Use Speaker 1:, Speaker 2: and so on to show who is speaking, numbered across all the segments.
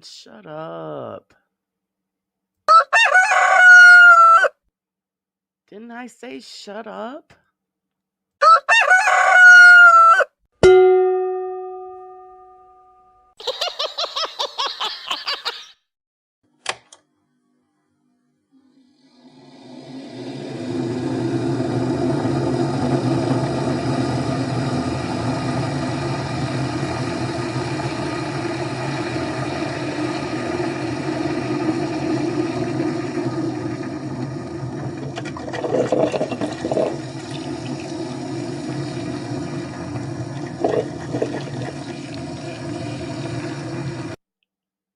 Speaker 1: Shut up. Didn't I say shut up?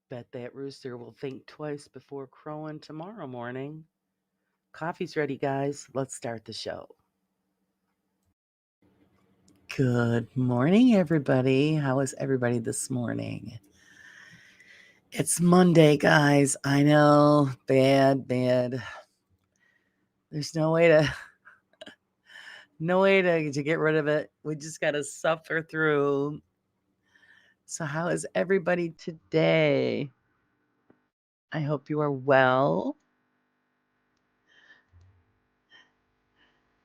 Speaker 1: Bet that rooster will think twice before crowing tomorrow morning. Coffee's ready, guys. Let's start the show. Good morning, everybody. How is everybody this morning? It's Monday, guys. I know. Bad. There's no way to get rid of it. We just got to suffer through. So how is everybody today? I hope you are well.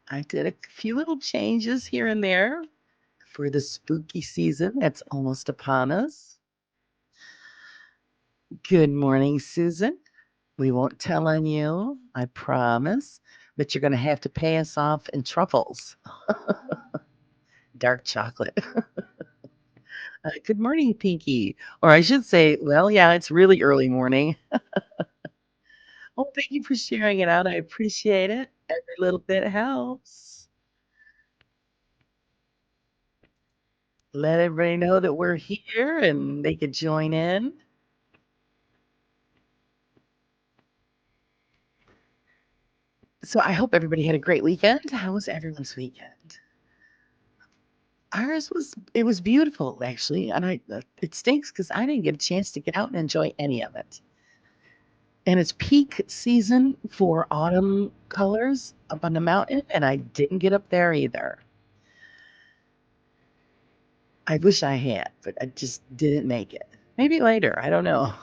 Speaker 1: I did a few little changes here and there for the spooky season that's almost upon us. Good morning, Susan. We won't tell on you, I promise, but you're going to have to pay us off in truffles. Dark chocolate. Good morning, Pinky. Or I should say, well, yeah, it's really early morning. Oh, thank you for sharing it out. I appreciate it. Every little bit helps. Let everybody know that we're here and they could join in. So I hope everybody had a great weekend. How was everyone's weekend? Ours was beautiful actually, and it stinks because I didn't get a chance to get out and enjoy any of it. And it's peak season for autumn colors up on the mountain, and I didn't get up there either. I wish I had, but I just didn't make it. Maybe later. I don't know.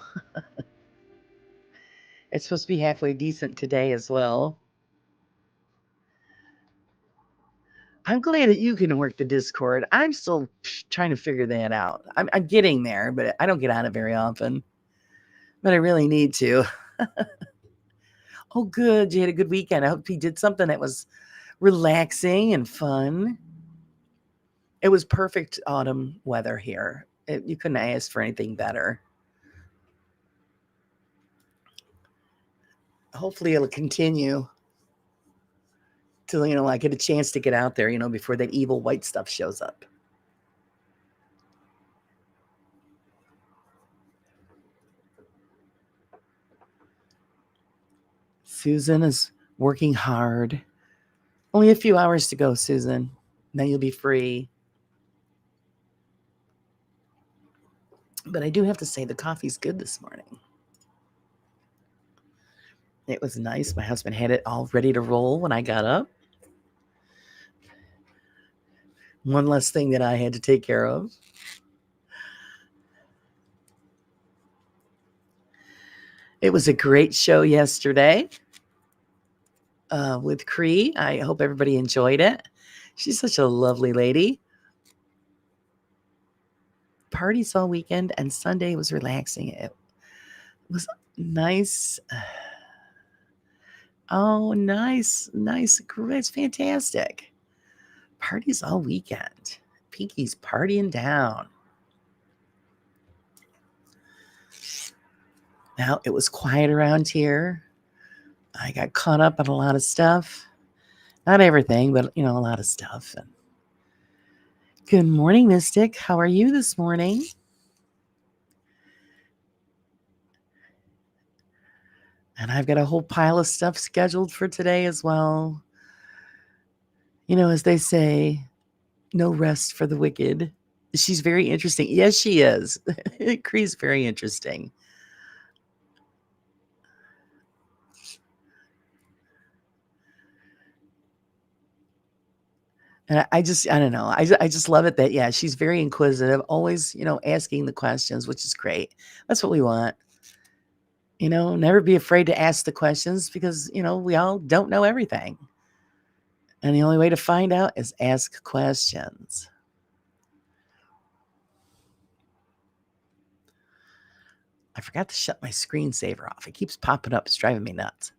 Speaker 1: It's supposed to be halfway decent today as well. I'm glad that you can work the Discord. I'm still trying to figure that out. I'm getting there, but I don't get on it very often. But I really need to. Oh, good. You had a good weekend. I hope you did something that was relaxing and fun. It was perfect autumn weather here. You couldn't ask for anything better. Hopefully, it'll continue till I get a chance to get out there. Before that evil white stuff shows up. Susan is working hard. Only a few hours to go, Susan. Then you'll be free. But I do have to say the coffee's good this morning. It was nice. My husband had it all ready to roll when I got up. One less thing that I had to take care of. It was a great show yesterday with Cree. I hope everybody enjoyed it. She's such a lovely lady. Parties all weekend, and Sunday was relaxing. It was nice. Oh, nice. It's fantastic. Parties all weekend. Pinky's partying down. Now, it was quiet around here. I got caught up on a lot of stuff. Not everything, but, a lot of stuff. Good morning, Mystic. How are you this morning? And I've got a whole pile of stuff scheduled for today as well. As they say, no rest for the wicked. She's very interesting. Yes, she is. Cree's very interesting. And I don't know. I just love it that, yeah, she's very inquisitive, always, asking the questions, which is great. That's what we want. Never be afraid to ask the questions because, we all don't know everything. And the only way to find out is ask questions. I forgot to shut my screensaver off. It keeps popping up. It's driving me nuts.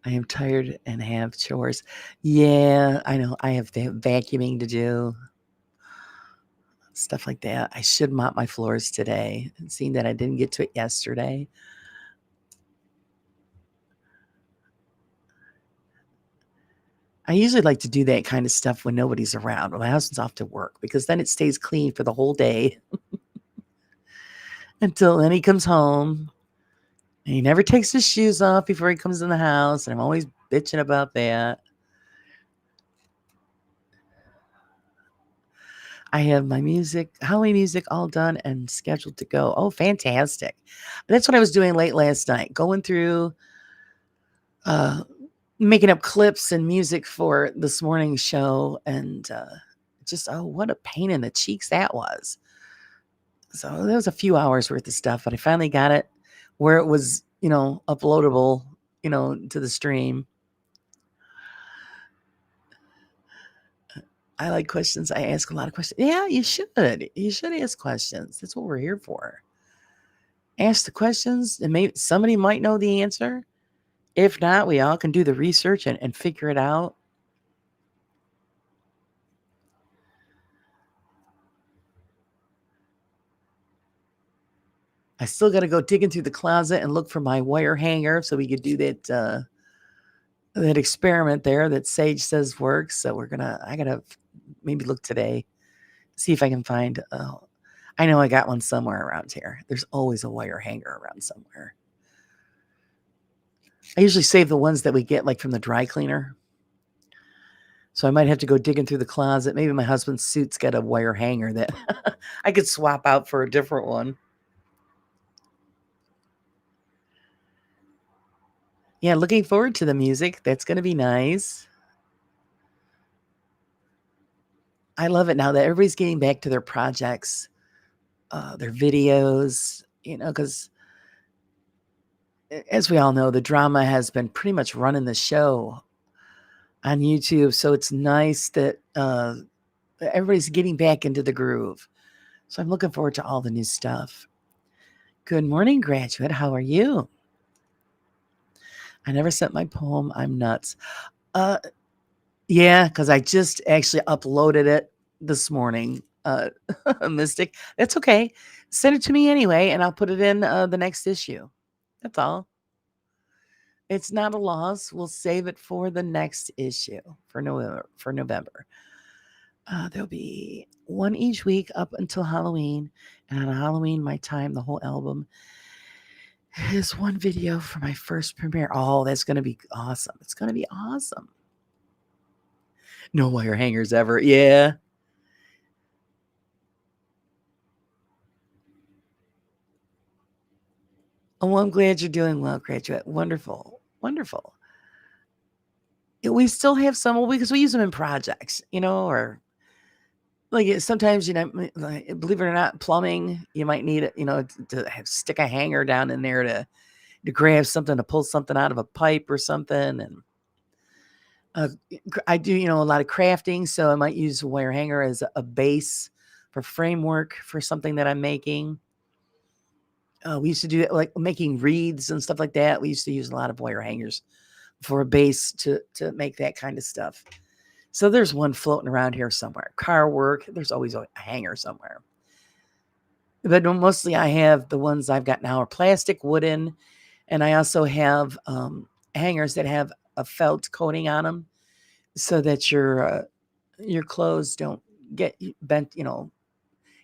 Speaker 1: I am tired and have chores. Yeah, I know. I have vacuuming to do, stuff like that. I should mop my floors today. Seeing that I didn't get to it yesterday. I usually like to do that kind of stuff when nobody's around, when my husband's off to work, because then it stays clean for the whole day until then he comes home. And he never takes his shoes off before he comes in the house, and I'm always bitching about that. I have my Halloween music all done and scheduled to go. Oh, fantastic. That's what I was doing late last night, going through uh making up clips and music for this morning's show, and just, oh, what a pain in the cheeks that was. So there was a few hours worth of stuff, but I finally got it where it was, uploadable, to the stream. I like questions. I ask a lot of questions. Yeah, you should. You should ask questions. That's what we're here for. Ask the questions, and maybe somebody might know the answer. If not, we all can do the research and figure it out. I still got to go digging through the closet and look for my wire hanger so we could do that experiment there that Sage says works. So I gotta maybe look today, see if I can find. I know I got one somewhere around here. There's always a wire hanger around somewhere. I usually save the ones that we get like from the dry cleaner. So I might have to go digging through the closet. Maybe my husband's suit's got a wire hanger that I could swap out for a different one. Yeah, looking forward to the music. That's going to be nice. I love it now that everybody's getting back to their projects, their videos, because as we all know, the drama has been pretty much running the show on YouTube. So it's nice that everybody's getting back into the groove. So I'm looking forward to all the new stuff. Good morning, graduate. How are you? I never sent my poem. I'm nuts. Uh, yeah, because I just actually uploaded it this morning. Mystic. That's okay. Send it to me anyway, and I'll put it in the next issue. That's all. It's not a loss. We'll save it for the next issue for November. There'll be one each week up until Halloween. And on Halloween, my time, the whole album is one video for my first premiere. Oh, that's going to be awesome. It's going to be awesome. No wire hangers ever. Yeah. Oh, I'm glad you're doing well, graduate. Wonderful. Wonderful. We still have some because we use them in projects, or like sometimes, like, believe it or not, plumbing, you might need it, to stick a hanger down in there to grab something, to pull something out of a pipe or something. And I do, a lot of crafting. So I might use a wire hanger as a base for framework for something that I'm making. We used to do it like making wreaths and stuff like that. We used to use a lot of wire hangers for a base to make that kind of stuff. So there's one floating around here somewhere. Car work, there's always a hanger somewhere. But mostly I have the ones I've got now are plastic, wooden, and I also have hangers that have a felt coating on them so that your clothes don't get bent, you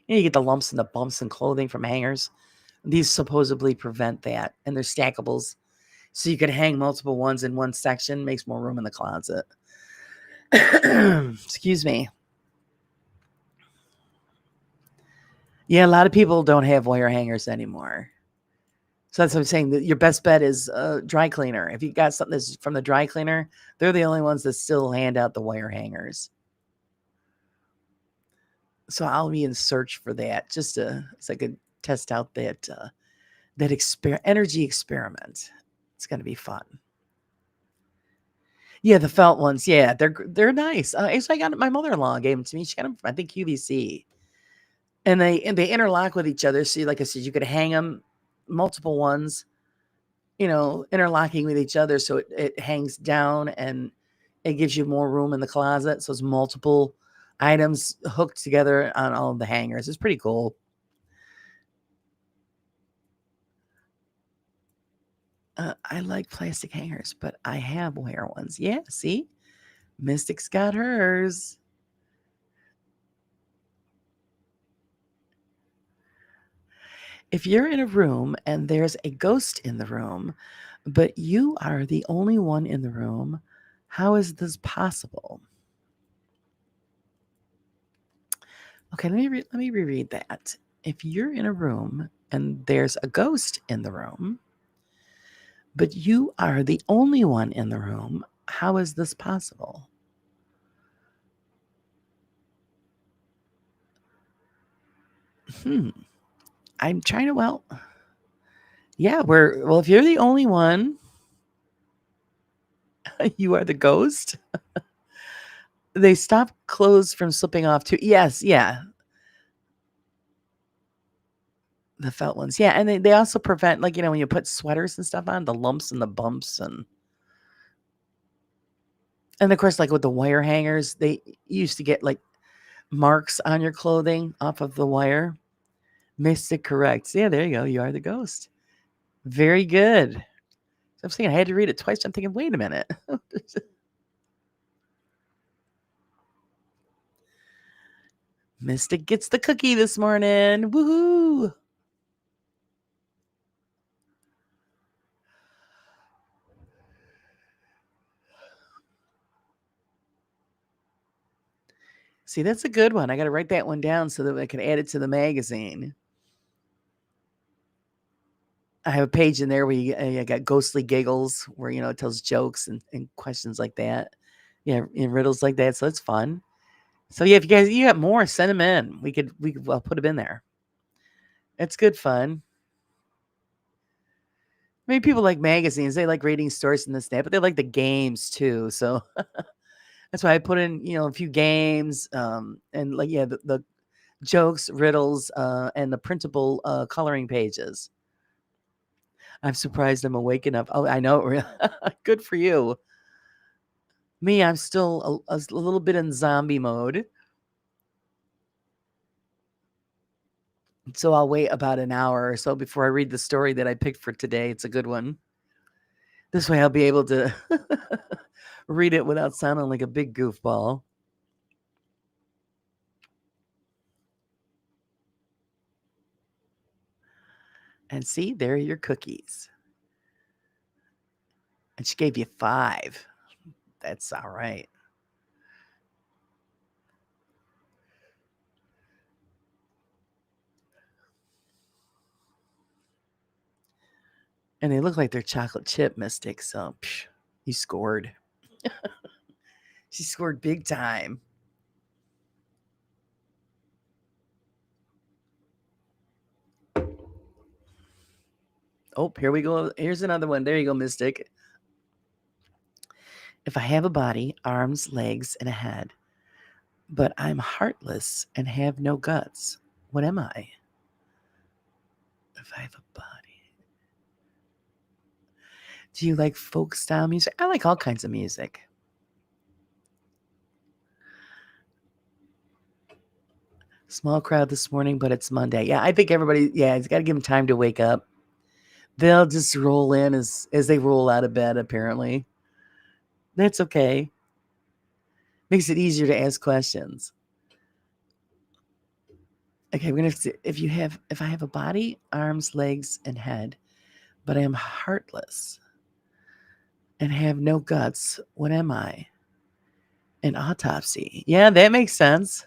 Speaker 1: get the lumps and the bumps in clothing from hangers. These supposedly prevent that, and they're stackables. So you can hang multiple ones in one section, makes more room in the closet. Excuse me. Yeah, a lot of people don't have wire hangers anymore. So that's what I'm saying. That your best bet is a dry cleaner. If you got something that's from the dry cleaner, they're the only ones that still hand out the wire hangers. So I'll be in search for that, just to so I could test out that energy experiment. It's gonna be fun. Yeah, the felt ones. Yeah, they're nice. Actually, I got my mother-in-law gave them to me. She got them from, I think, QVC, and they interlock with each other. So, like I said, you could hang them multiple ones, interlocking with each other, so it hangs down and it gives you more room in the closet. So it's multiple items hooked together on all of the hangers. It's pretty cool. I like plastic hangers, but I have wire ones. Yeah, see, Mystic's got hers. If you're in a room and there's a ghost in the room, but you are the only one in the room, how is this possible? Okay, let me reread that. If you're in a room and there's a ghost in the room, but you are the only one in the room, how is this possible? I'm trying to, yeah, if you're the only one, you are the ghost. They stop clothes from slipping off too. Yes, yeah. The felt ones. Yeah, and they also prevent, like, when you put sweaters and stuff on, the lumps and the bumps and of course, like with the wire hangers, they used to get like marks on your clothing off of the wire. Mystic corrects. Yeah, there you go. You are the ghost. Very good. I'm saying I had to read it twice. I'm thinking, wait a minute. Mystic gets the cookie this morning. Woohoo! See, that's a good one. I got to write that one down so that I can add it to the magazine. I have a page in there where I got ghostly giggles where, it tells jokes and questions like that. Yeah, and riddles like that. So it's fun. So yeah, if you got more, send them in. We could put them in there. It's good fun. I mean, people like magazines. They like reading stories and this, that, but they like the games too. So that's why I put in, a few games, and like, yeah, the jokes, riddles, and the printable coloring pages. I'm surprised I'm awake enough. Oh, I know. Good for you. Me, I'm still a little bit in zombie mode. So I'll wait about an hour or so before I read the story that I picked for today. It's a good one. This way I'll be able to read it without sounding like a big goofball. And see, there are your cookies. And she gave you 5. That's all right. And they look like they're chocolate chip, Mystic. So you scored. She scored big time. Oh, here we go. Here's another one. There you go, Mystic. If I have a body, arms, legs, and a head, but I'm heartless and have no guts, what am I? If I have a body. Do you like folk style music? I like all kinds of music. Small crowd this morning, but it's Monday. Yeah, I think everybody, it's got to give them time to wake up. They'll just roll in as they roll out of bed, apparently. That's okay. Makes it easier to ask questions. Okay, we're gonna see if I have a body, arms, legs, and head, but I am heartless and have no guts. What am I? An autopsy. Yeah, that makes sense.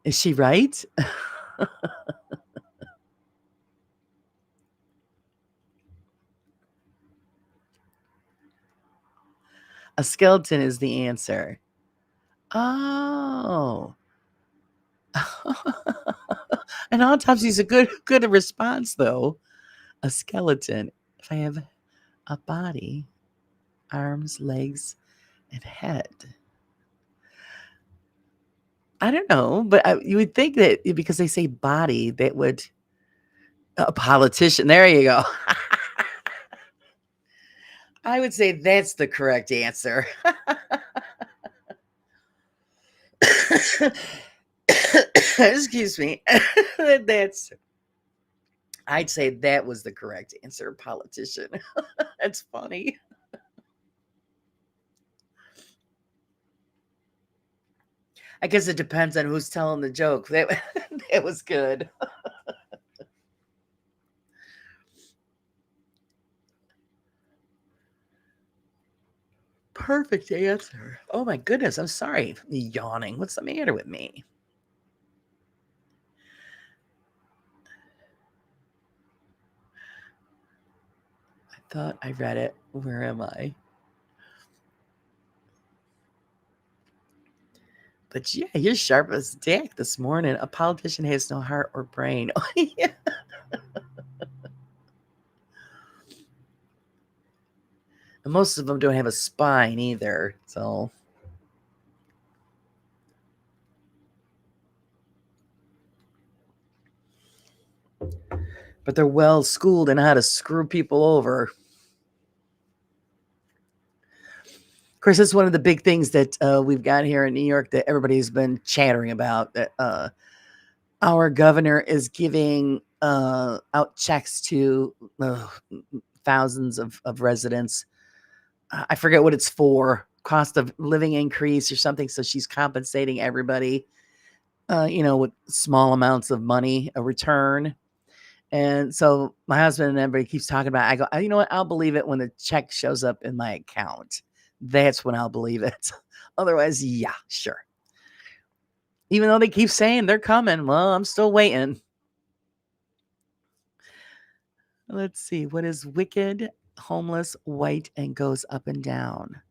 Speaker 1: Is she right? A skeleton is the answer. Oh. An autopsy is a good response, though. A skeleton. If I have a body, arms, legs, and head. I don't know, but you would think that because they say body, that would a politician. There you go. I would say that's the correct answer. Excuse me. That's. I'd say that was the correct answer, politician. That's funny. I guess it depends on who's telling the joke. That was good. Perfect answer. Oh my goodness, I'm sorry. Yawning. What's the matter with me? I thought I read it. Where am I? But yeah, you're sharp as Dick this morning. A politician has no heart or brain. Yeah. And most of them don't have a spine either. So, but they're well schooled in how to screw people over. Of course, that's one of the big things that we've got here in New York that everybody's been chattering about. That our governor is giving out checks to thousands of residents. I forget what it's for, cost of living increase or something. So she's compensating everybody, with small amounts of money, a return. And so my husband and everybody keeps talking about it. I go, you know what? I'll believe it when the check shows up in my account. That's when I'll believe it. Otherwise, yeah, sure. Even though they keep saying they're coming, well, I'm still waiting. Let's see. What is wicked, homeless, white, and goes up and down?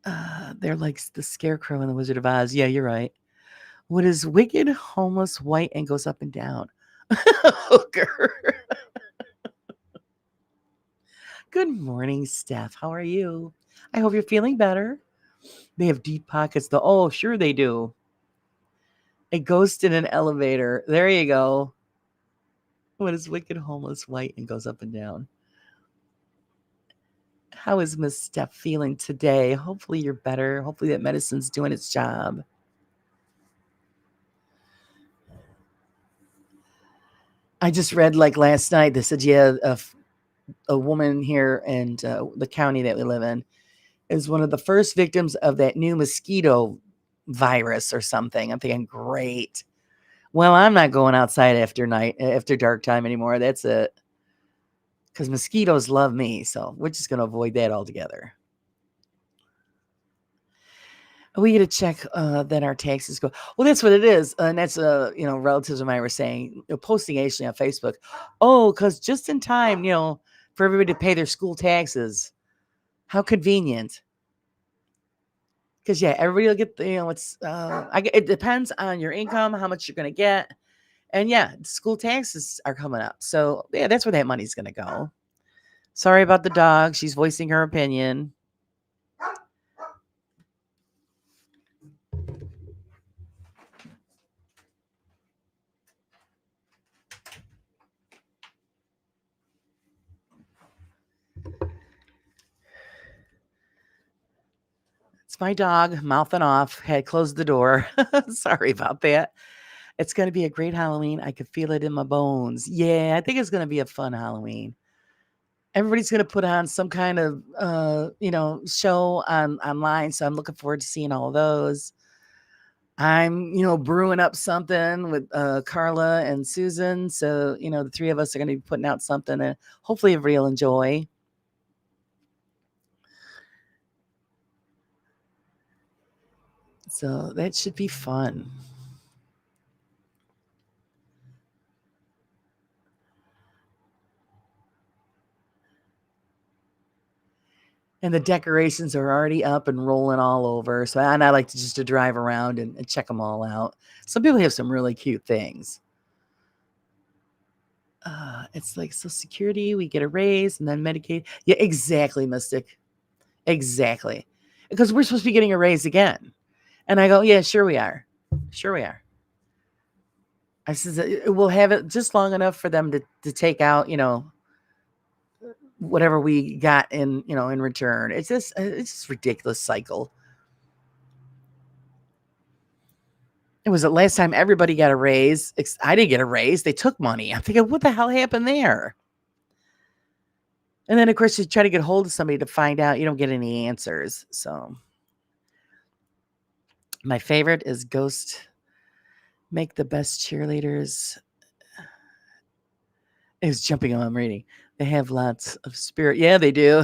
Speaker 1: They're like the scarecrow in the Wizard of Oz. Yeah, you're right. What is wicked, homeless, white, and goes up and down? Hooker. Good morning, Steph. How are you? I hope you're feeling better. They have deep pockets, though. Oh, sure they do. A ghost in an elevator. There you go. What is wicked, homeless, white, and goes up and down? How is Miss Steph feeling today? Hopefully you're better. Hopefully that medicine's doing its job. I just read like last night. They said, yeah, a woman here in the county that we live in is one of the first victims of that new mosquito virus or something. I'm thinking, great. Well, I'm not going outside after dark time anymore. That's it. Because mosquitoes love me. So we're just going to avoid that altogether. We get to check that our taxes go. Well, that's what it is. And that's, relatives of mine were saying, posting actually on Facebook. Oh, because just in time, for everybody to pay their school taxes. How convenient. Because, yeah, everybody will get, it depends on your income, how much you're going to get. And, yeah, school taxes are coming up. So, yeah, that's where that money's going to go. Sorry about the dog. She's voicing her opinion. It's my dog mouthing off. Had closed the door. Sorry about that. It's going to be a great Halloween. I could feel it in my bones. Yeah, I think it's going to be a fun Halloween. Everybody's going to put on some kind of, show online. So I'm looking forward to seeing all of those. I'm, brewing up something with Carla and Susan. So, the three of us are going to be putting out something and hopefully everybody will enjoy. So that should be fun. And the decorations are already up and rolling all over. So, and I like to just to drive around and check them all out. Some people have some really cute things. It's like Social Security, we get a raise, and then Medicaid. Yeah, exactly, Mystic. Exactly. Because we're supposed to be getting a raise again. And I go, yeah, sure we are. Sure we are. I says, we'll have it just long enough for them to take out, whatever we got in return. It's just ridiculous cycle. It was the last time everybody got a raise. I didn't get a raise. They took money. I'm thinking, what the hell happened there? And then, of course, you try to get hold of somebody to find out. You don't get any answers. So my favorite is Ghost. Make the best cheerleaders. Is jumping on. I'm reading. They have lots of spirit. Yeah, they do.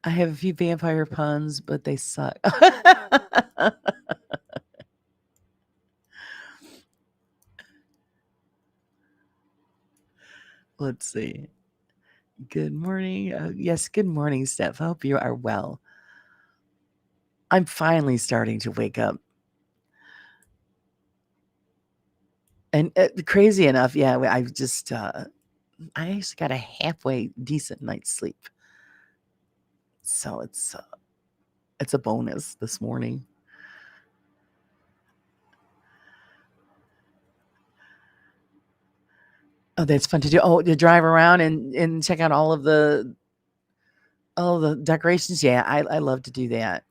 Speaker 1: I have a few vampire puns, but they suck. Let's see. Good morning. Yes, good morning, Steph. I hope you are well. I'm finally starting to wake up. And crazy enough, yeah, I actually got a halfway decent night's sleep. So it's a bonus this morning. Oh, that's fun to do. Oh, to drive around and check out all the decorations. Yeah, I love to do that.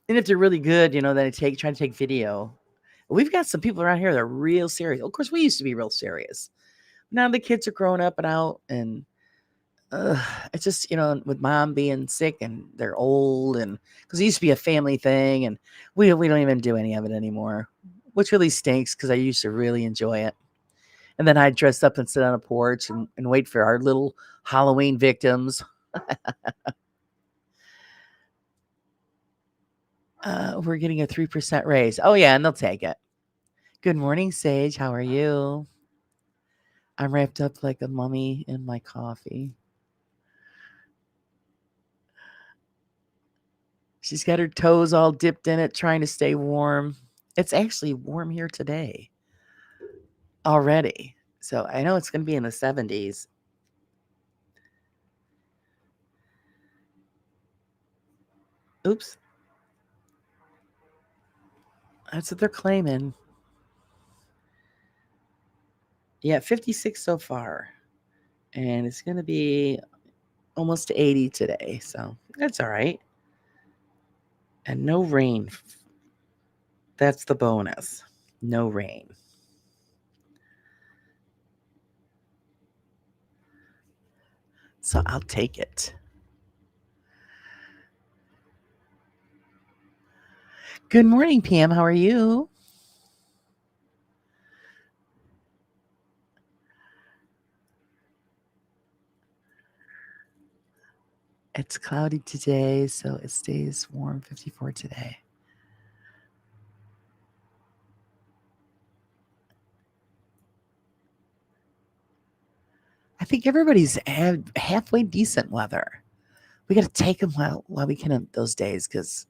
Speaker 1: And if they're really good, then try to take video. We've got some people around here that are real serious. Of course, we used to be real serious. Now the kids are growing up and out, and it's just with mom being sick and they're old, and because it used to be a family thing, and we don't even do any of it anymore, which really stinks because I used to really enjoy it. And then I'd dress up and sit on a porch and wait for our little Halloween victims. We're getting a 3% raise. Oh yeah, and they'll take it. Good morning, Sage. How are you? I'm wrapped up like a mummy in my coffee. She's got her toes all dipped in it, trying to stay warm. It's actually warm here today already. So I know it's going to be in the 70s. Oops. That's what they're claiming. Yeah, 56 so far. And it's going to be almost 80 today. So that's all right. And no rain. That's the bonus. No rain. So I'll take it. Good morning, PM. How are you? It's cloudy today, so it stays warm, 54 today. I think everybody's had halfway decent weather. We got to take them while we can those days because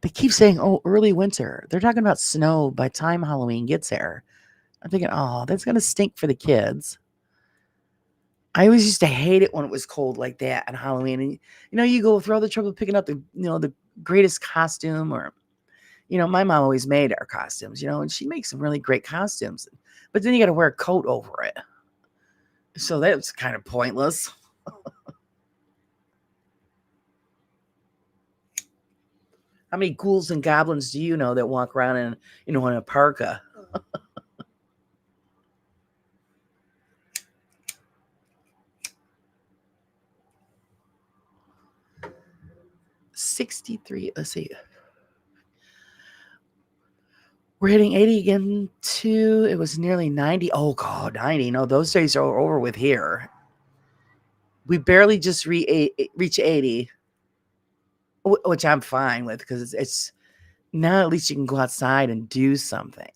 Speaker 1: they keep saying, oh, early winter. They're talking about snow by time Halloween gets there. I'm thinking, oh, that's going to stink for the kids. I always used to hate it when it was cold like that on Halloween. And, you go through all the trouble picking up the greatest costume or, my mom always made our costumes, and she makes some really great costumes. But then you got to wear a coat over it. So that's kind of pointless. How many ghouls and goblins do you know that walk around in a parka? 63. Let's see. We're hitting 80 again too. It was nearly 90. Oh God, 90. No, those days are over with here. We barely just reach 80, which I'm fine with because it's now at least you can go outside and do something.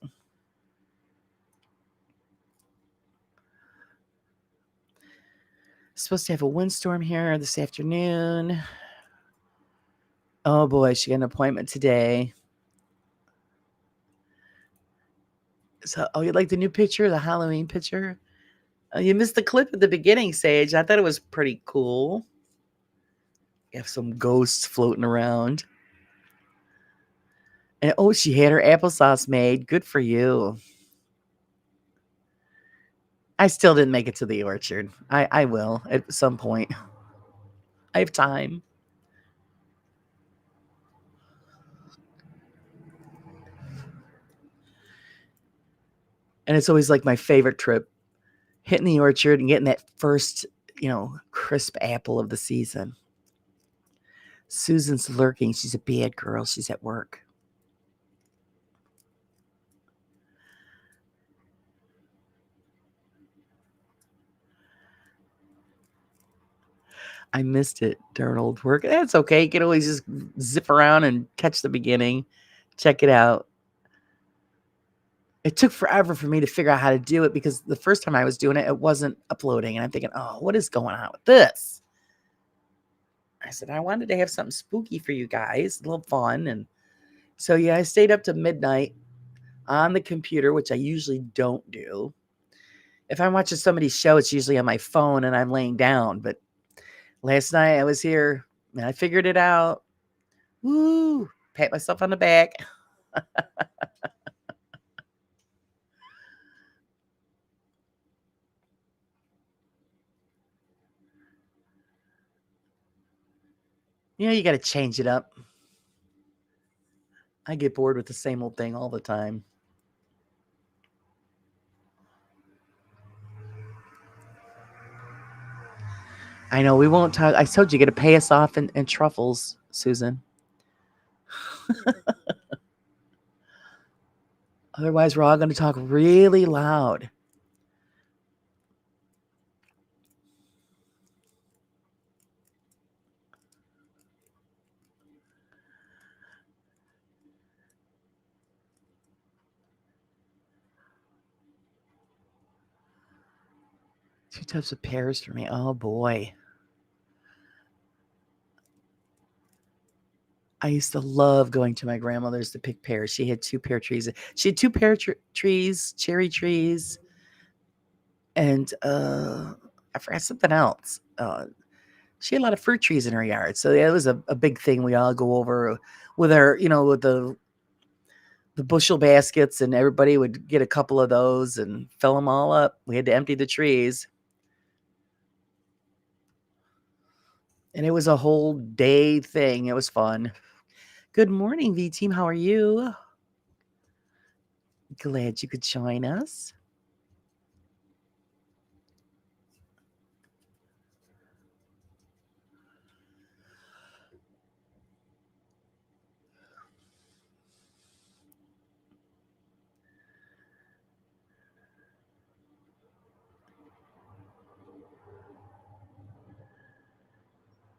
Speaker 1: Supposed to have a windstorm here this afternoon. Oh boy, she got an appointment today. So, oh, you like the new picture, the Halloween picture? You missed the clip at the beginning, Sage. I thought it was pretty cool. You have some ghosts floating around. And oh, she had her applesauce made. Good for you. I still didn't make it to the orchard. I will at some point. I have time. And it's always like my favorite trip, hitting the orchard and getting that first, crisp apple of the season. Susan's lurking. She's a bad girl. She's at work. I missed it. Darn old work. That's okay. You can always just zip around and catch the beginning. Check it out. It took forever for me to figure out how to do it because the first time I was doing it, it wasn't uploading. And I'm thinking, oh, what is going on with this? I said, I wanted to have something spooky for you guys, a little fun. And so, yeah, I stayed up to midnight on the computer, which I usually don't do. If I'm watching somebody's show, it's usually on my phone and I'm laying down. But last night I was here and I figured it out. Woo! Pat myself on the back. You got to change it up. I get bored with the same old thing all the time. I know we won't talk. I told you got to pay us off in truffles, Susan. Otherwise, we're all going to talk really loud. Two types of pears for me. Oh boy. I used to love going to my grandmother's to pick pears. She had 2 pear trees. She had 2 pear trees, cherry trees, and I forgot something else. She had a lot of fruit trees in her yard. So yeah, it was a big thing. We all go over with our, with the bushel baskets, and everybody would get a couple of those and fill them all up. We had to empty the trees. And it was a whole day thing. It was fun. Good morning, V Team. How are you? Glad you could join us.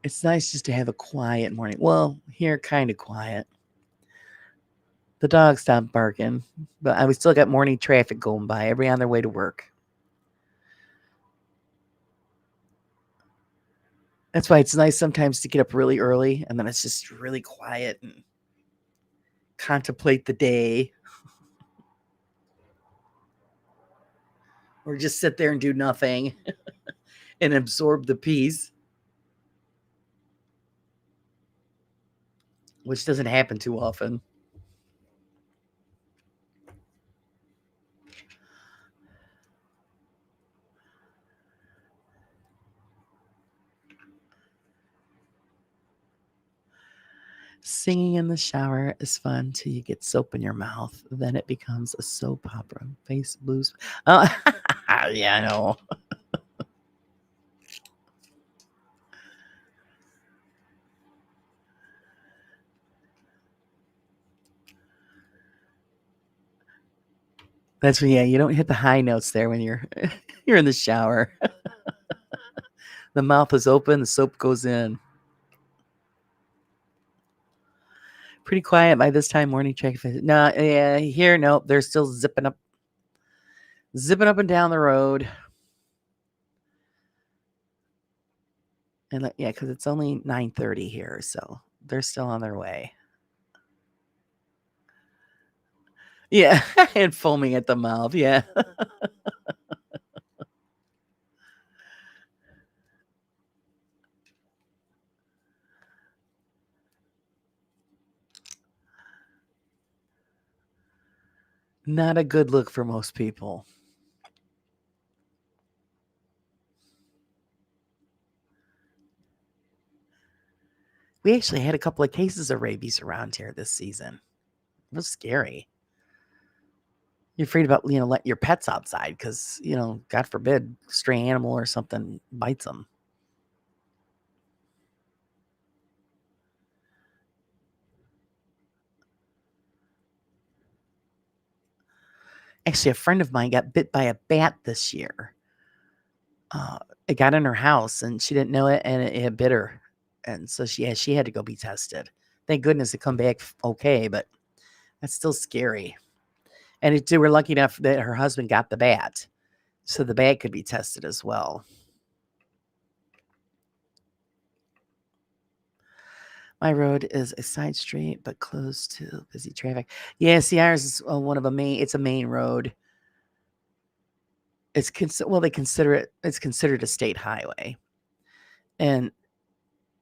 Speaker 1: It's nice just to have a quiet morning. Well, here, kind of quiet. The dog stopped barking, but we still got morning traffic going by. Everybody on their way to work. That's why it's nice sometimes to get up really early, and then it's just really quiet and contemplate the day. Or just sit there and do nothing and absorb the peace, which doesn't happen too often. Singing in the shower is fun till you get soap in your mouth. Then it becomes a soap opera. Face blues. Oh, yeah, I know. That's when, you don't hit the high notes there when you're you're in the shower. The mouth is open, the soap goes in. Pretty quiet by this time. Morning traffic. No, yeah, here, nope. They're still zipping up and down the road. And yeah, because it's only 9:30 here, so they're still on their way. Yeah, and foaming at the mouth. Yeah, not a good look for most people. We actually had a couple of cases of rabies around here this season. It was scary. You're afraid about, let your pets outside because, God forbid, stray animal or something bites them. Actually, a friend of mine got bit by a bat this year. It got in her house and she didn't know it, and it bit her. And so she had to go be tested. Thank goodness it come back okay, but that's still scary. And they were lucky enough that her husband got the bat, so the bat could be tested as well. My road is a side street, but close to busy traffic. Yeah, see, ours is one of a main. It's a main road. They consider it. It's considered a state highway. And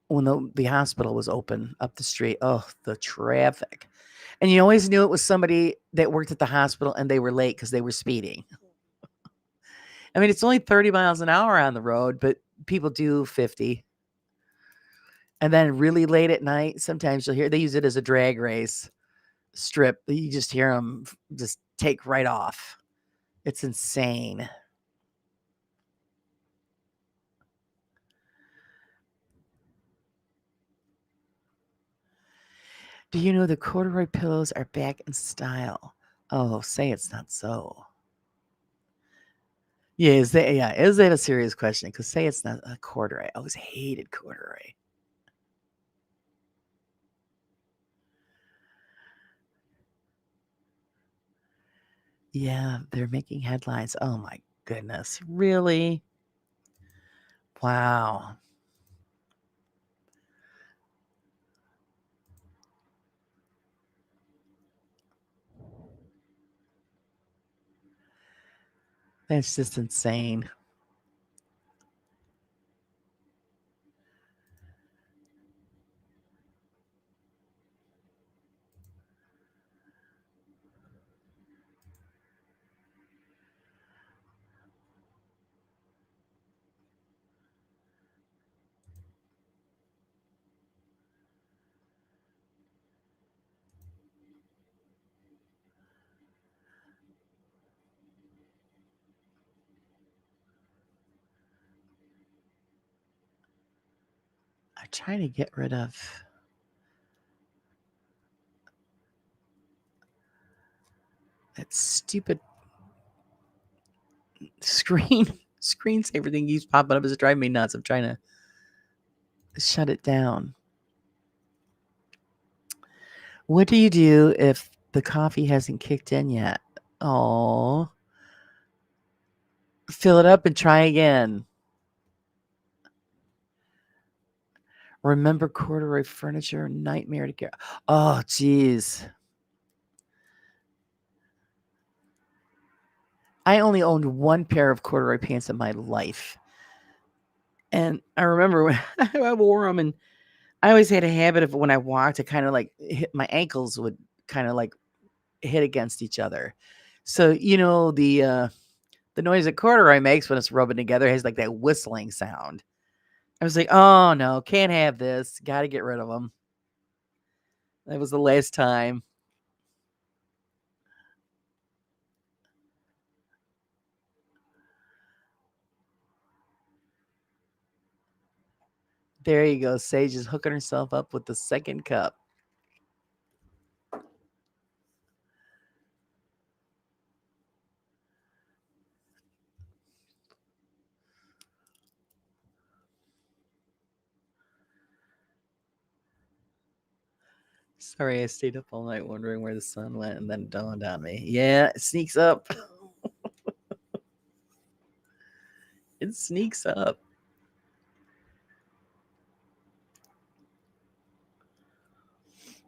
Speaker 1: when the hospital was open up the street, oh, the traffic! And you always knew it was somebody that worked at the hospital, and they were late because they were speeding. I mean, it's only 30 miles an hour on the road, but people do 50. And then really late at night, sometimes you'll hear they use it as a drag race strip. You just hear them just take right off. It's insane. Do you know the corduroy pillows are back in style? Oh, say it's not so. Yeah, is that a serious question? Because say it's not a corduroy. I always hated corduroy. Yeah, they're making headlines. Oh my goodness. Really? Wow. That's just insane. I'm trying to get rid of that stupid screensaver thing keeps popping up. It's driving me nuts. I'm trying to shut it down. What do you do if the coffee hasn't kicked in yet? Oh, fill it up and try again. Remember corduroy furniture? Nightmare to get. Oh, geez. I only owned one pair of corduroy pants in my life. And I remember when I wore them, and I always had a habit of when I walked, I kind of like hit my ankles would kind of like hit against each other. So, the noise that corduroy makes when it's rubbing together has like that whistling sound. I was like, oh no, can't have this. Got to get rid of them. That was the last time. There you go. Sage is hooking herself up with the second cup. Sorry, I stayed up all night wondering where the sun went, and then it dawned on me. Yeah, it sneaks up. It sneaks up.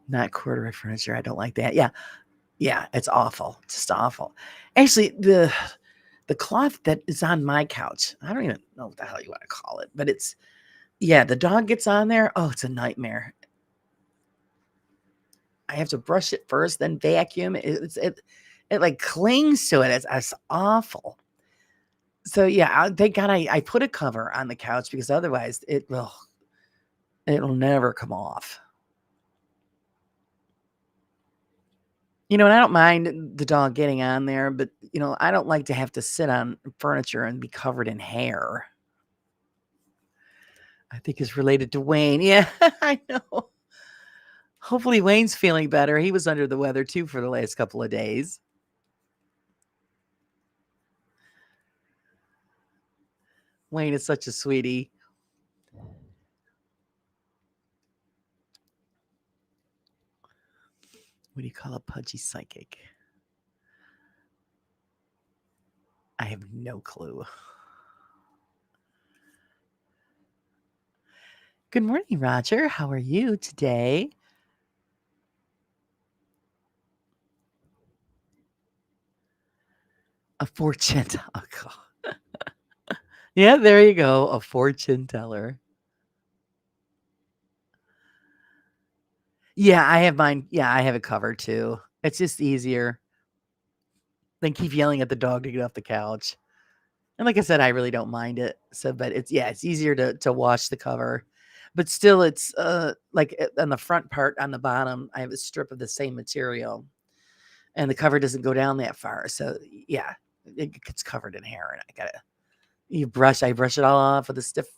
Speaker 1: Not corduroy furniture. I don't like that. Yeah. Yeah, it's awful. Just awful. Actually, the cloth that is on my couch, I don't even know what the hell you want to call it, but it's yeah, the dog gets on there. Oh, it's a nightmare. I have to brush it first, then vacuum. It like clings to it. It's awful. So yeah, thank God I put a cover on the couch because otherwise it'll never come off. And I don't mind the dog getting on there, but I don't like to have to sit on furniture and be covered in hair. I think it's related to Wayne. Yeah, I know. Hopefully Wayne's feeling better. He was under the weather too for the last couple of days. Wayne is such a sweetie. What do you call a pudgy psychic? I have no clue. Good morning, Roger. How are you today? A fortune. Oh, God. Yeah, there you go. A fortune teller. Yeah, I have mine. Yeah, I have it covered too. It's just easier than keep yelling at the dog to get off the couch. And like I said, I really don't mind it. So, but it's easier to wash the cover. But still it's like on the front part on the bottom, I have a strip of the same material and the cover doesn't go down that far. So yeah, it gets covered in hair and I brush it all off with a stiff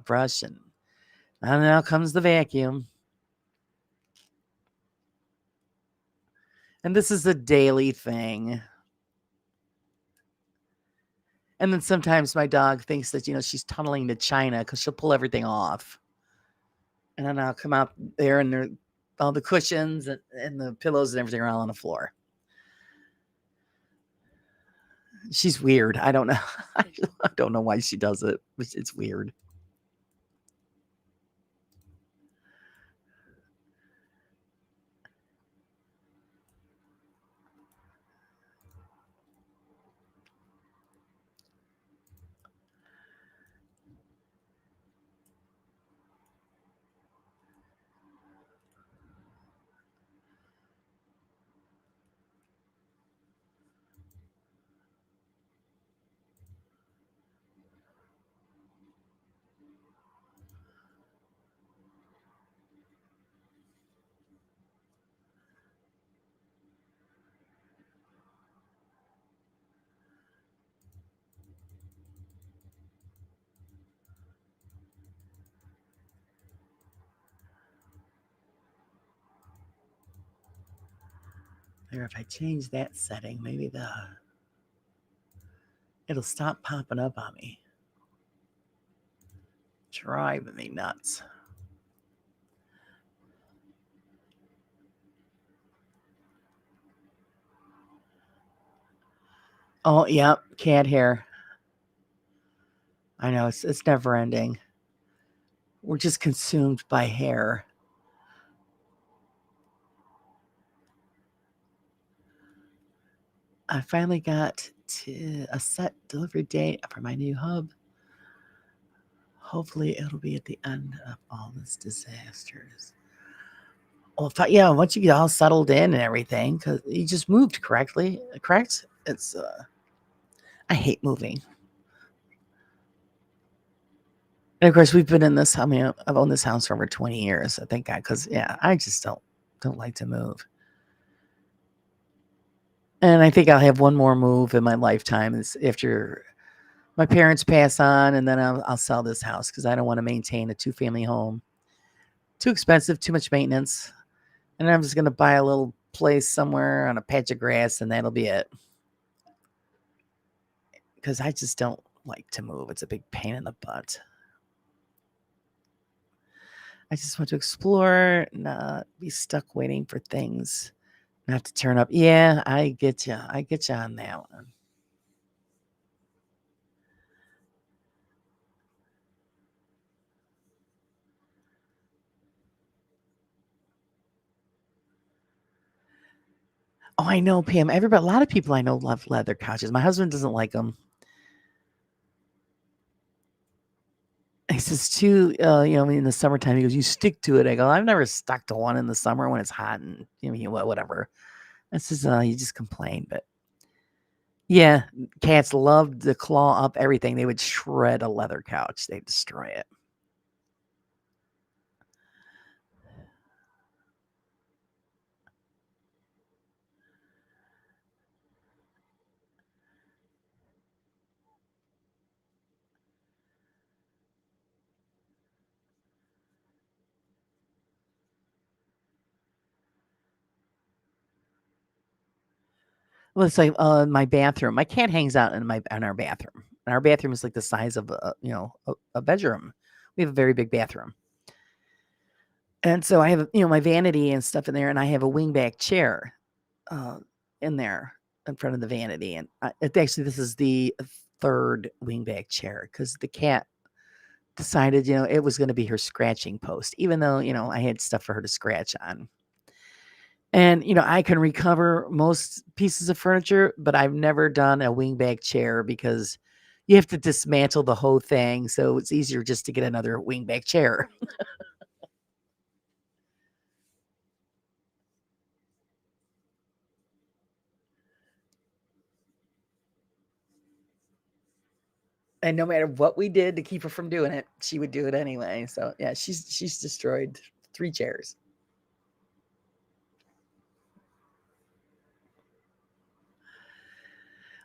Speaker 1: brush and now comes the vacuum. And this is a daily thing. And then sometimes my dog thinks that, she's tunneling to China because she'll pull everything off. And then I'll come out there and all the cushions and the pillows and everything are all on the floor. She's weird. I don't know. I don't know why she does it. It's weird. There, if I change that setting, maybe it'll stop popping up on me. Driving me nuts. Oh, yeah, cat hair. I know it's never ending. We're just consumed by hair. I finally got to a set delivery date for my new hub. Hopefully, it'll be at the end of all this disasters. Well, yeah, once you get all settled in and everything, because you just moved correctly, correct? I hate moving. And of course, we've been in this. I mean, I've owned this house for over 20 years. I thank God, because yeah, I just don't like to move. And I think I'll have one more move in my lifetime is after my parents pass on, and then I'll sell this house because I don't want to maintain a 2-family home. Too expensive, too much maintenance. And I'm just going to buy a little place somewhere on a patch of grass, and that'll be it. Because I just don't like to move. It's a big pain in the butt. I just want to explore, not be stuck waiting for things not to turn up. Yeah, I get you. I get you on that one. Oh, I know, Pam. Everybody, a lot of people I know love leather couches. My husband doesn't like them. He says too, in the summertime, he goes, "You stick to it." I go, "I've never stuck to one in the summer when it's hot and whatever." This is you just complain, but yeah, cats loved to claw up everything. They would shred a leather couch. They'd destroy it. Well, it's like my bathroom. My cat hangs out in our bathroom. And our bathroom is like the size of a bedroom. We have a very big bathroom. And so I have, my vanity and stuff in there, and I have a wingback chair uh, in there in front of the vanity. And actually, this is the third wingback chair because the cat decided, it was going to be her scratching post, even though, I had stuff for her to scratch on. And, I can recover most pieces of furniture, but I've never done a wingback chair because you have to dismantle the whole thing. So it's easier just to get another wingback chair. And no matter what we did to keep her from doing it, she would do it anyway. So yeah, she's destroyed 3 chairs.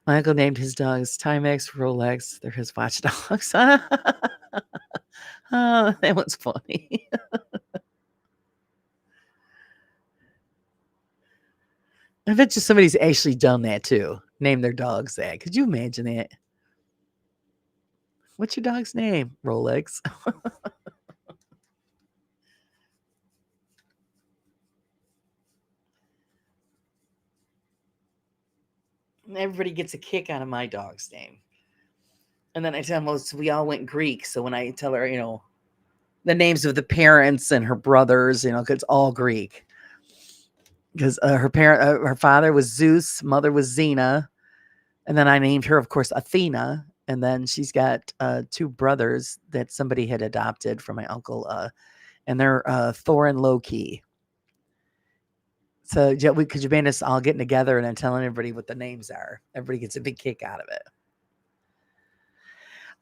Speaker 1: My uncle named his dogs Timex, Rolex. They're his watchdogs. Oh, that was funny. I bet you somebody's actually done that too. Name their dogs that. Could you imagine that? What's your dog's name? Rolex. Everybody gets a kick out of my dog's name. And then I tell them, we all went Greek. So when I tell her, the names of the parents and her brothers, 'cause it's all Greek. Because her father was Zeus, mother was Xena, and then I named her, of course, Athena. And then she's got 2 brothers that somebody had adopted from my uncle, and they're Thor and Loki. So yeah, could you band us all getting together and then telling everybody what the names are? Everybody gets a big kick out of it.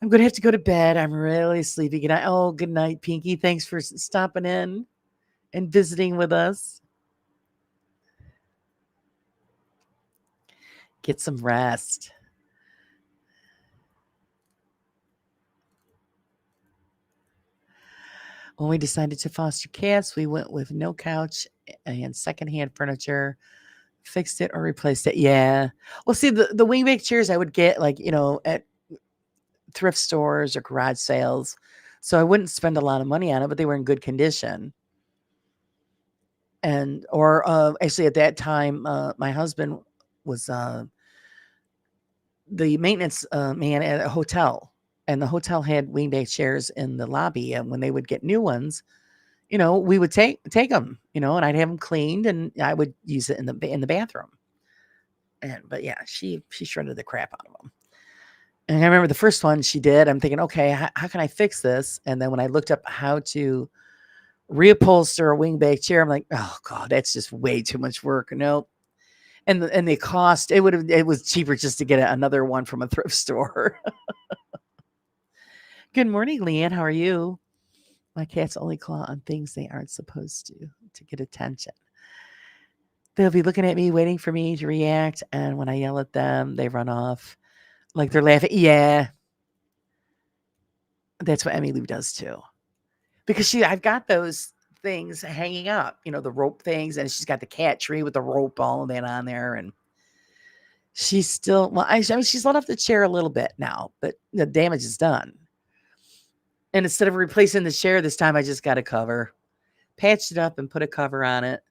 Speaker 1: I'm gonna have to go to bed. I'm really sleepy. Good night. Oh, good night, Pinky. Thanks for stopping in and visiting with us. Get some rest. When we decided to foster cats, we went with no couch and secondhand furniture, fixed it or replaced it. Yeah. Well, see, the wingback chairs I would get like, at thrift stores or garage sales. So I wouldn't spend a lot of money on it, but they were in good condition. And, or actually at that time, my husband was the maintenance man at a hotel. And the hotel had wingback chairs in the lobby. And when they would get new ones, we would take them, and I'd have them cleaned and I would use it in the bathroom. But yeah, she shredded the crap out of them. And I remember the first one she did, I'm thinking, okay, how can I fix this? And then when I looked up how to reupholster a wingback chair, I'm like, oh God, that's just way too much work. Nope. And the cost, it was cheaper just to get another one from a thrift store. Good morning, Leanne. How are you? My cats only claw on things they aren't supposed to get attention. They'll be looking at me, waiting for me to react. And when I yell at them, they run off like they're laughing. Yeah, that's what Emmy Lou does too. Because I've got those things hanging up, the rope things, and she's got the cat tree with the rope, all of that on there. And she's still, well, I mean, she's let off the chair a little bit now, but the damage is done. And instead of replacing the chair this time, I just got a cover, patched it up and put a cover on it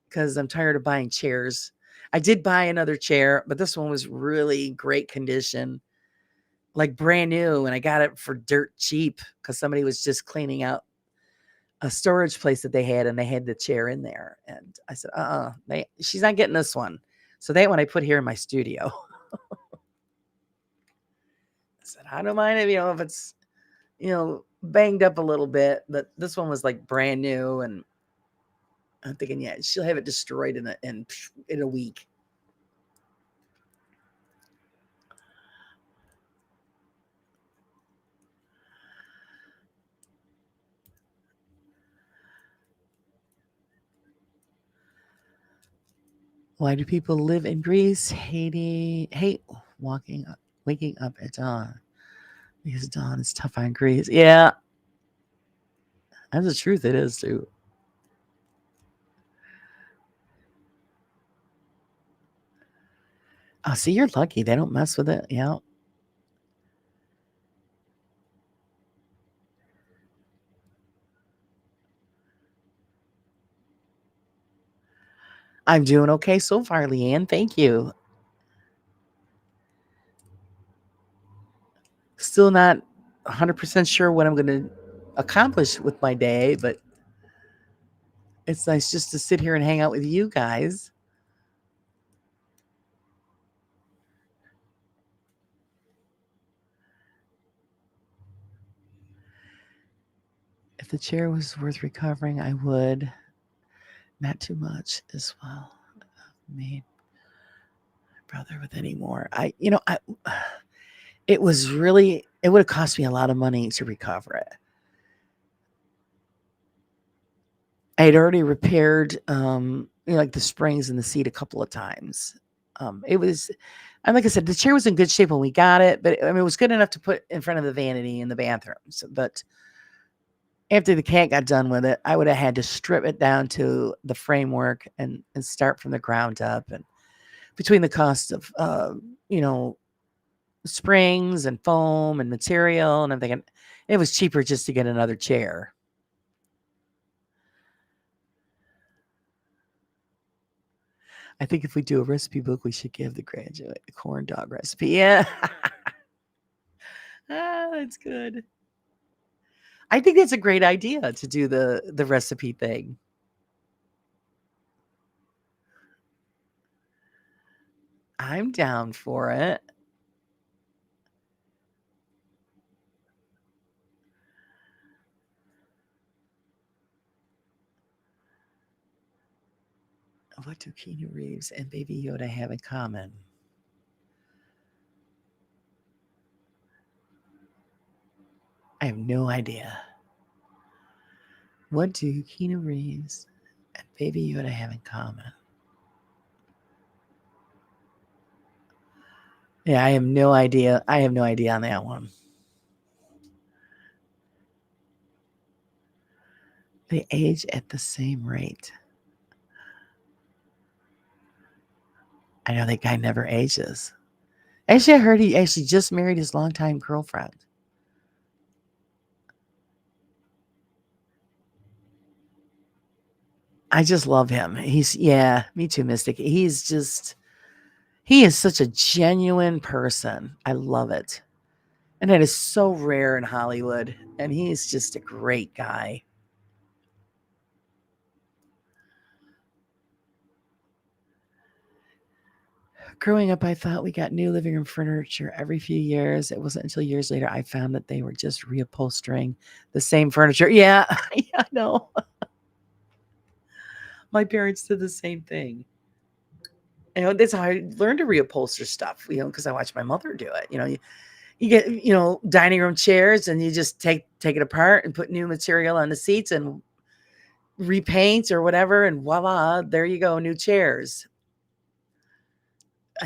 Speaker 1: because I'm tired of buying chairs. I did buy another chair, but this one was really great condition, like brand new. And I got it for dirt cheap because somebody was just cleaning out a storage place that they had and they had the chair in there. And I said, she's not getting this one. So that one I put here in my studio. I said, I don't mind if, if it's, banged up a little bit, but this one was like brand new. And I'm thinking, yeah, she'll have it destroyed in a week. Why do people live in Greece? Hate waking up at dawn. Because dawn is tough on Greece. Yeah, that's the truth. It is too. Oh, see, you're lucky. They don't mess with it. Yeah. I'm doing okay so far, Leanne. Thank you. Still not 100% sure what I'm going to accomplish with my day, but it's nice just to sit here and hang out with you guys. If the chair was worth recovering, I would. Not too much as well. Made my brother with any more. It was really, it would have cost me a lot of money to recover it. I had already repaired, like the springs in the seat a couple of times. It was, and like I said, the chair was in good shape when we got it, but I mean, it was good enough to put in front of the vanity in the bathrooms. But after the cat got done with it, I would have had to strip it down to the framework and start from the ground up. And between the cost of, springs and foam and material, and I'm thinking it was cheaper just to get another chair. I think if we do a recipe book, we should give the graduate a corn dog recipe. Yeah. That's good. I think that's a great idea to do the recipe thing. I'm down for it. What do Keanu Reeves and Baby Yoda have in common? I have no idea. What do Keanu Reeves and Baby Yoda have in common? Yeah, I have no idea. I have no idea on that one. They age at the same rate. I know that guy never ages. Actually, I heard he actually just married his longtime girlfriend. I just love him. Yeah, me too, Mystic. He is such a genuine person. I love it. And it is so rare in Hollywood. And he's just a great guy. Growing up, I thought we got new living room furniture every few years. It wasn't until years later I found that they were just reupholstering the same furniture. Yeah, yeah, I know. My parents did the same thing. That's how I learned to reupholster stuff, because I watched my mother do it. You get, dining room chairs and you just take it apart and put new material on the seats and repaint or whatever. And voila, there you go. New chairs.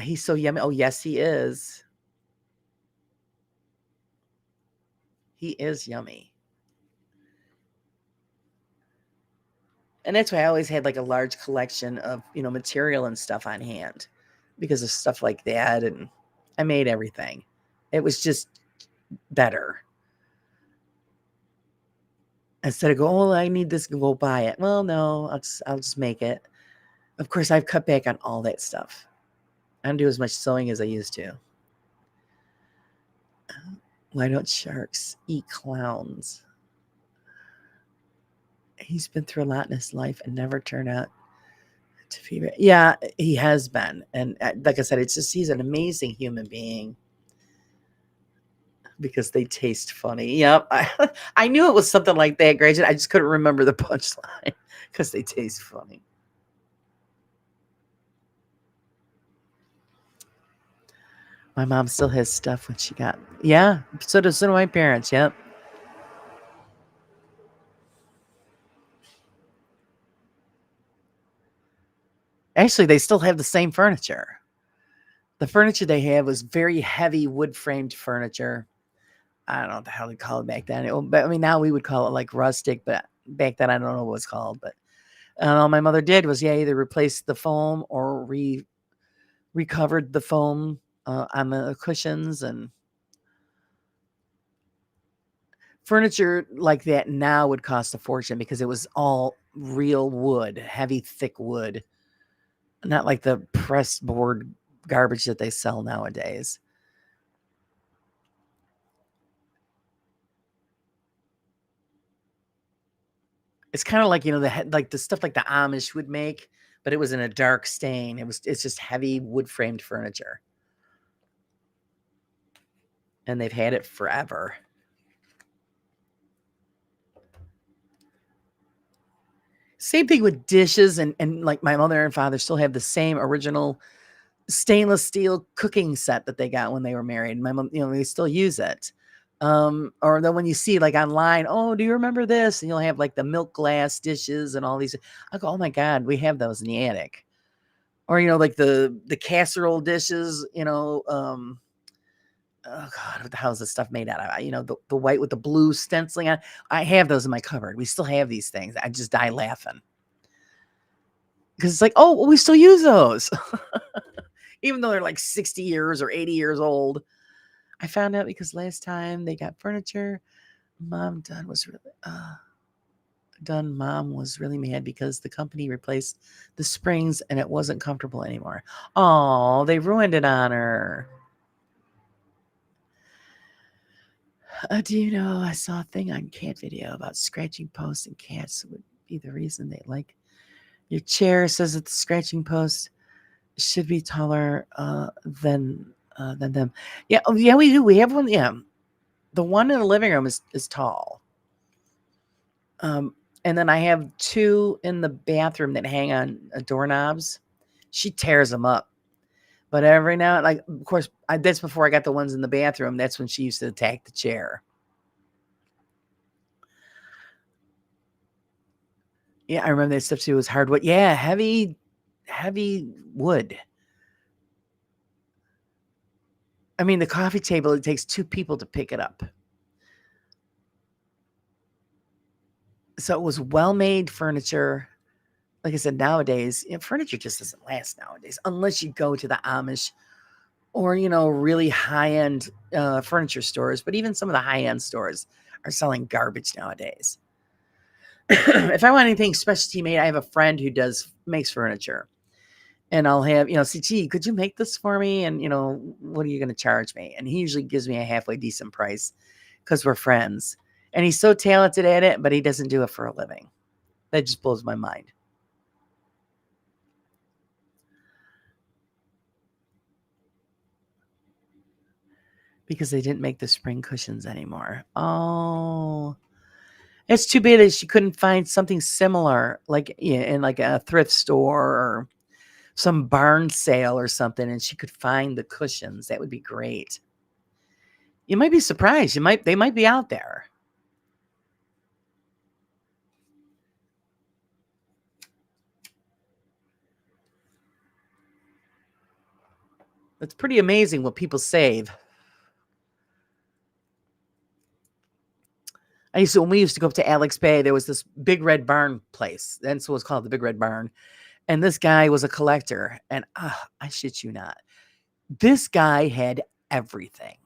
Speaker 1: He's so yummy. Oh, yes, he is. He is yummy. And that's why I always had like a large collection of, material and stuff on hand because of stuff like that. And I made everything. It was just better. Instead of going, oh, I need this, go buy it. Well, no, I'll just make it. Of course, I've cut back on all that stuff. I don't do as much sewing as I used to. Why don't sharks eat clowns? He's been through a lot in his life and never turned out Yeah, he has been. And like I said, it's just he's an amazing human being because they taste funny. Yep. I knew it was something like that, Gretchen. I just couldn't remember the punchline because they taste funny. My mom still has stuff when she got. Yeah, so do my parents. Yep. Actually, they still have the same furniture. The furniture they had was very heavy wood framed furniture. I don't know what the hell they called it back then. But I mean, now we would call it like rustic, but back then I don't know what it's called. But all my mother did was, yeah, either replace the foam or recovered the foam on the cushions. And furniture like that now would cost a fortune because it was all real wood, heavy, thick wood, not like the pressed board garbage that they sell nowadays. It's kind of like, like the stuff like the Amish would make, but it was in a dark stain. It's just heavy wood framed furniture. And they've had it forever. Same thing with dishes, and like my mother and father still have the same original stainless steel cooking set that they got when they were married. My mom, they still use it. Or then when you see like online, oh, do you remember this? And you'll have like the milk glass dishes and all these. I go, oh my God, we have those in the attic. Or like the casserole dishes, oh God, what the hell is this stuff made out of? The white with the blue stenciling on. I have those in my cupboard. We still have these things. I just die laughing. Because it's like, oh, well, we still use those. Even though they're like 60 years or 80 years old. I found out because last time they got furniture, mom was really mad because the company replaced the springs and it wasn't comfortable anymore. Oh, they ruined it on her. Do you know I saw a thing on cat video about scratching posts and cats would be the reason they like your chair. Says that the scratching post should be taller than them. Yeah, oh, yeah, we do. We have one. Yeah, the one in the living room is tall. Um, and then I have two in the bathroom that hang on doorknobs. She tears them up. But every now, like, of course, that's before I got the ones in the bathroom. That's when she used to attack the chair. Yeah, I remember that stuff too. It was hardwood. Yeah, heavy wood. I mean, the coffee table, it takes two people to pick it up. So it was well-made furniture. Like I said, nowadays, furniture just doesn't last nowadays unless you go to the Amish or, really high-end furniture stores. But even some of the high-end stores are selling garbage nowadays. If I want anything specialty made, I have a friend who makes furniture. And I'll have, say, gee, could you make this for me? And, what are you going to charge me? And he usually gives me a halfway decent price because we're friends. And he's so talented at it, but he doesn't do it for a living. That just blows my mind. Because they didn't make the spring cushions anymore. Oh, it's too bad that she couldn't find something similar, like in like a thrift store or some barn sale or something, and she could find the cushions. That would be great. You might be surprised. They might be out there. It's pretty amazing what people save. When we used to go up to Alex Bay, there was this Big Red Barn place. That's what it was called, the Big Red Barn. And this guy was a collector. And I shit you not. This guy had everything.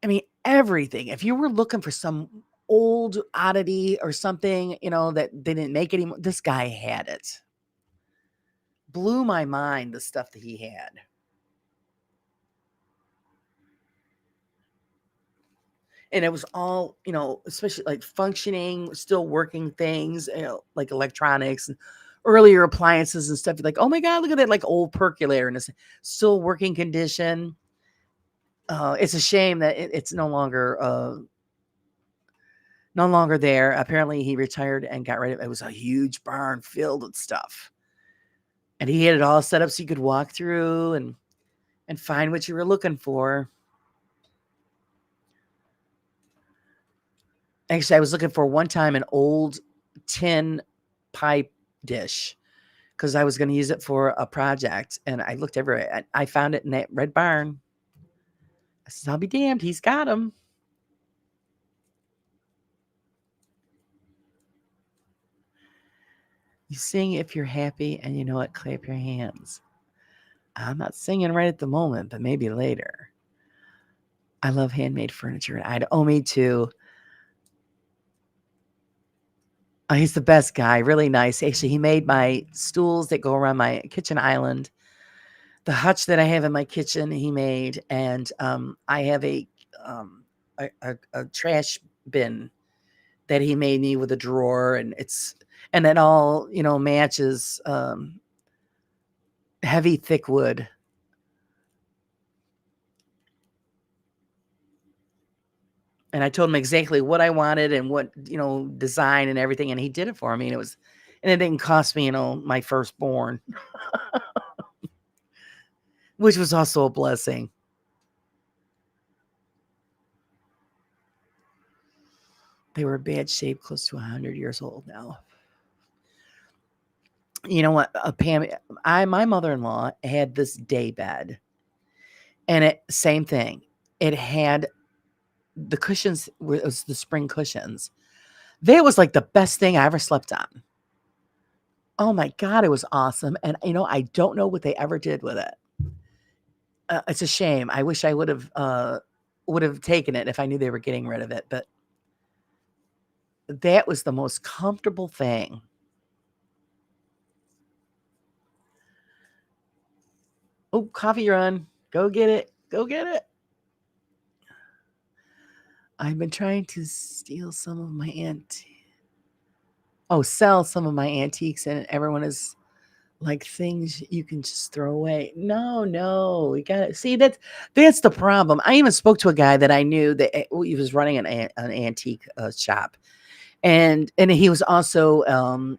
Speaker 1: I mean, everything. If you were looking for some old oddity or something, that they didn't make anymore, this guy had it. Blew my mind, the stuff that he had. And it was all, especially like functioning, still working things, like electronics and earlier appliances and stuff. You're like, oh my God, look at that like old percolator and it's still working condition. It's a shame that it's no longer there. Apparently he retired and got rid of it. It was a huge barn filled with stuff. And he had it all set up so you could walk through and find what you were looking for. Actually, I was looking for one time an old tin pipe dish because I was going to use it for a project. And I looked everywhere. I found it in that red barn. I said, I'll be damned. He's got them. You sing if you're happy and you know it, clap your hands. I'm not singing right at the moment, but maybe later. I love handmade furniture. Me too. He's the best guy. Really nice. Actually, he made my stools that go around my kitchen island. The hutch that I have in my kitchen, he made. And I have a trash bin that he made me with a drawer. And it all, matches heavy, thick wood. And I told him exactly what I wanted and what, design and everything. And he did it for me. And it didn't cost me, my firstborn, which was also a blessing. They were in bad shape, close to 100 years old now. You know what, Pam, my mother-in-law had this day bed. And same thing. It had the cushions, it was the spring cushions. That was like the best thing I ever slept on. Oh my God, it was awesome. And I don't know what they ever did with it. It's a shame. I wish I would have taken it if I knew they were getting rid of it. But that was the most comfortable thing. Oh, coffee run. Go get it. Go get it. I've been trying to sell some of my antiques, and everyone is like things you can just throw away. No, we got to see that's the problem. I even spoke to a guy that I knew that he was running an antique shop, and he was also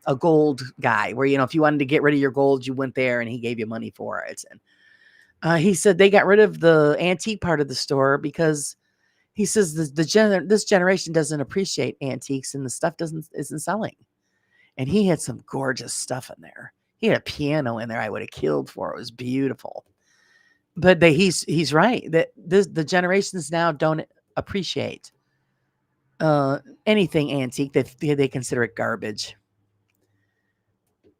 Speaker 1: a gold guy. Where if you wanted to get rid of your gold, you went there and he gave you money for it. And he said they got rid of the antique part of the store because he says this generation doesn't appreciate antiques and the stuff isn't selling. And he had some gorgeous stuff in there. He had a piano in there I would have killed for. It was beautiful. But he's right that the generations now don't appreciate anything antique. They consider it garbage.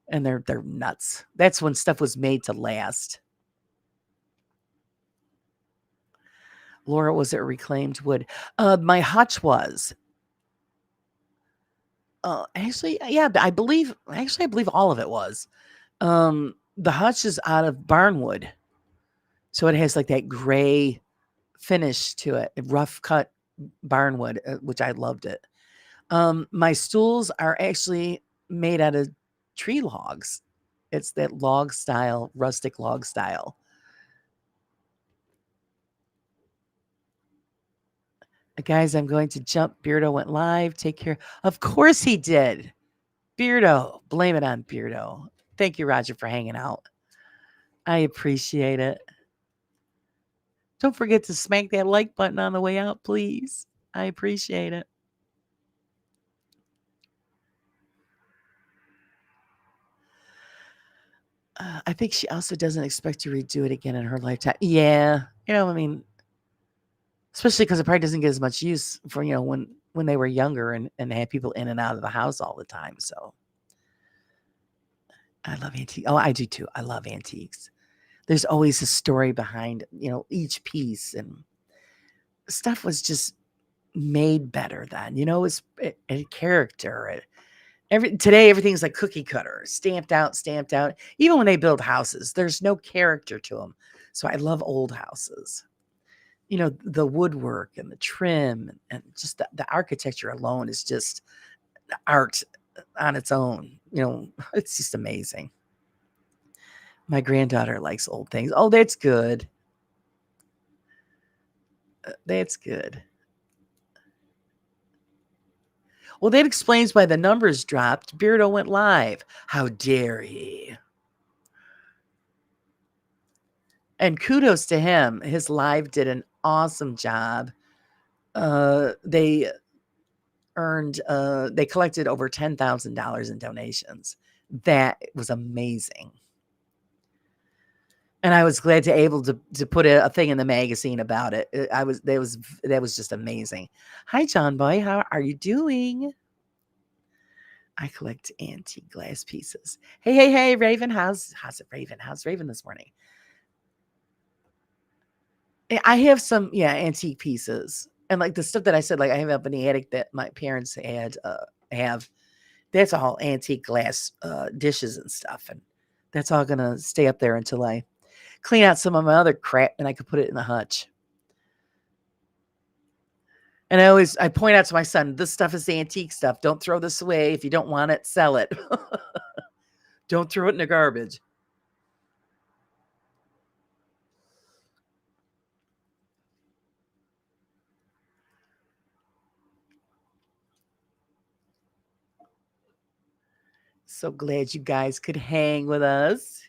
Speaker 1: And they're nuts. That's when stuff was made to last. Laura, was it reclaimed wood? My hutch was. Actually, yeah, I believe all of it was. The hutch is out of barnwood. So it has like that gray finish to it, rough cut barnwood, which I loved it. My stools are actually made out of tree logs. It's that log style, rustic log style. Guys, I'm going to jump. Beardo went live. Take care. Of course he did. Beardo. Blame it on Beardo. Thank you, Roger, for hanging out. I appreciate it. Don't forget to smack that like button on the way out, please. I appreciate it. I think she also doesn't expect to redo it again in her lifetime. Yeah. Especially because it probably doesn't get as much use for, when they were younger and they had people in and out of the house all the time. So I love antiques. Oh, I do too. I love antiques. There's always a story behind, each piece, and stuff was just made better then. It's a character. Today everything's like cookie cutter, stamped out. Even when they build houses, there's no character to them. So I love old houses. The woodwork and the trim and just the architecture alone is just art. on its own. It's just amazing. My granddaughter likes old things. Oh, that's good. That's good. Well, that explains why the numbers dropped. Beardo went live. How dare he? And kudos to him. His live did an awesome job. They they collected over $10,000 in donations. That was amazing. And I was glad to able to put a thing in the magazine about it. That was just amazing. Hi, John Boy. How are you doing? I collect antique glass pieces. Hey, Raven. How's it, Raven? How's Raven this morning? I have some, antique pieces. And like the stuff that I said, like I have up in the attic that my parents have. That's all antique glass dishes and stuff. And that's all going to stay up there until I clean out some of my other crap and I could put it in the hutch. And I point out to my son, this stuff is the antique stuff. Don't throw this away. If you don't want it, sell it. Don't throw it in the garbage. So glad you guys could hang with us.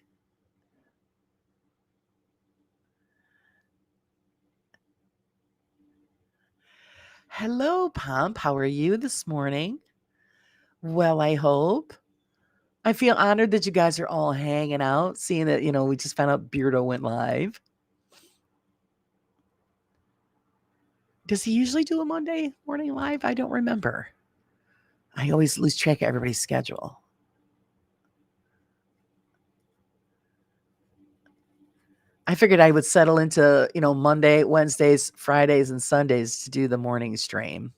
Speaker 1: Hello, Pomp. How are you this morning? Well, I hope. I feel honored that you guys are all hanging out, seeing that, we just found out Beardo went live. Does he usually do a Monday morning live? I don't remember. I always lose track of everybody's schedule. I figured I would settle into, Monday, Wednesdays, Fridays, and Sundays to do the morning stream.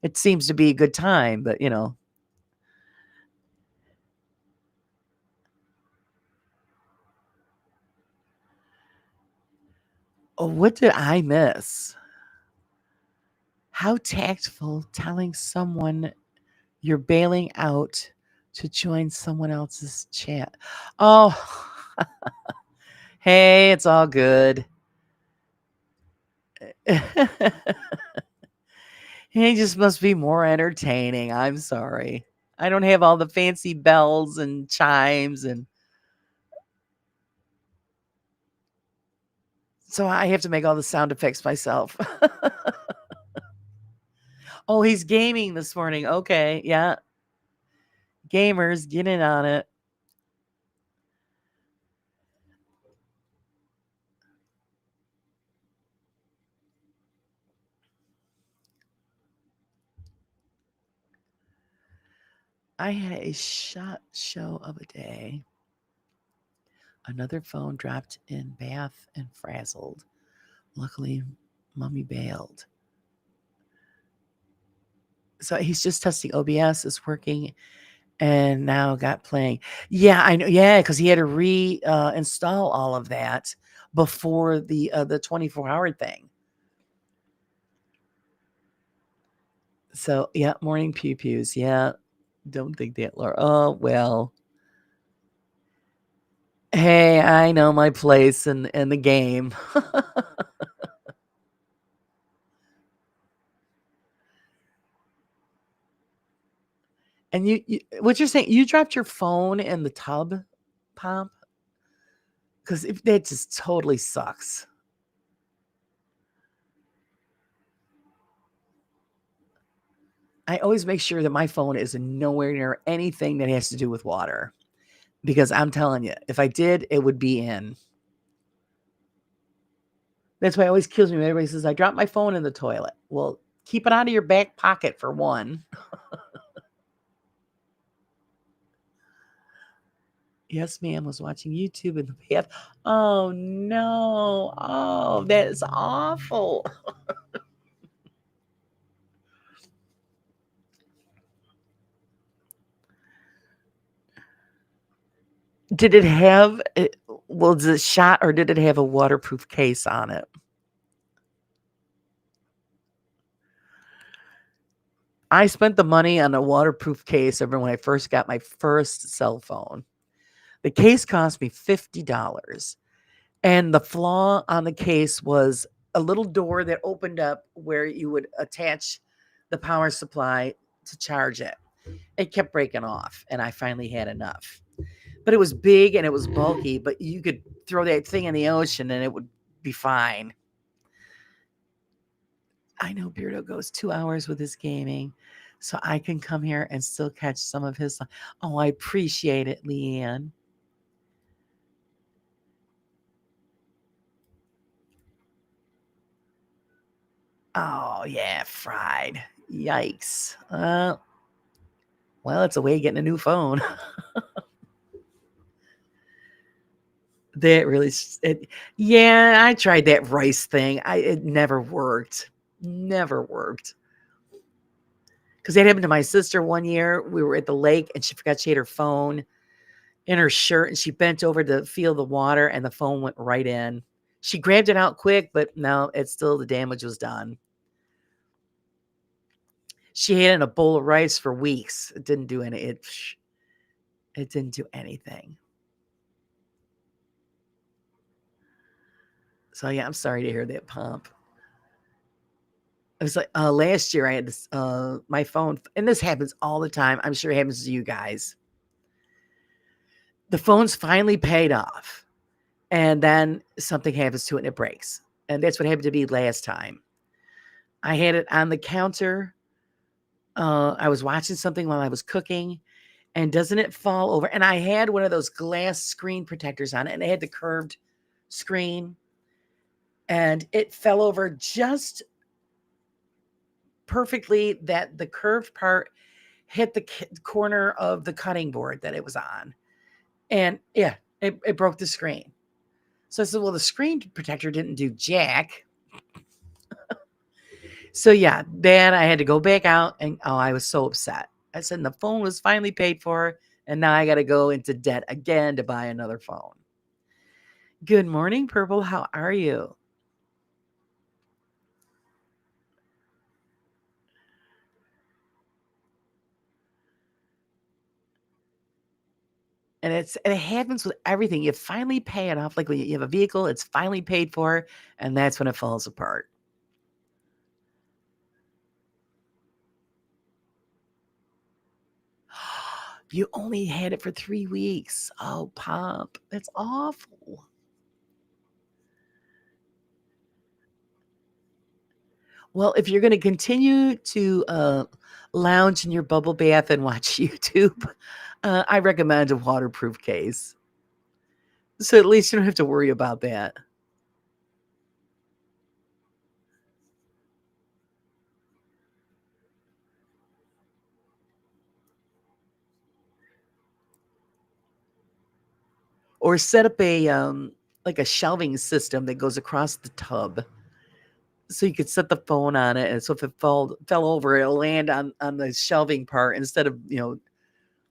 Speaker 1: It seems to be a good time, but, Oh, what did I miss? How tactful telling someone you're bailing out to join someone else's chat. Oh, hey, it's all good. He just must be more entertaining. I'm sorry. I don't have all the fancy bells and chimes, and so I have to make all the sound effects myself. Oh, he's gaming this morning. Okay, yeah. Gamers, get in on it. I had a shot show of a day. Another phone dropped in bath and frazzled. Luckily, Mummy bailed. So he's just testing OBS, is working, and now got playing. Yeah, I know. Yeah, because he had to install all of that before the 24-hour thing. So yeah, morning pew pews. Yeah, don't think that, Laura. Oh well. Hey, I know my place in the game. And what you're saying, you dropped your phone in the tub, Pomp? Because that just totally sucks. I always make sure that my phone is nowhere near anything that has to do with water. Because I'm telling you, if I did, it would be in. That's why it always kills me when everybody says, I dropped my phone in the toilet. Well, keep it out of your back pocket for one. Yes, ma'am, was watching YouTube in the bath. Oh, no. Oh, that is awful. Did it have, was it shot or did it have a waterproof case on it? I spent the money on a waterproof case when I first got my first cell phone. The case cost me $50. And the flaw on the case was a little door that opened up where you would attach the power supply to charge it. It kept breaking off, and I finally had enough. But it was big and it was bulky, but you could throw that thing in the ocean and it would be fine. I know Beardo goes 2 hours with his gaming, so I can come here and still catch some of his. Oh, I appreciate it, Leanne. Oh, yeah, fried. Yikes. Well, it's a way of getting a new phone. That really, yeah, I tried that rice thing. It never worked. Never worked. Because that happened to my sister one year. We were at the lake and she forgot she had her phone in her shirt and she bent over to feel the water and the phone went right in. She grabbed it out quick, but no, it's still the damage was done. She had it in a bowl of rice for weeks. It didn't do any. It didn't do anything. So yeah, I'm sorry to hear that, Pump. It was like last year I had this my phone, and this happens all the time. I'm sure it happens to you guys. The phone's finally paid off, and then something happens to it and it breaks. And that's what happened to me last time. I had it on the counter. I was watching something while I was cooking, and doesn't it fall over? And I had one of those glass screen protectors on it, and it had the curved screen, and it fell over just perfectly that the curved part hit the corner of the cutting board that it was on. And yeah, it broke the screen. So I said, well, the screen protector didn't do jack. So yeah, then I had to go back out and I was so upset. I said, the phone was finally paid for, and now I got to go into debt again to buy another phone. Good morning, Purple. How are you? And it happens with everything. You finally pay it off. Like when you have a vehicle, it's finally paid for, and that's when it falls apart. You only had it for 3 weeks. Oh, Pop, that's awful. Well, if you're gonna continue to, lounge in your bubble bath and watch YouTube, I recommend a waterproof case. So at least you don't have to worry about that. Or set up a, like a shelving system that goes across the tub. So you could set the phone on it, and so if it fell over, it'll land on the shelving part instead of,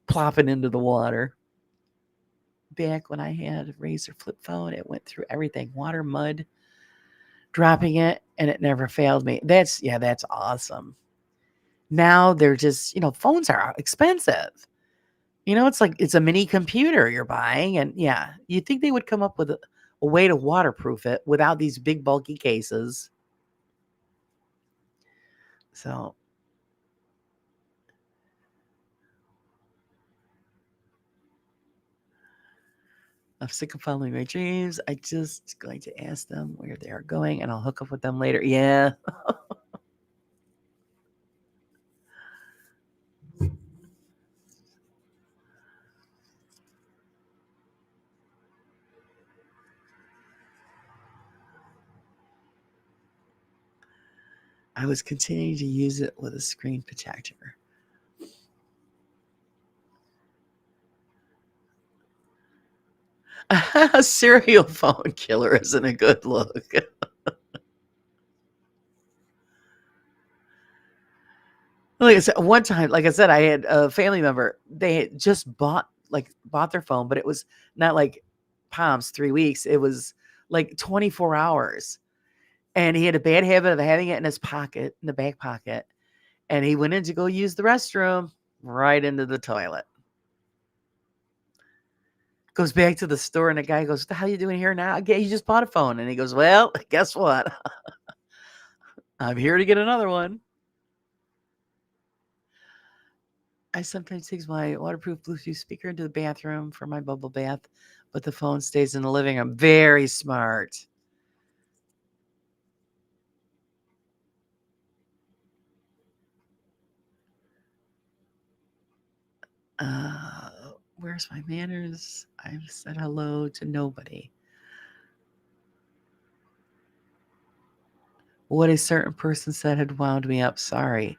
Speaker 1: plopping into the water. Back when I had a Razor flip phone, it went through everything, water, mud, dropping it, and it never failed me. That's awesome. Now they're just, phones are expensive. It's like it's a mini computer you're buying, and yeah, you'd think they would come up with a way to waterproof it without these big bulky cases. So I'm sick of following my dreams. I just going to ask them where they are going, and I'll hook up with them later. Yeah. I was continuing to use it with a screen protector. A serial phone killer isn't a good look. Like I said, one time, like I said, I had a family member. They had just bought their phone, but it was not like Palms 3 weeks. It was like 24 hours, and he had a bad habit of having it in his pocket, in the back pocket. And he went in to go use the restroom, right into the toilet. Goes back to the store, and the guy goes, "What the hell are you doing here now?" "Yeah, you just bought a phone." And he goes, "Well, guess what? I'm here to get another one." I sometimes take my waterproof Bluetooth speaker into the bathroom for my bubble bath, but the phone stays in the living room. Very smart. Uh, where's my manners? I've said hello to nobody. What a certain person said had wound me up. Sorry.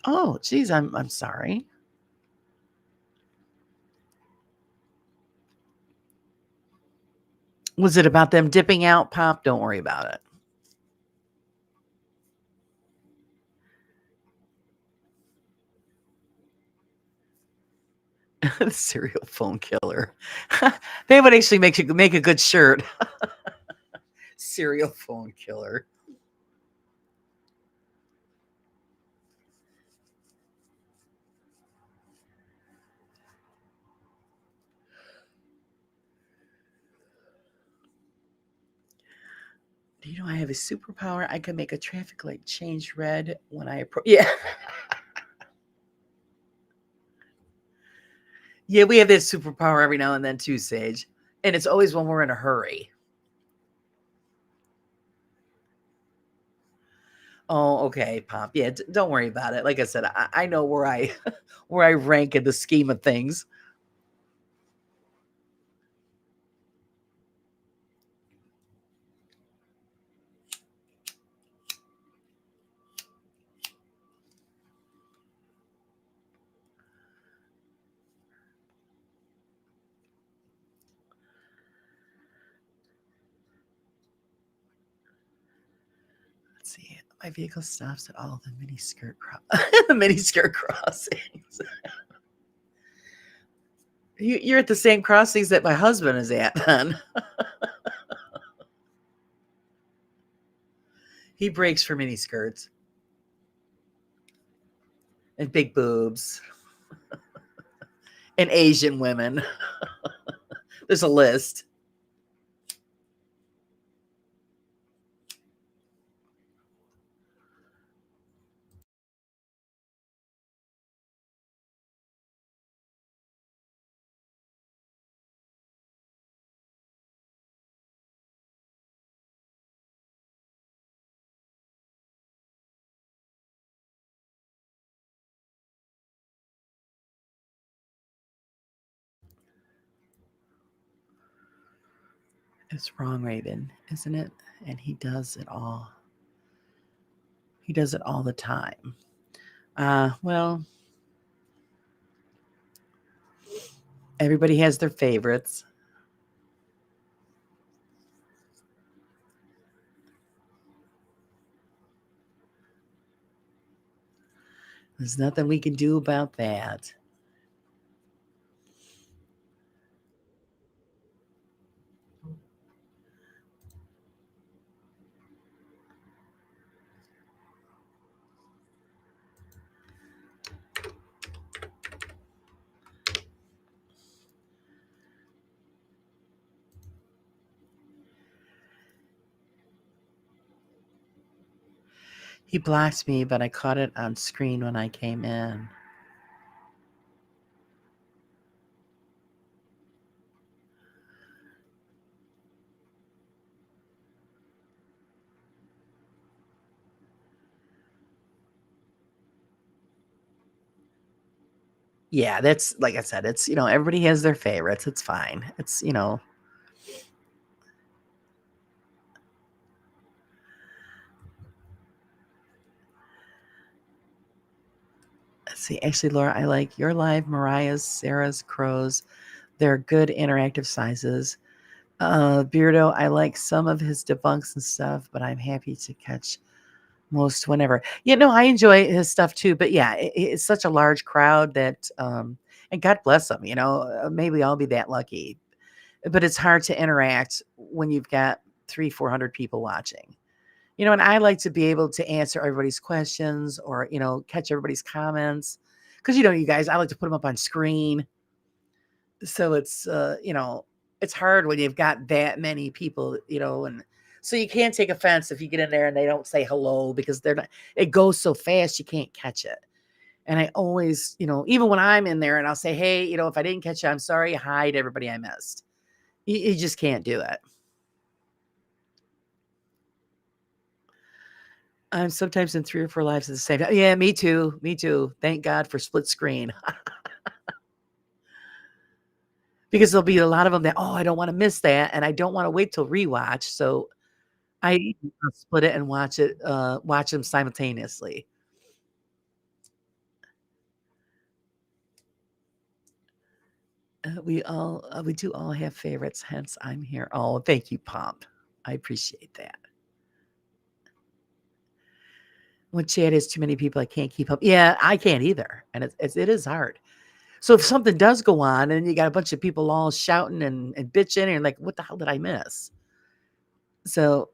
Speaker 1: Oh, geez, I'm sorry. Was it about them dipping out, Pop? Don't worry about it. Serial phone killer. They would actually make a good shirt. Serial phone killer. Do you know I have a superpower? I can make a traffic light change red when I approach. Yeah. Yeah, we have that superpower every now and then too, Sage. And it's always when we're in a hurry. Oh, okay, Pop. Yeah, don't worry about it. Like I said, I know where I where I rank in the scheme of things. Let's see. My vehicle stops at all the mini skirt the mini skirt crossings. You're at the same crossings that my husband is at, then. He breaks for mini skirts and big boobs and Asian women. There's a list. It's wrong, Raven, isn't it? And he does it all. He does it all the time. Well, everybody has their favorites. There's nothing we can do about that. He blocked me, but I caught it on screen when I came in. Yeah, that's like I said, it's everybody has their favorites. It's fine. It's. Let's see. Actually, Laura, I like your live, Mariah's, Sarah's, Crow's. They're good interactive sizes. Beardo, I like some of his debunks and stuff, but I'm happy to catch most whenever. I enjoy his stuff too, but yeah, it's such a large crowd that, and God bless them, maybe I'll be that lucky, but it's hard to interact when you've got 300-400 people watching. And I like to be able to answer everybody's questions or, catch everybody's comments. Because, you guys, I like to put them up on screen. So it's hard when you've got that many people, and so you can't take offense if you get in there and they don't say hello because they're not, it goes so fast, you can't catch it. And I always, even when I'm in there and I'll say, hey, if I didn't catch you, I'm sorry. Hi to everybody I missed. You just can't do it. I'm sometimes in 3 or 4 lives at the same time. Yeah, me too. Me too. Thank God for split screen because there'll be a lot of them that, oh, I don't want to miss that. And I don't want to wait till rewatch. So I split it and watch them simultaneously. We do all have favorites, hence I'm here. Oh, thank you, Pomp. I appreciate that. When chat is too many people, I can't keep up. Yeah, I can't either, and it is hard. So if something does go on, and you got a bunch of people all shouting and bitching, and you're like, "What the hell did I miss?" So,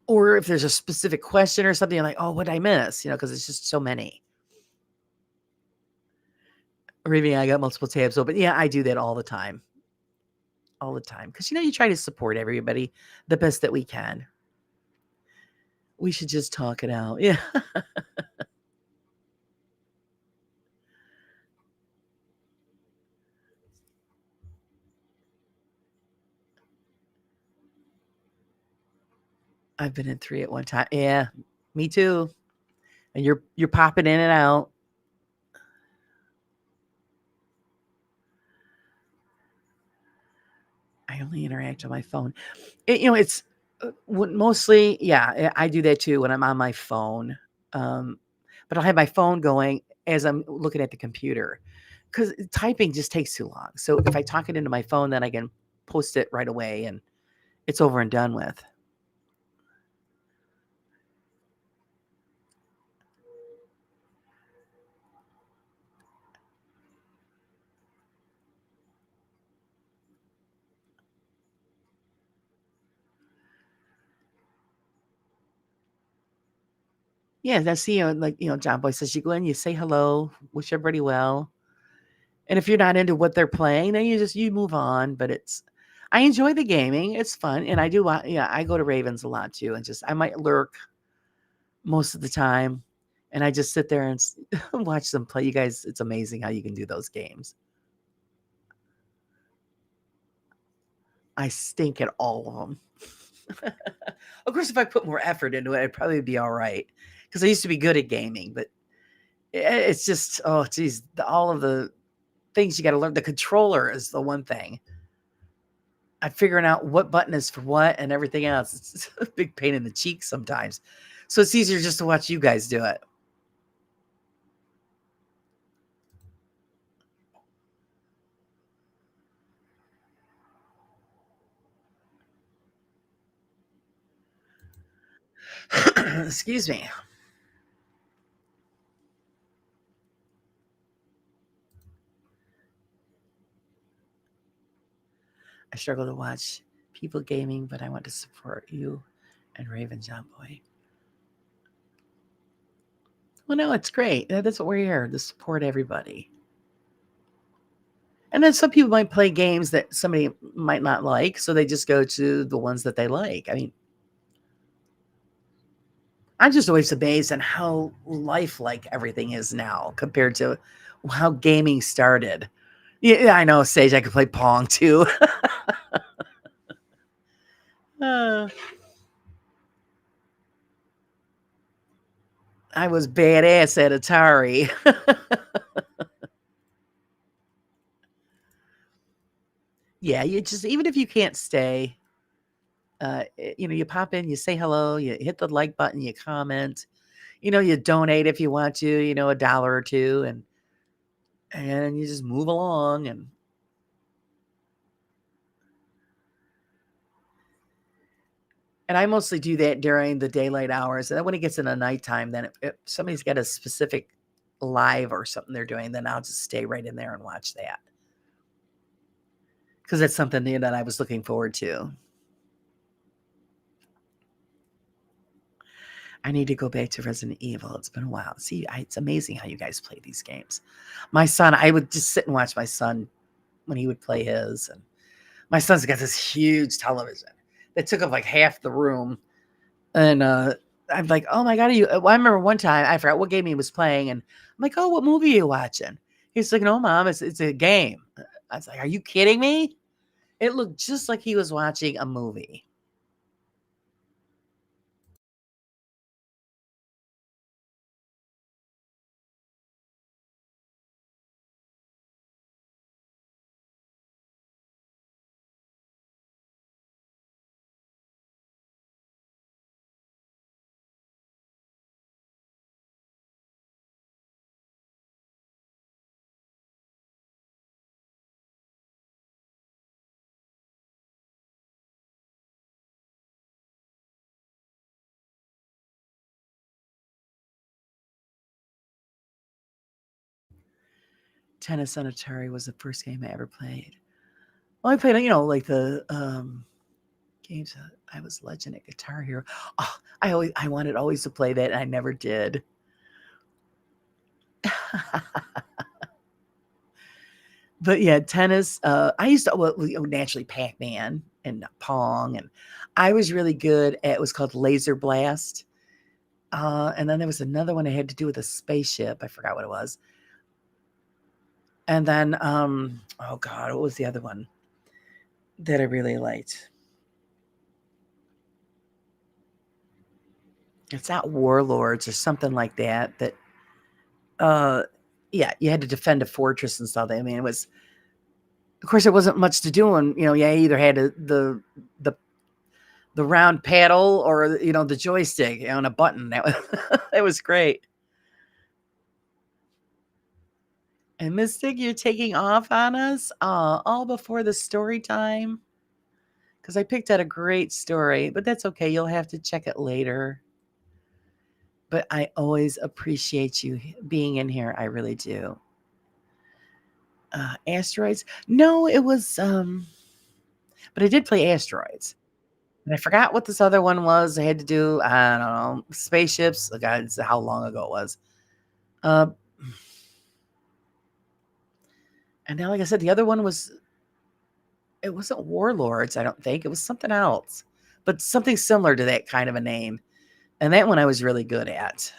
Speaker 1: or if there's a specific question or something, you're like, "Oh, what did I miss?" Because it's just so many. Or maybe I got multiple tabs open. Yeah, I do that all the time, because you try to support everybody the best that we can. We should just talk it out. Yeah. I've been in 3 at one time. Yeah, me too. And you're popping in and out. I only interact on my phone. It's mostly, yeah, I do that too when I'm on my phone. Um, but I'll have my phone going as I'm looking at the computer because typing just takes too long. So if I talk it into my phone, then I can post it right away and it's over and done with. Yeah, that's like John Boy says, you go in, you say hello, wish everybody well. And if you're not into what they're playing, then you move on. But I enjoy the gaming. It's fun. And I do, yeah, I go to Ravens a lot too. And I might lurk most of the time. And I just sit there and watch them play. You guys, it's amazing how you can do those games. I stink at all of them. Of course, if I put more effort into it, I'd probably be all right. Because I used to be good at gaming. But it's just, oh, geez, all of the things you got to learn. The controller is the one thing. I'm figuring out what button is for what and everything else. It's a big pain in the cheek sometimes. So it's easier just to watch you guys do it. Excuse me. I struggle to watch people gaming, but I want to support you and Raven John Boy. Well, no, it's great. That's what we're here to support everybody. And then some people might play games that somebody might not like, so they just go to the ones that they like. I mean, I'm just always amazed at how lifelike everything is now compared to how gaming started. Yeah, I know, Sage. I could play Pong too. uh, I was badass at Atari. Yeah, you just even if you can't stay, you pop in, you say hello, you hit the like button, you comment, you donate if you want to, $1 or two, and you just move along. And I mostly do that during the daylight hours. And then when it gets into nighttime, then if somebody's got a specific live or something they're doing, then I'll just stay right in there and watch that. Because it's something new that I was looking forward to. I need to go back to Resident Evil. It's been a while. See, it's amazing how you guys play these games. My son, I would just sit and watch my son when he would play his. And my son's got this huge television that took up like half the room. And I'm like, oh my God, are you? Well, I remember one time, I forgot what game he was playing. And I'm like, oh, what movie are you watching? He's like, no, Mom, it's a game. I was like, are you kidding me? It looked just like he was watching a movie. Tennis on Atari was the first game I ever played. Well, I played, like the games. I was legend at Guitar Hero. Oh, I wanted always to play that, and I never did. But yeah, tennis. I used to naturally Pac-Man and Pong, and I was really good at. It was called Laser Blast. And then there was another one I had to do with a spaceship. I forgot what it was. And then, oh God, what was the other one that I really liked? It's not Warlords or something like that. Uh, yeah, you had to defend a fortress and stuff. I mean, it was, of course, it wasn't much to do. And you either had the the round paddle or the joystick on a button. That was that was great. And Mystic, you're taking off on us all before the story time because I picked out a great story, but that's okay. You'll have to check it later. But I always appreciate you being in here. I really do. Asteroids? No, it was but I did play Asteroids. And I forgot what this other one was. I had to do, I don't know, spaceships. God, it's how long ago it was. Uh, and then, like I said, the other one was, it wasn't Warlords, I don't think. It was something else, but something similar to that kind of a name. And that one I was really good at.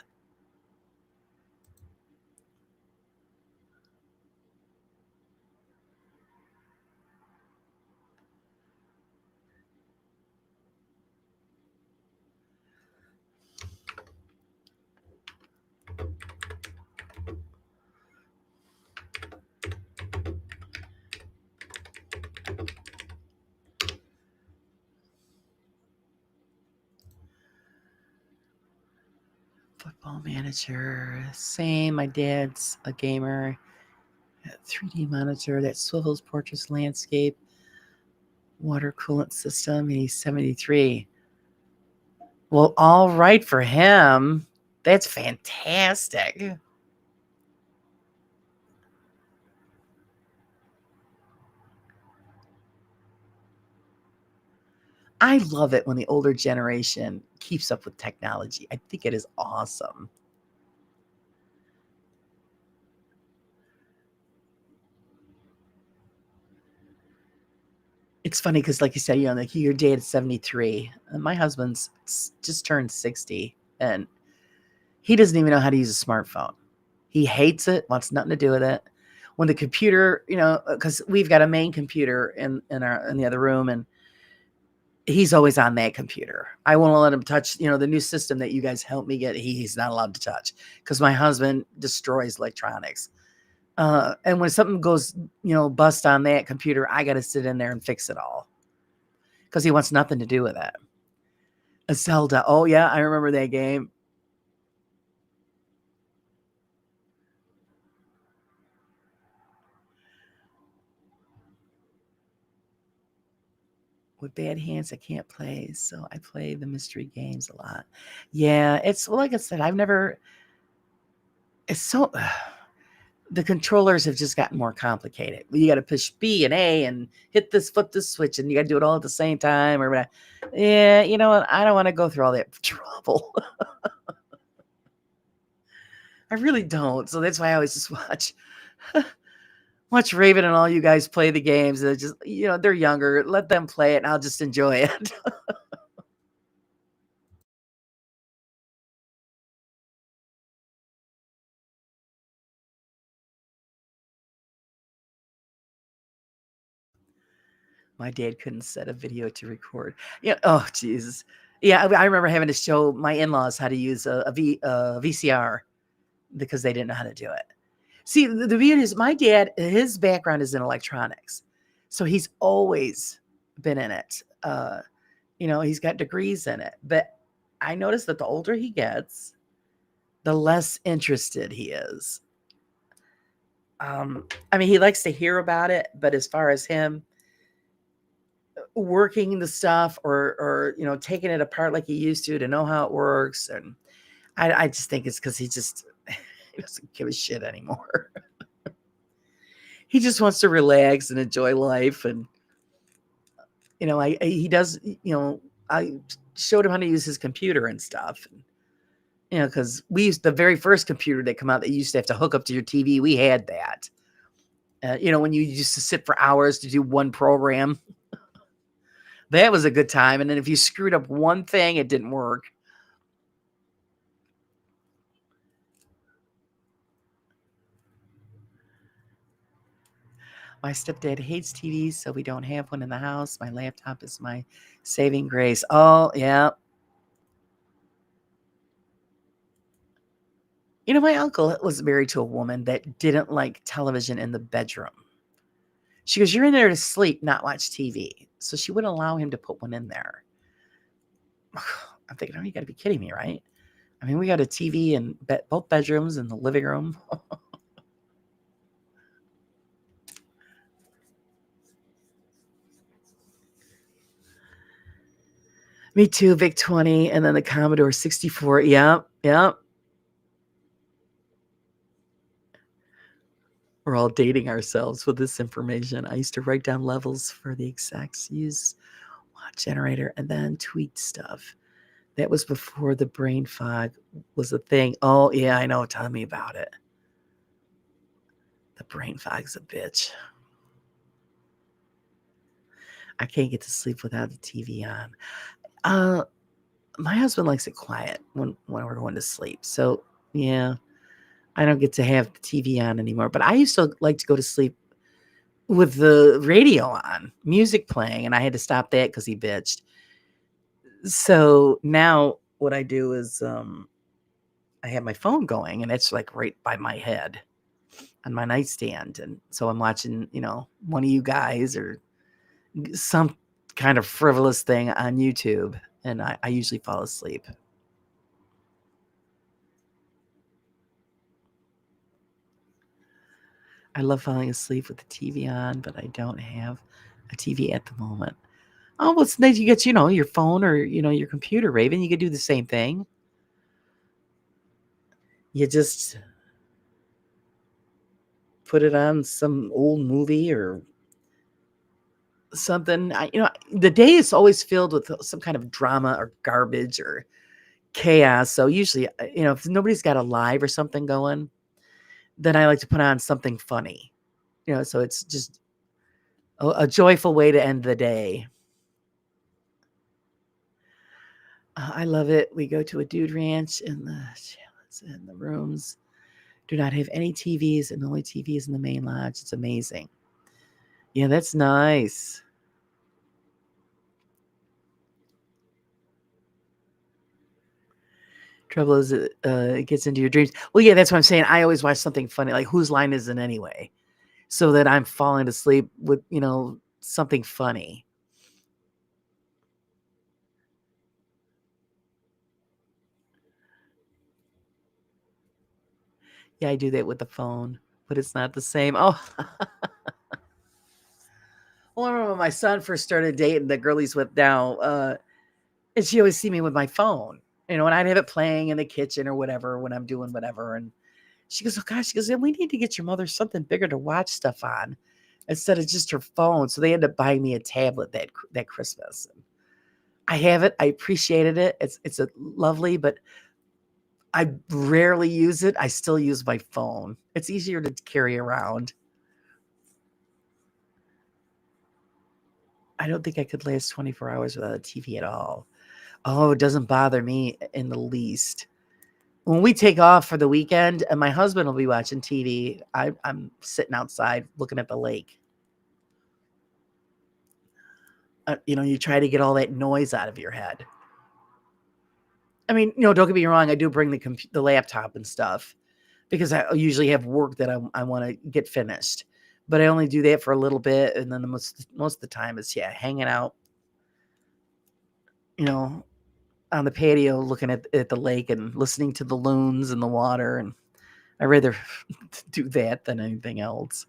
Speaker 1: Football Manager, same. My dad's a gamer. 3D monitor that swivels portraits landscape, water coolant system. He's 73. Well, all right for him. That's fantastic. I love it when the older generation keeps up with technology. I think it is awesome. It's funny because, like you said, like your dad is 73. And my husband's just turned 60, and he doesn't even know how to use a smartphone. He hates it, wants nothing to do with it. When the computer, because we've got a main computer in the other room, and he's always on that computer. I won't let him touch, the new system that you guys helped me get. He's not allowed to touch because my husband destroys electronics. And when something goes, bust on that computer, I got to sit in there and fix it all because he wants nothing to do with it. A Zelda. Oh yeah, I remember that game. With bad hands, I can't play, so I play the mystery games a lot. Yeah, it's well, like I said, I've never. It's so the controllers have just gotten more complicated. You got to push B and A and flip this switch, and you got to do it all at the same time. Or yeah, you know what? I don't want to go through all that trouble. I really don't. So that's why I always just watch Raven and all you guys play the games. They're just, they're younger. Let them play it, and I'll just enjoy it. My dad couldn't set a video to record. Yeah. Oh, Jesus. Yeah, I remember having to show my in-laws how to use a VCR because they didn't know how to do it. See, the beauty is my dad, his background is in electronics. So he's always been in it. He's got degrees in it. But I noticed that the older he gets, the less interested he is. He likes to hear about it, but as far as him working the stuff or taking it apart like he used to know how it works, and I just think it's because he doesn't give a shit anymore. He just wants to relax and enjoy life, and he does. I showed him how to use his computer and stuff. Because we used the very first computer that came out that you used to have to hook up to your TV. We had that. When you used to sit for hours to do one program. That was a good time. And then if you screwed up one thing, it didn't work. My stepdad hates TVs, so we don't have one in the house. My laptop is my saving grace. Oh, yeah. My uncle was married to a woman that didn't like television in the bedroom. She goes, "You're in there to sleep, not watch TV." So she wouldn't allow him to put one in there. I'm thinking, oh, you got to be kidding me, right? We got a TV in both bedrooms and the living room. Me too, Vic 20, and then the Commodore 64. Yep. We're all dating ourselves with this information. I used to write down levels for the execs, use watch generator, and then tweet stuff. That was before the brain fog was a thing. Oh, yeah, I know. Tell me about it. The brain fog's a bitch. I can't get to sleep without the TV on. My husband likes it quiet when we're going to sleep. So, yeah, I don't get to have the TV on anymore. But I used to like to go to sleep with the radio on, music playing, and I had to stop that because he bitched. So now what I do is I have my phone going, and it's like right by my head on my nightstand. And so I'm watching, one of you guys or some kind of frivolous thing on YouTube, and I usually fall asleep. I love falling asleep with the TV on, but I don't have a TV at the moment. Oh, well, it's nice you get, your phone or, your computer, Raven. You could do the same thing. You just put it on some old movie or something. The day is always filled with some kind of drama or garbage or chaos. So usually, if nobody's got a live or something going, then I like to put on something funny. So it's just a joyful way to end the day. I love it. We go to a dude ranch, and the rooms do not have any TVs, and the only TV is in the main lodge. It's amazing. Yeah, that's nice. Trouble is, it gets into your dreams. Well, yeah, that's what I'm saying. I always watch something funny, like Whose Line Is It Anyway? So that I'm falling asleep with, something funny. Yeah, I do that with the phone, but it's not the same. Oh, well, I remember when my son first started dating the girl he's with now, and she always see me with my phone, and I'd have it playing in the kitchen or whatever when I'm doing whatever, and She goes, "Oh gosh," she goes, "Yeah, we need to get your mother something bigger to watch stuff on instead of just her phone." So they ended up buying me a tablet that Christmas. I have it. I appreciated it. It's a lovely, but I rarely use it. I still use my phone. It's easier to carry around. I don't think I could last 24 hours without a TV at all. Oh, it doesn't bother me in the least. When we take off for the weekend and my husband will be watching TV, I'm sitting outside looking at the lake. You try to get all that noise out of your head. I mean, don't get me wrong. I do bring the laptop and stuff because I usually have work that I want to get finished, but I only do that for a little bit, and then most of the time it's hanging out, you know, on the patio looking at the lake and listening to the loons and the water, and I rather do that than anything else.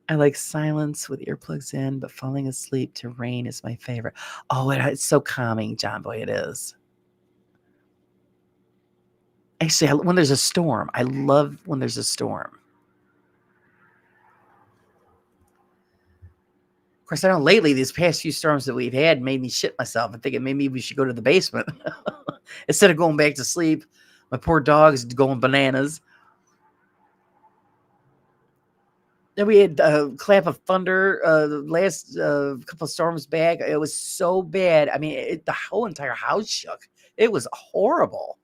Speaker 1: I like silence with earplugs in, but falling asleep to rain is my favorite. Oh, it's so calming, John Boy. It is. Actually, when there's a storm, I love when there's a storm. Of course, I know lately these past few storms that we've had made me shit myself and thinking maybe we should go to the basement instead of going back to sleep. My poor dog's going bananas. Then we had a clap of thunder the last couple of storms back. It was so bad. I mean, the whole entire house shook. It was horrible.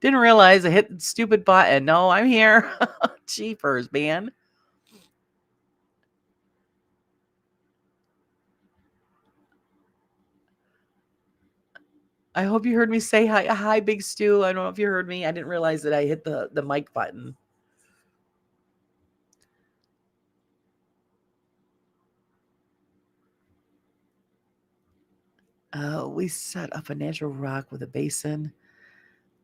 Speaker 1: Didn't realize I hit the stupid button. No, I'm here. Jeepers, man. I hope you heard me say hi. Hi, Big Stu. I don't know if you heard me. I didn't realize that I hit the mic button. We set up a natural rock with a basin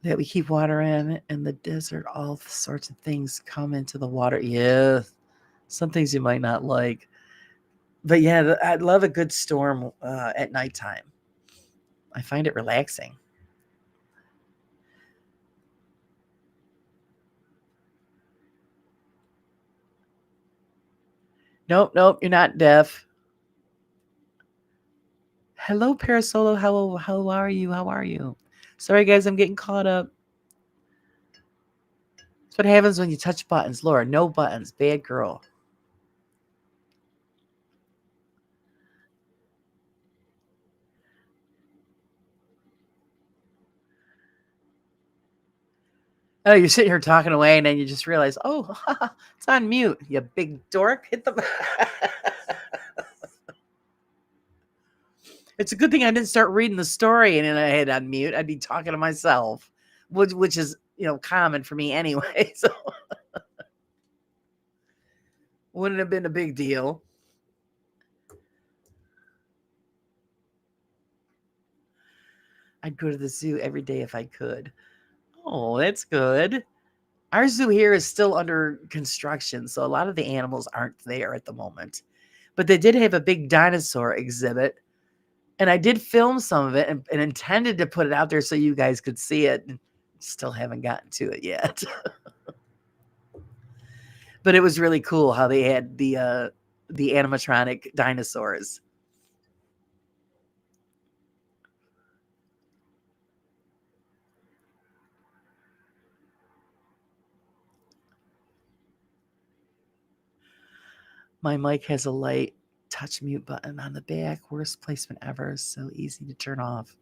Speaker 1: that we keep water in. In the desert, all sorts of things come into the water. Yeah, some things you might not like. But yeah, I love a good storm at nighttime. I find it relaxing. Nope, nope, you're not deaf. Hello, Parasolo. How are you? How are you? Sorry, guys, I'm getting caught up. That's what happens when you touch buttons. Laura, no buttons. Bad girl. Oh, you're sitting here talking away, and then you just realize, oh, it's on mute. You big dork. Hit the. It's a good thing I didn't start reading the story and then I had on mute. I'd be talking to myself, which is common for me anyway. So wouldn't have been a big deal. I'd go to the zoo every day if I could. Oh, that's good. Our zoo here is still under construction, so a lot of the animals aren't there at the moment. But they did have a big dinosaur exhibit, and I did film some of it and intended to put it out there so you guys could see it. And still haven't gotten to it yet. But it was really cool how they had the animatronic dinosaurs. My mic has a light touch mute button on the back. Worst placement ever. So easy to turn off.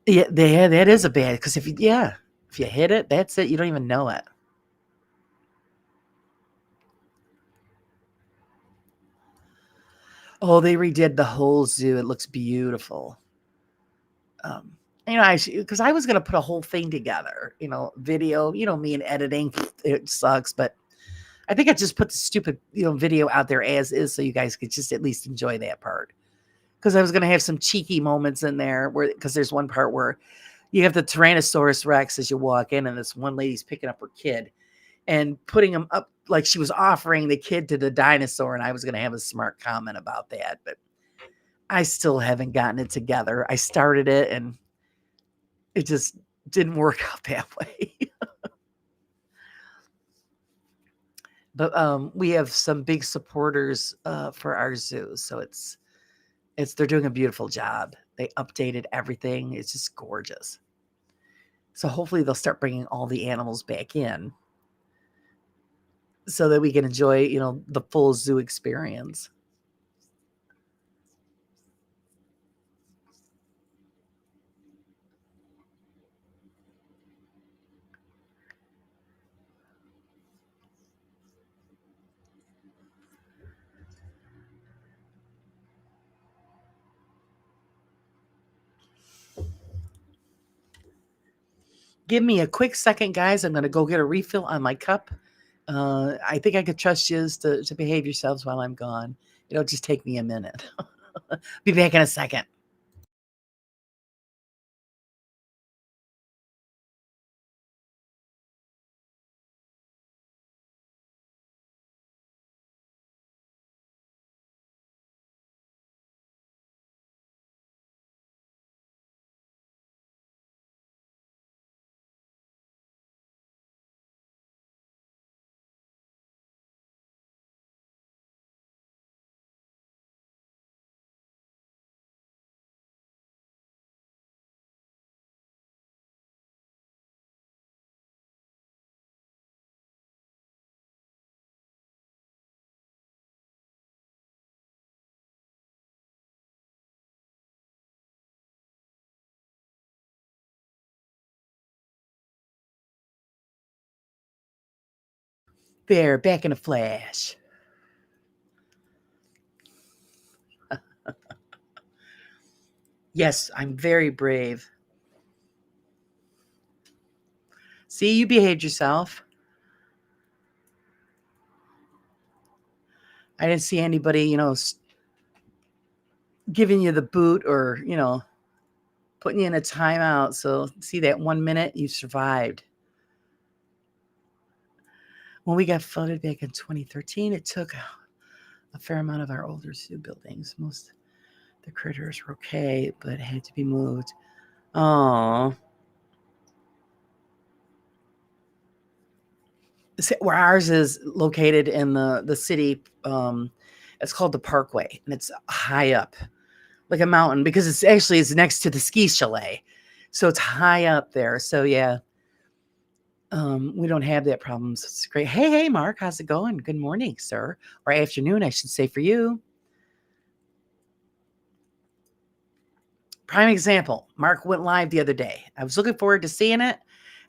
Speaker 1: Yeah, that is a bad, because if you hit it, that's it. You don't even know it. Oh, they redid the whole zoo. It looks beautiful. Because I was going to put a whole thing together, video, me and editing, it sucks, but I think I just put the stupid, video out there as is so you guys could just at least enjoy that part. Because I was going to have some cheeky moments in there because there's one part where you have the Tyrannosaurus Rex as you walk in, and this one lady's picking up her kid and putting him up like she was offering the kid to the dinosaur, and I was going to have a smart comment about that, but I still haven't gotten it together. I started it, and it just didn't work out that way. But we have some big supporters for our zoo, so they're doing a beautiful job. They updated everything. It's just gorgeous. So hopefully they'll start bringing all the animals back in so that we can enjoy, the full zoo experience. Give me a quick second, guys. I'm going to go get a refill on my cup. I think I could trust you to behave yourselves while I'm gone. It'll just take me a minute. Be back in a second. There, back in a flash. Yes, I'm very brave. See, you behaved yourself. I didn't see anybody, giving you the boot or, putting you in a timeout. So, see that 1 minute you survived. When we got flooded back in 2013, it took a fair amount of our older zoo buildings. Most of the critters were okay, but had to be moved. Oh, where ours is located in the city, it's called the Parkway, and it's high up, like a mountain, because it's next to the ski chalet, so it's high up there. So yeah, we don't have that problem. So it's great. Hey, Mark, how's it going? Good morning, sir, or afternoon, I should say for you. Prime example. Mark went live the other day. I was looking forward to seeing it.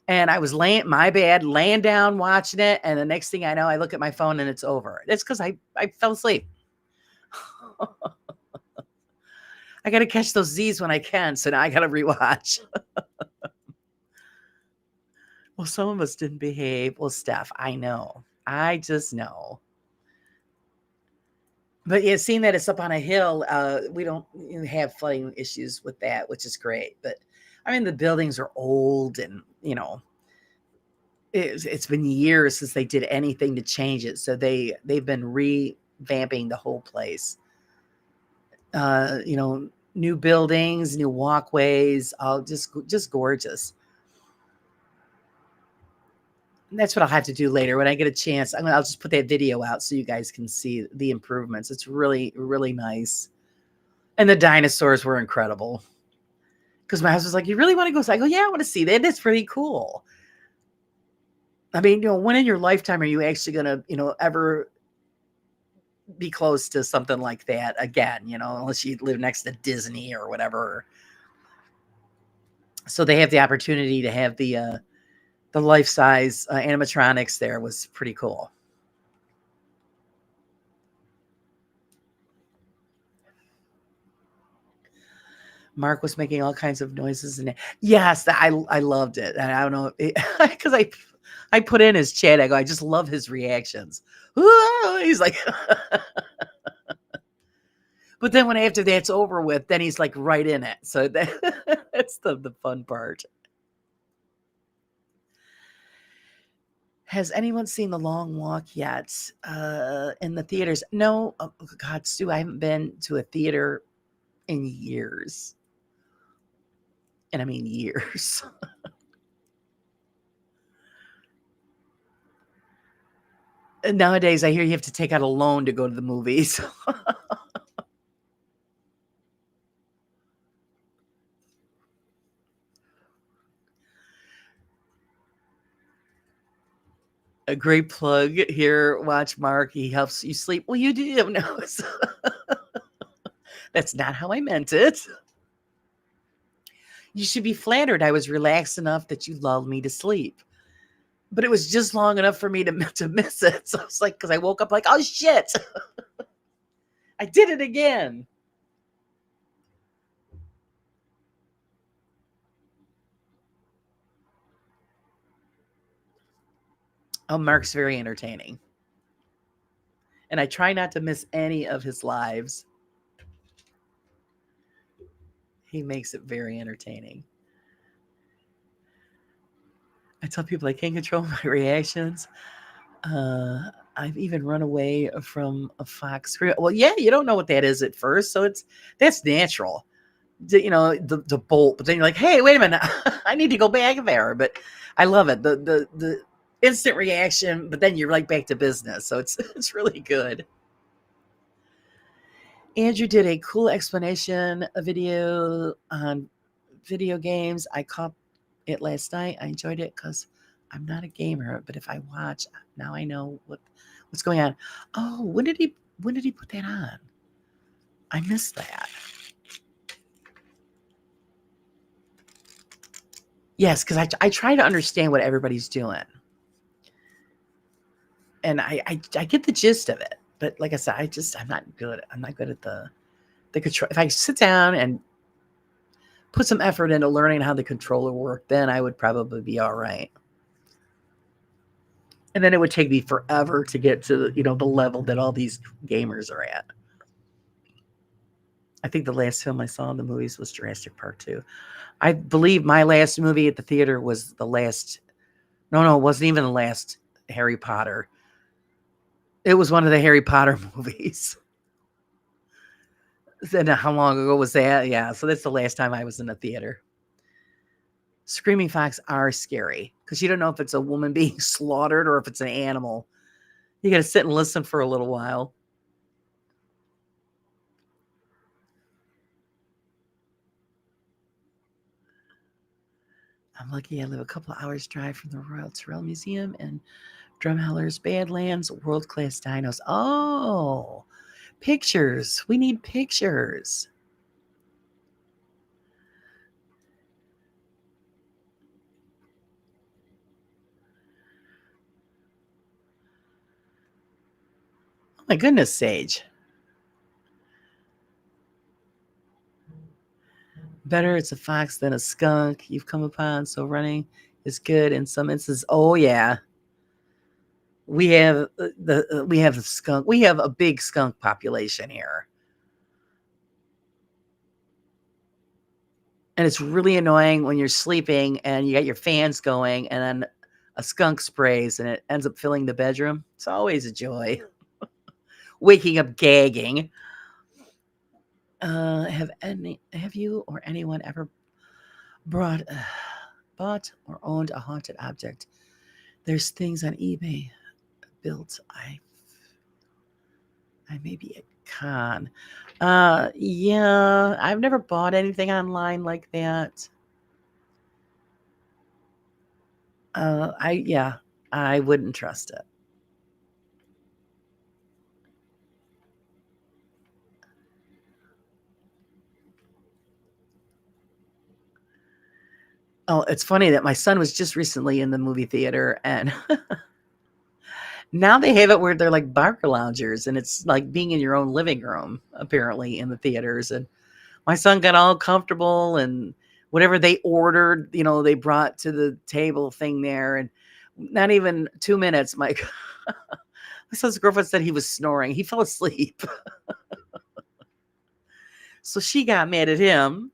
Speaker 1: And I was laying down watching it. And the next thing I know, I look at my phone and it's over. It's because I fell asleep. I got to catch those Z's when I can. So now I got to rewatch. Well, some of us didn't behave. Well, Steph, I know. I just know. But yeah, seeing that it's up on a hill, we don't have flooding issues with that, which is great. But I mean, the buildings are old and, it's been years since they did anything to change it. So they've been revamping the whole place. New buildings, new walkways, all just gorgeous. And that's what I'll have to do later when I get a chance. I'll just put that video out so you guys can see the improvements. It's really, really nice. And the dinosaurs were incredible. Because my husband's like, "You really want to go?" So I go, "Yeah, I want to see that. It's pretty cool." I mean, when in your lifetime are you actually going to, ever be close to something like that again, unless you live next to Disney or whatever. So they have the opportunity to have the life-size animatronics there. Was pretty cool. Mark was making all kinds of noises, and yes, I loved it. And I don't know because I put in his chat. I go, I just love his reactions. He's like, but then when after that's over with, then he's like right in it. So that's the fun part. Has anyone seen The Long Walk yet in the theaters? No. Oh, God, Stu, I haven't been to a theater in years. And I mean years. And nowadays, I hear you have to take out a loan to go to the movies. A great plug here. Watch Mark. He helps you sleep. Well, you do. No, that's not how I meant it. You should be flattered. I was relaxed enough that you lulled me to sleep. But it was just long enough for me to miss it. So it's like, because I woke up like, oh, shit. I did it again. Oh, Mark's very entertaining. And I try not to miss any of his lives. He makes it very entertaining. I tell people I can't control my reactions. I've even run away from a fox. Well, yeah, you don't know what that is at first, so that's natural. The bolt, but then you're like, hey, wait a minute, I need to go back there. But I love it. The instant reaction, but then you're like back to business. So it's really good. Andrew did a cool explanation, a video on video games. I caught it last night. I enjoyed it because I'm not a gamer, but if I watch, now I know what's going on. Oh, when did he put that on? I missed that. Yes, because I try to understand what everybody's doing. And I get the gist of it. But like I said, I'm not good. I'm not good at the control. If I sit down and put some effort into learning how the controller worked, then I would probably be all right. And then it would take me forever to get to the level that all these gamers are at. I think the last film I saw in the movies was Jurassic Park 2. I believe my last movie at the theater was the last. No, it wasn't even the last Harry Potter. It was one of the Harry Potter movies. And how long ago was that? Yeah, so that's the last time I was in a theater. Screaming fox are scary because you don't know if it's a woman being slaughtered or if it's an animal. You got to sit and listen for a little while. I'm lucky I live a couple of hours drive from the Royal Tyrrell Museum and Drumheller's Badlands, world-class dinos. Oh, pictures. We need pictures. My goodness, Sage. Better it's a fox than a skunk you've come upon, so running is good in some instances. Oh yeah. We have we have a skunk. We have a big skunk population here. And it's really annoying when you're sleeping and you got your fans going and then a skunk sprays and it ends up filling the bedroom. It's always a joy. Waking up gagging. Have you or anyone ever brought bought or owned a haunted object? There's things on eBay built. I may be a con. Yeah, I've never bought anything online like that. I wouldn't trust it. Oh, it's funny that my son was just recently in the movie theater, and now they have it where they're like bar loungers, and it's like being in your own living room, apparently, in the theaters. And my son got all comfortable, and whatever they ordered, they brought to the table thing there, and not even 2 minutes, my my son's girlfriend said he was snoring. He fell asleep. So she got mad at him.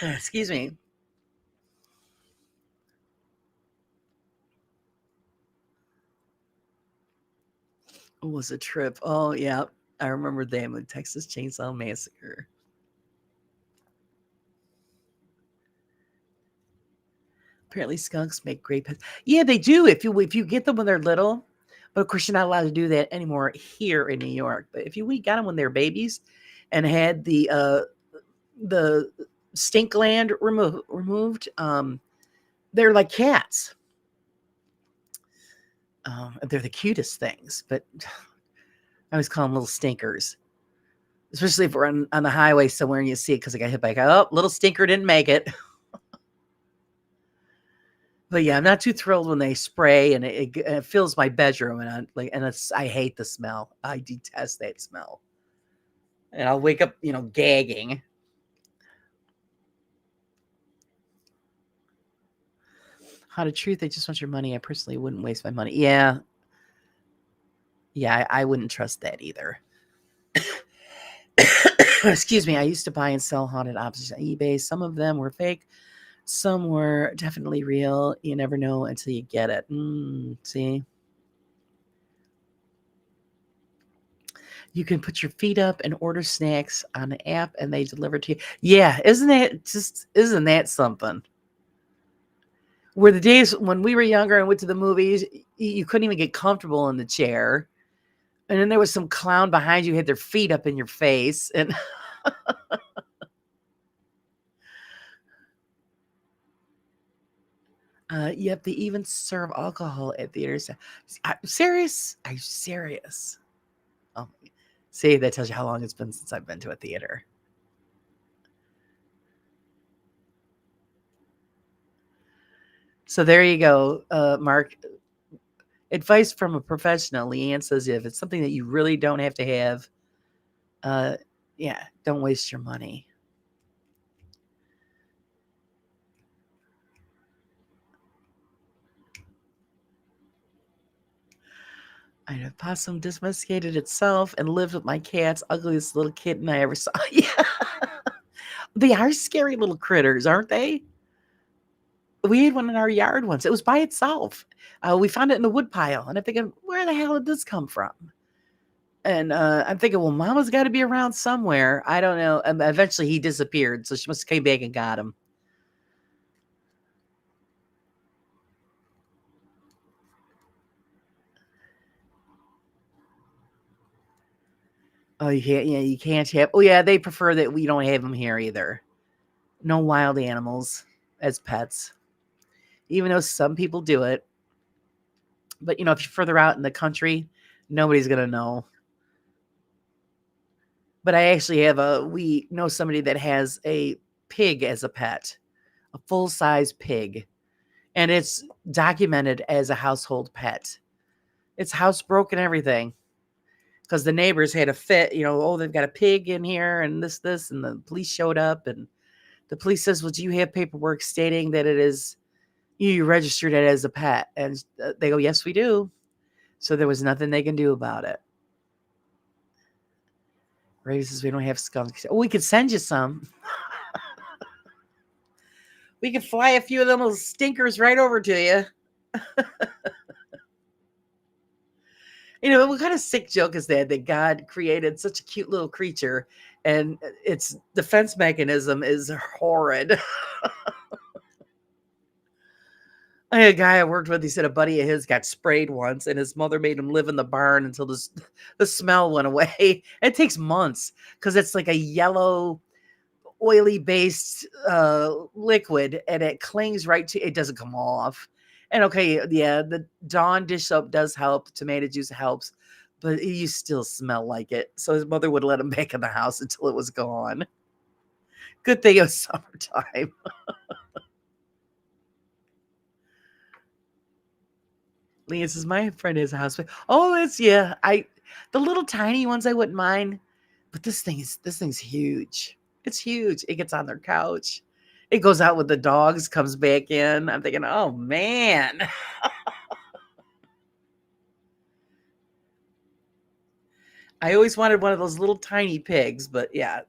Speaker 1: Excuse me. It was a trip. Oh, yeah. I remember them with Texas Chainsaw Massacre. Apparently, skunks make great pets. Yeah, they do. If you get them when they're little, but of course you're not allowed to do that anymore here in New York. But if we got them when they're babies, and had the stink gland removed, they're like cats. They're the cutest things, but I always call them little stinkers. Especially if we're on the highway somewhere and you see it because I got hit by a car. Oh, little stinker didn't make it. But yeah, I'm not too thrilled when they spray and it fills my bedroom, and I hate the smell. I detest that smell, and I'll wake up, gagging. How to truth? They just want your money. I personally wouldn't waste my money. Yeah, yeah, I wouldn't trust that either. Excuse me. I used to buy and sell haunted objects on eBay. Some of them were fake. Some were definitely real. You never know until you get it. See? You can put your feet up and order snacks on the app and they deliver to you. Yeah, isn't that something? Where the days when we were younger and went to the movies, you couldn't even get comfortable in the chair. And then there was some clown behind you had their feet up in your face. And yep, they even serve alcohol at theaters. Serious? Are you serious? Oh, see, that tells you how long it's been since I've been to a theater. So there you go, Mark. Advice from a professional. Leanne says if it's something that you really don't have to have, uh, yeah, don't waste your money. I know possum domesticated itself and lived with my cats. Ugliest little kitten I ever saw. Yeah, they are scary little critters, aren't they? We had one in our yard once. It was by itself. We found it in the wood pile, and I'm thinking, where the hell did this come from? And I'm thinking, well, Mama's got to be around somewhere. I don't know. Eventually, he disappeared, so she must have came back and got him. Oh, you can't. Yeah, you can't have. Oh, yeah, they prefer that we don't have them here either. No wild animals as pets, even though some people do it. But if you're further out in the country, nobody's gonna know. But I actually we know somebody that has a pig as a pet, a full size pig, and it's documented as a household pet. It's housebroken everything because the neighbors had a fit. Oh, they've got a pig in here and this, and the police showed up, and the police says, "Well, do you have paperwork stating that you registered it as a pet?" And they go, "Yes, we do." So there was nothing they can do about it. Ray says, "We don't have skunks." Oh, we could send you some. We could fly a few of them little stinkers right over to you. What kind of sick joke is that God created such a cute little creature and its defense mechanism is horrid? I had a guy I worked with, he said a buddy of his got sprayed once and his mother made him live in the barn until the smell went away. It takes months because it's like a yellow, oily based liquid and it clings right to it, doesn't come off. And okay, yeah, the Dawn dish soap does help, tomato juice helps, but you still smell like it. So his mother would let him back in the house until it was gone. Good thing it was summertime. Leah says, "My friend has a house." Oh, it's yeah. The little tiny ones I wouldn't mind, but this thing's huge. It's huge. It gets on their couch. It goes out with the dogs, comes back in. I'm thinking, oh man. I always wanted one of those little tiny pigs, but yeah.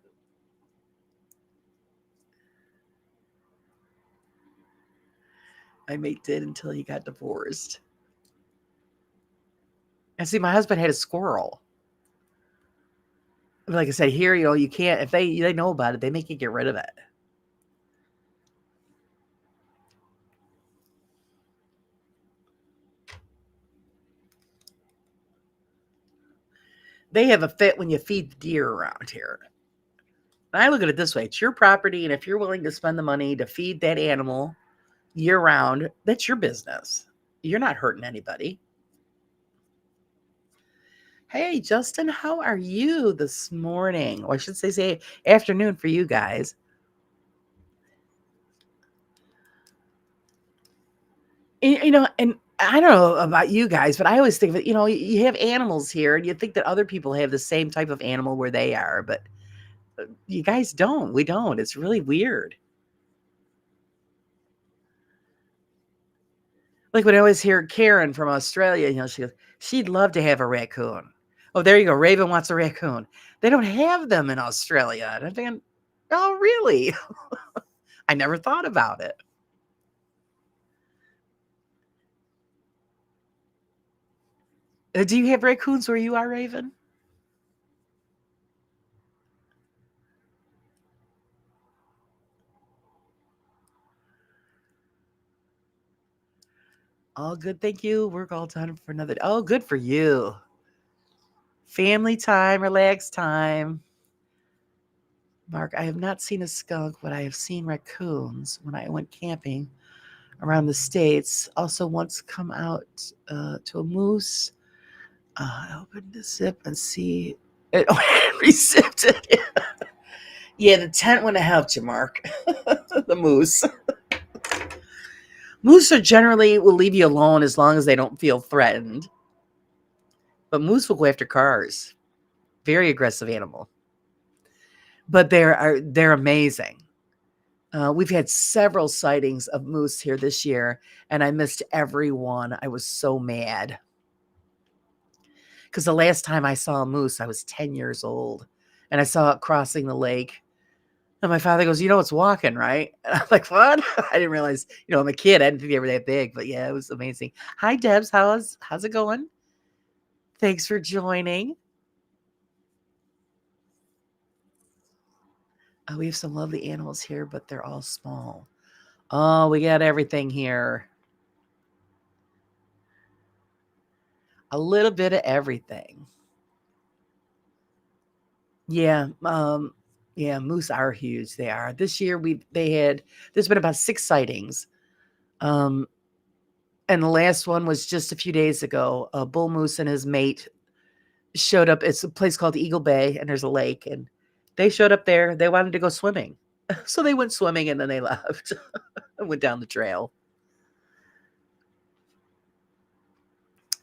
Speaker 1: My mate did until he got divorced. And see, my husband had a squirrel. Like I said, here, you can't, if they know about it, they make you get rid of it. They have a fit when you feed the deer around here. And I look at it this way: it's your property, and if you're willing to spend the money to feed that animal year round, that's your business. You're not hurting anybody. Hey, Justin, how are you this morning? Or I should say afternoon for you guys. And I don't know about you guys, but I always think that, you have animals here and you think that other people have the same type of animal where they are, but you guys don't. We don't. It's really weird. Like when I always hear Karen from Australia, she goes, she'd love to have a raccoon. Oh, there you go. Raven wants a raccoon. They don't have them in Australia. And I'm thinking, oh, really? I never thought about it. Do you have raccoons where you are, Raven? All good, thank you. Work all done for another. Oh, good for you. Family time, relaxed time. Mark, I have not seen a skunk, but I have seen raccoons when I went camping around the States. Also, once come out to a moose. I opened the zip and see it resipped it. Yeah, the tent wouldn't have helped you, Mark. The moose. Moose are generally will leave you alone as long as they don't feel threatened. But moose will go after cars. Very aggressive animal. But they're amazing. We've had several sightings of moose here this year, and I missed every one. I was so mad. Because the last time I saw a moose, I was 10 years old, and I saw it crossing the lake. And my father goes, it's walking, right? And I'm like, what? I didn't realize, I'm a kid. I didn't think they were that big, but yeah, it was amazing. Hi, Debs. How's it going? Thanks for joining. We have some lovely animals here, but they're all small. Oh, we got everything here. A little bit of everything. Yeah, yeah, moose are huge. They are. This year there's been about 6 sightings. Um, and the last one was just a few days ago. A bull moose and his mate showed up. It's a place called Eagle Bay, and there's a lake, and they showed up there. They wanted to go swimming. So they went swimming and then they left and went down the trail.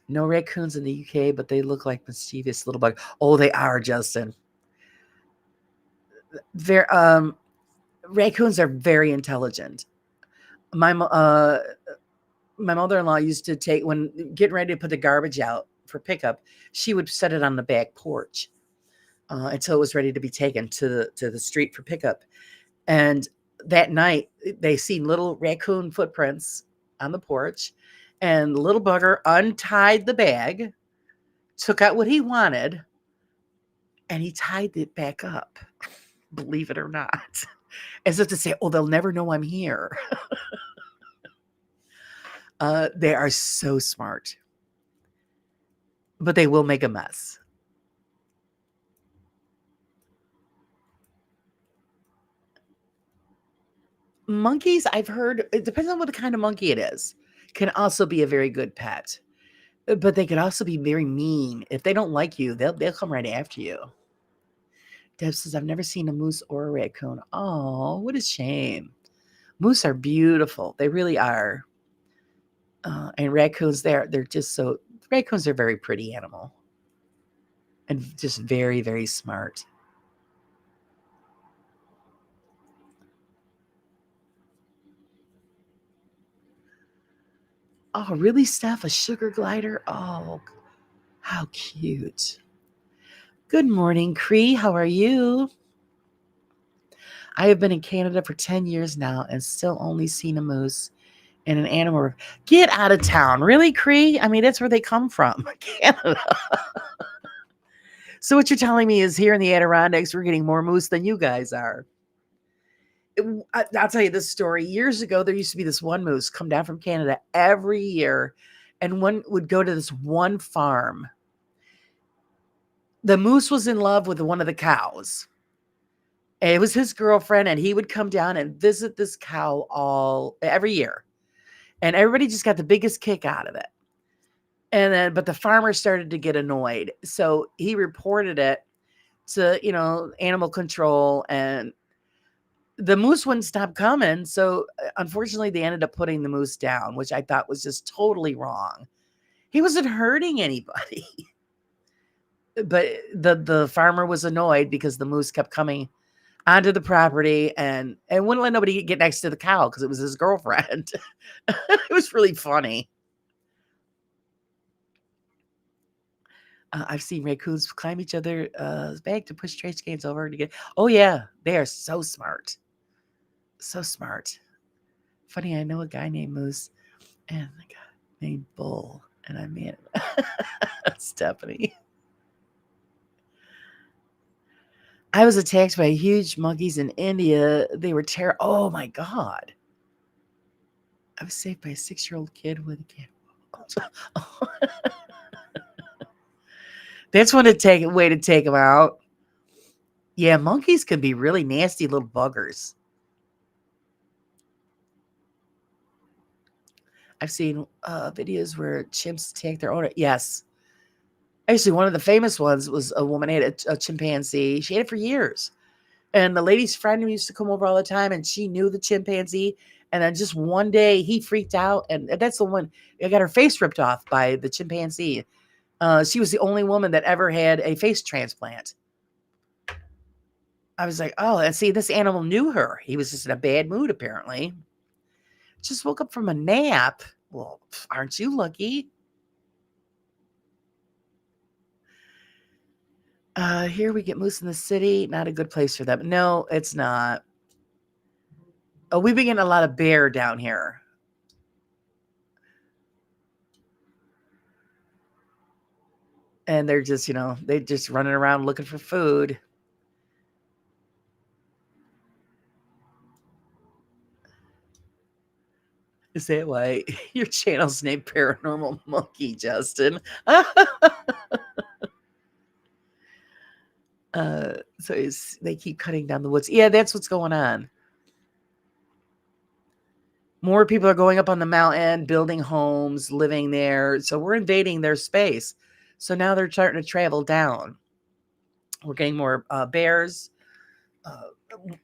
Speaker 1: No raccoons in the UK, but they look like mischievous little bug. Oh, they are, Justin. They're raccoons are very intelligent. My my mother-in-law used to take when getting ready to put the garbage out for pickup, she would set it on the back porch until it was ready to be taken to the street for pickup. And that night, they seen little raccoon footprints on the porch, and the little bugger untied the bag, took out what he wanted, and he tied it back up. Believe it or not, as if to say, "Oh, they'll never know I'm here." They are so smart, but they will make a mess. Monkeys, I've heard, it depends on what the kind of monkey it is, can also be a very good pet, but they could also be very mean. If they don't like you, they'll come right after you. Deb says, I've never seen a moose or a raccoon. Oh, what a shame. Moose are beautiful. They really are. And raccoons, they're just so, raccoons are a very pretty animal and just very, very smart. Oh, really, Steph? A sugar glider? Oh, how cute. Good morning, Cree. How are you? I have been in Canada for 10 years now and still only seen a moose and an animal. Get out of town. Really, Cree? I mean, that's where they come from, Canada. So what you're telling me is here in the Adirondacks, we're getting more moose than you guys are. I'll tell you this story. Years ago, there used to be this one moose come down from Canada every year, and one would go to this one farm. The moose was in love with one of the cows. And it was his girlfriend, and he would come down and visit this cow every year. And everybody just got the biggest kick out of it. And then, but the farmer started to get annoyed. So he reported it to, animal control, and the moose wouldn't stop coming. So unfortunately, they ended up putting the moose down, which I thought was just totally wrong. He wasn't hurting anybody. But the farmer was annoyed because the moose kept coming onto the property and wouldn't let nobody get next to the cow because it was his girlfriend. It was really funny. I've seen raccoons climb each other's back to push trash cans over to get. Oh yeah, they are so smart, so smart. Funny, I know a guy named Moose and a guy named Bull, and I mean Stephanie. I was attacked by huge monkeys in India. They were terrible. Oh my god! I was saved by a 6-year-old kid with a cat. That's one way to take them out. Yeah, monkeys can be really nasty little buggers. I've seen videos where chimps attack their owner. Yes. Actually, one of the famous ones was a woman had a chimpanzee. She had it for years. And the lady's friend who used to come over all the time, and she knew the chimpanzee. And then just one day he freaked out. And that's the one that got her face ripped off by the chimpanzee. She was the only woman that ever had a face transplant. I was like, oh, and see, this animal knew her. He was just in a bad mood, apparently. Just woke up from a nap. Well, aren't you lucky? Here we get moose in the city. Not a good place for them. No, it's not. Oh, we've been getting a lot of bear down here. And they're just, they just running around looking for food. Is that why your channel's named Paranormal Monkey, Justin? So they keep cutting down the woods. Yeah, that's what's going on. More people are going up on the mountain, building homes, living there. So we're invading their space. So now they're starting to travel down. We're getting more bears.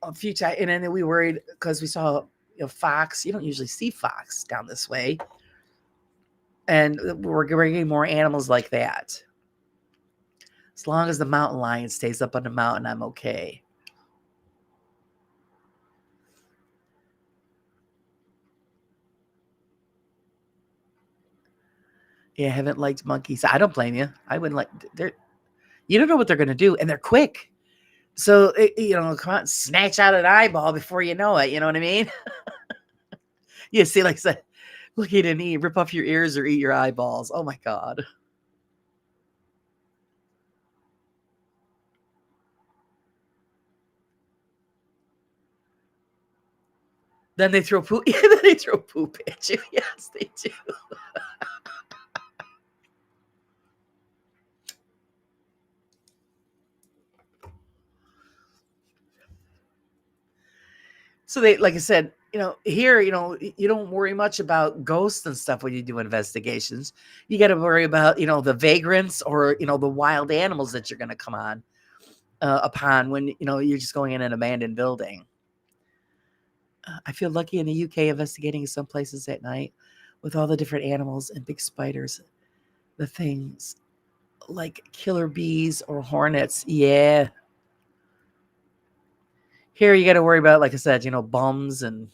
Speaker 1: A few times, and then we worried because we saw fox. You don't usually see fox down this way. And we're bringing more animals like that. As long as the mountain lion stays up on the mountain, I'm okay. Yeah, I haven't liked monkeys. I don't blame you. I wouldn't like. They're You don't know what they're going to do, and they're quick. So come on, snatch out an eyeball before you know it. You know what I mean? You see, like I said, look at an eat, rip off your ears or eat your eyeballs. Oh my god! Then they throw poop. Yeah, then they throw poop at you. Yes, they do. So they, like I said, here, you don't worry much about ghosts and stuff when you do investigations. You got to worry about, the vagrants or, the wild animals that you're going to come on upon when, you're just going in an abandoned building. I feel lucky in the UK investigating some places at night with all the different animals and big spiders, the things like killer bees or hornets. Yeah. Here you got to worry about, like I said, bums, and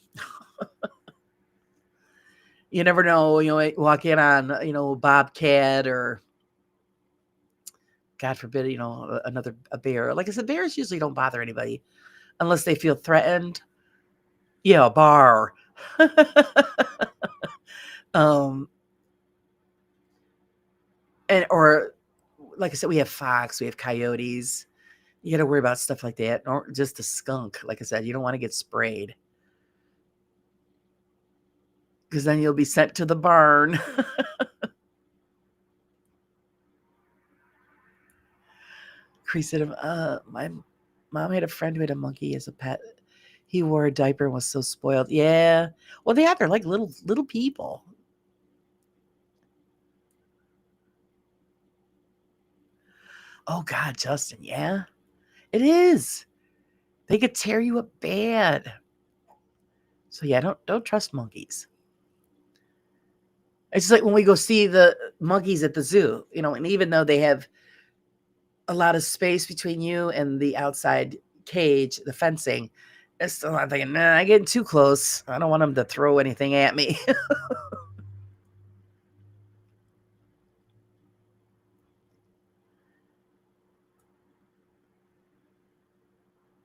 Speaker 1: you never know, walk in on, bobcat or God forbid, a bear. Like I said, bears usually don't bother anybody unless they feel threatened. Yeah, a bar. um, or like I said, we have fox, we have coyotes. You got to worry about stuff like that, or just a skunk. Like I said, you don't want to get sprayed because then you'll be sent to the barn. Chris said, my mom had a friend who had a monkey as a pet. He wore a diaper and was so spoiled. Yeah. Well, they're like little people. Oh God, Justin. Yeah, it is. They could tear you up bad. So yeah, don't trust monkeys. It's just like when we go see the monkeys at the zoo, and even though they have a lot of space between you and the outside cage, the fencing, it's still not thinking, nah, I'm getting too close. I don't want them to throw anything at me.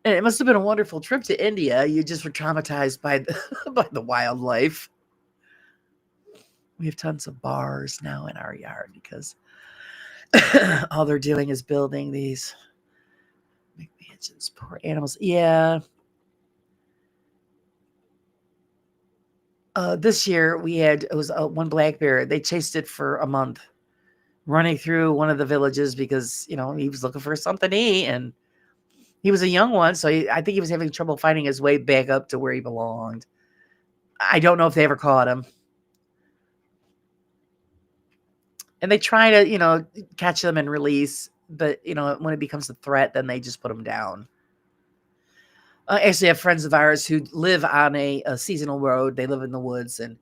Speaker 1: And it must have been a wonderful trip to India. You just were traumatized by the by the wildlife. We have tons of bars now in our yard because all they're doing is building these McMansions. Poor animals. Yeah. This year it was one black bear. They chased it for a month, running through one of the villages because he was looking for something to eat, and he was a young one, so I think he was having trouble finding his way back up to where he belonged. I don't know if they ever caught him, and they try to catch them and release, but when it becomes a threat, then they just put them down. Actually, I have friends of ours who live on a seasonal road. They live in the woods, and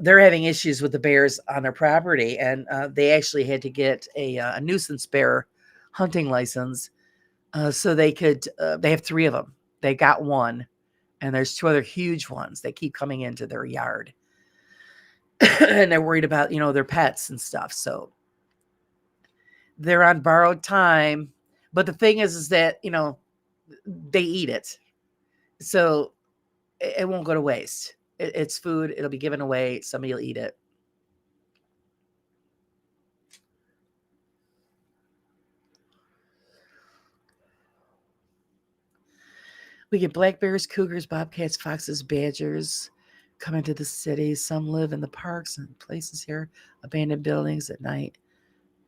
Speaker 1: they're having issues with the bears on their property, and they actually had to get a nuisance bear hunting license so they could. They have three of them. They got one, and there's two other huge ones that keep coming into their yard, and they're worried about their pets and stuff. So they're on borrowed time. But the thing is that they eat it, so it won't go to waste. It's food. It'll be given away. Somebody will eat it. We get black bears, cougars, bobcats, foxes, badgers come into the city. Some live in the parks and places here, abandoned buildings at night.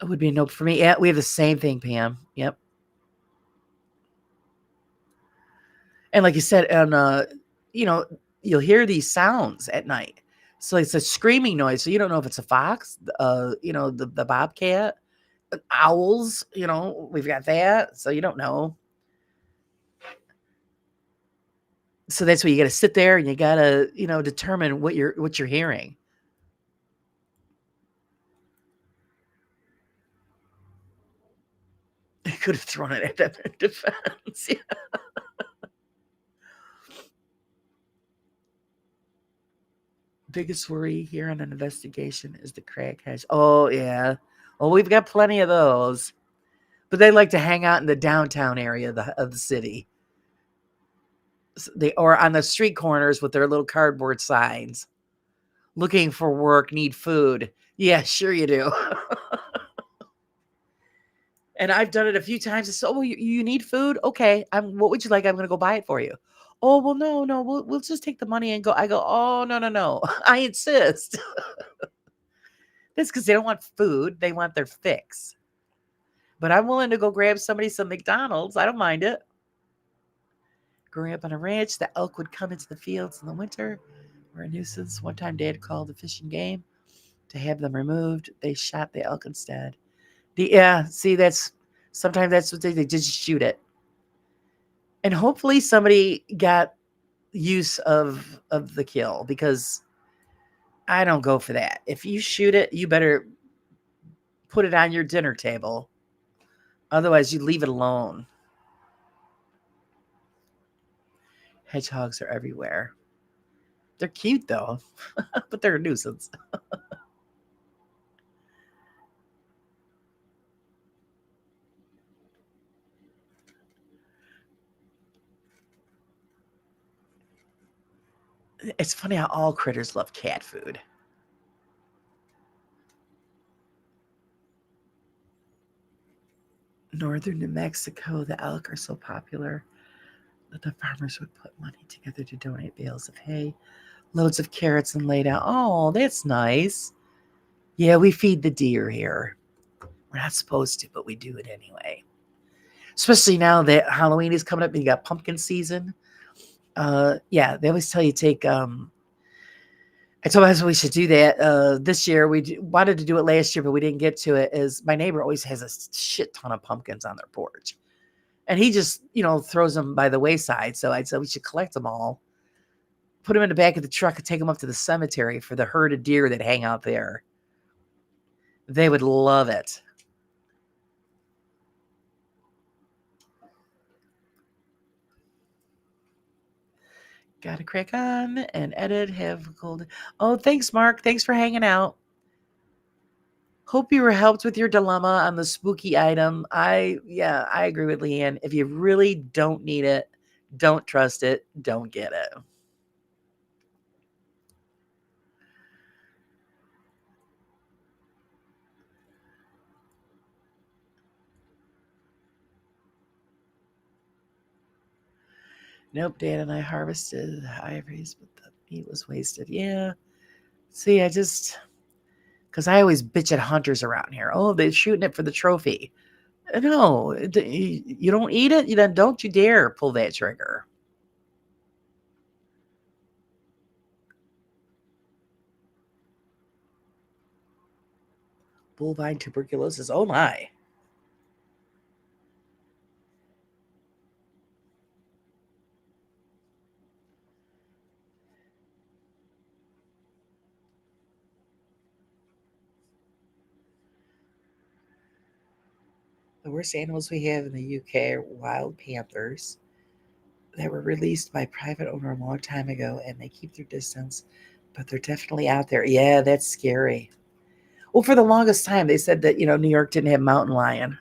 Speaker 1: It would be a nope for me. Yeah, we have the same thing, Pam. Yep. And like you said, and you know, you'll hear these sounds at night. So it's a screaming noise. So you don't know if it's a fox, the bobcat, owls. We've got that. So you don't know. So that's where you got to sit there and you got to determine what you're hearing. They could have thrown it at them in defense. Yeah. Biggest worry here on an investigation is the crackheads. Oh, yeah. Well, we've got plenty of those. But they like to hang out in the downtown area of the city. They or on the street corners with their little cardboard signs. Looking for work, need food. Yeah, sure you do. And I've done it a few times. It's, oh, you need food? Okay. What would you like? I'm going to go buy it for you. Oh, well, no, we'll just take the money and go. I go, oh, no. I insist. That's because they don't want food. They want their fix. But I'm willing to go grab somebody some McDonald's. I don't mind it. Growing up on a ranch, the elk would come into the fields in the winter. Were a nuisance. One time, Dad called the fish and game to have them removed. They shot the elk instead. Yeah, see, sometimes that's what they just shoot it. And hopefully somebody got use of the kill, because I don't go for that. If you shoot it, you better put it on your dinner table. Otherwise, you leave it alone. Hedgehogs are everywhere. They're cute though, but they're a nuisance. It's funny how all critters love cat food. Northern New Mexico, the elk are so popular that the farmers would put money together to donate bales of hay, loads of carrots, and lay down. Oh, that's nice. Yeah, we feed the deer here. We're not supposed to, but we do it anyway. Especially now that Halloween is coming up and you got pumpkin season. Yeah, they always tell you take. I told my husband we should do that this year. Wanted to do it last year, but we didn't get to it. Is my neighbor always has a shit ton of pumpkins on their porch, and he just throws them by the wayside. So I said we should collect them all, put them in the back of the truck, and take them up to the cemetery for the herd of deer that hang out there. They would love it. Got to crack on and edit. Have gold. Oh, thanks, Mark. Thanks for hanging out. Hope you were helped with your dilemma on the spooky item. I agree with Leanne. If you really don't need it, don't trust it, don't get it. Nope, Dan and I harvested ivories, but the meat was wasted. Yeah. See, because I always bitch at hunters around here. Oh, they're shooting it for the trophy. No, you don't eat it, then don't you dare pull that trigger. Bovine tuberculosis. Oh my. The worst animals we have in the UK are wild panthers that were released by private owner a long time ago, and they keep their distance, but they're definitely out there. Yeah, that's scary. Well, for the longest time, they said that New York didn't have mountain lion.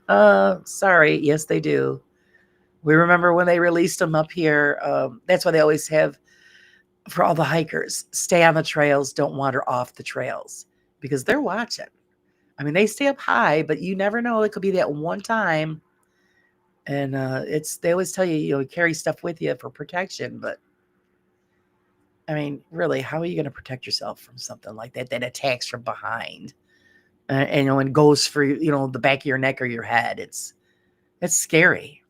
Speaker 1: Sorry, yes they do. We remember when they released them up here. That's why they always have for all the hikers: stay on the trails, don't wander off the trails, because they're watching. I mean, they stay up high, but you never know. It could be that one time. And they always tell you, carry stuff with you for protection. But I mean, really, how are you going to protect yourself from something like that attacks from behind, and goes for the back of your neck or your head? It's scary.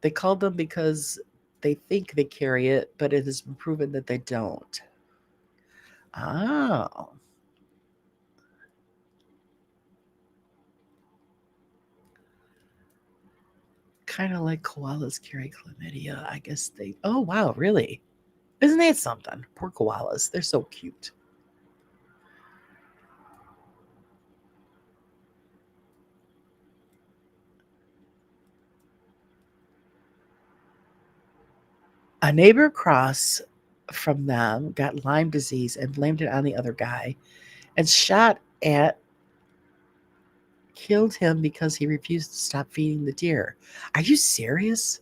Speaker 1: They called them because they think they carry it, but it has been proven that they don't. Oh. Kind of like koalas carry chlamydia. I guess they. Oh, wow, really? Isn't that something? Poor koalas. They're so cute. A neighbor across from them got Lyme disease and blamed it on the other guy and shot at killed him because he refused to stop feeding the deer. Are you serious?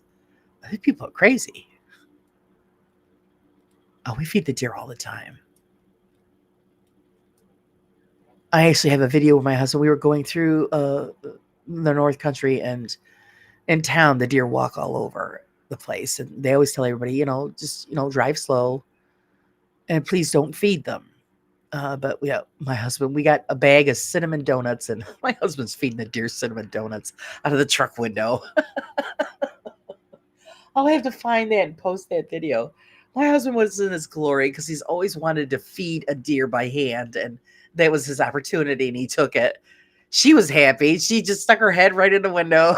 Speaker 1: These people are crazy. Oh, we feed the deer all the time. I actually have a video with my husband. We were going through the North Country, and in town, the deer walk all over the place. And they always tell everybody, just, drive slow and please don't feed them. But yeah, my husband, we got a bag of cinnamon donuts, and my husband's feeding the deer cinnamon donuts out of the truck window. I'll have to find that and post that video. My husband was in his glory because he's always wanted to feed a deer by hand, and that was his opportunity, and he took it. She was happy. She just stuck her head right in the window.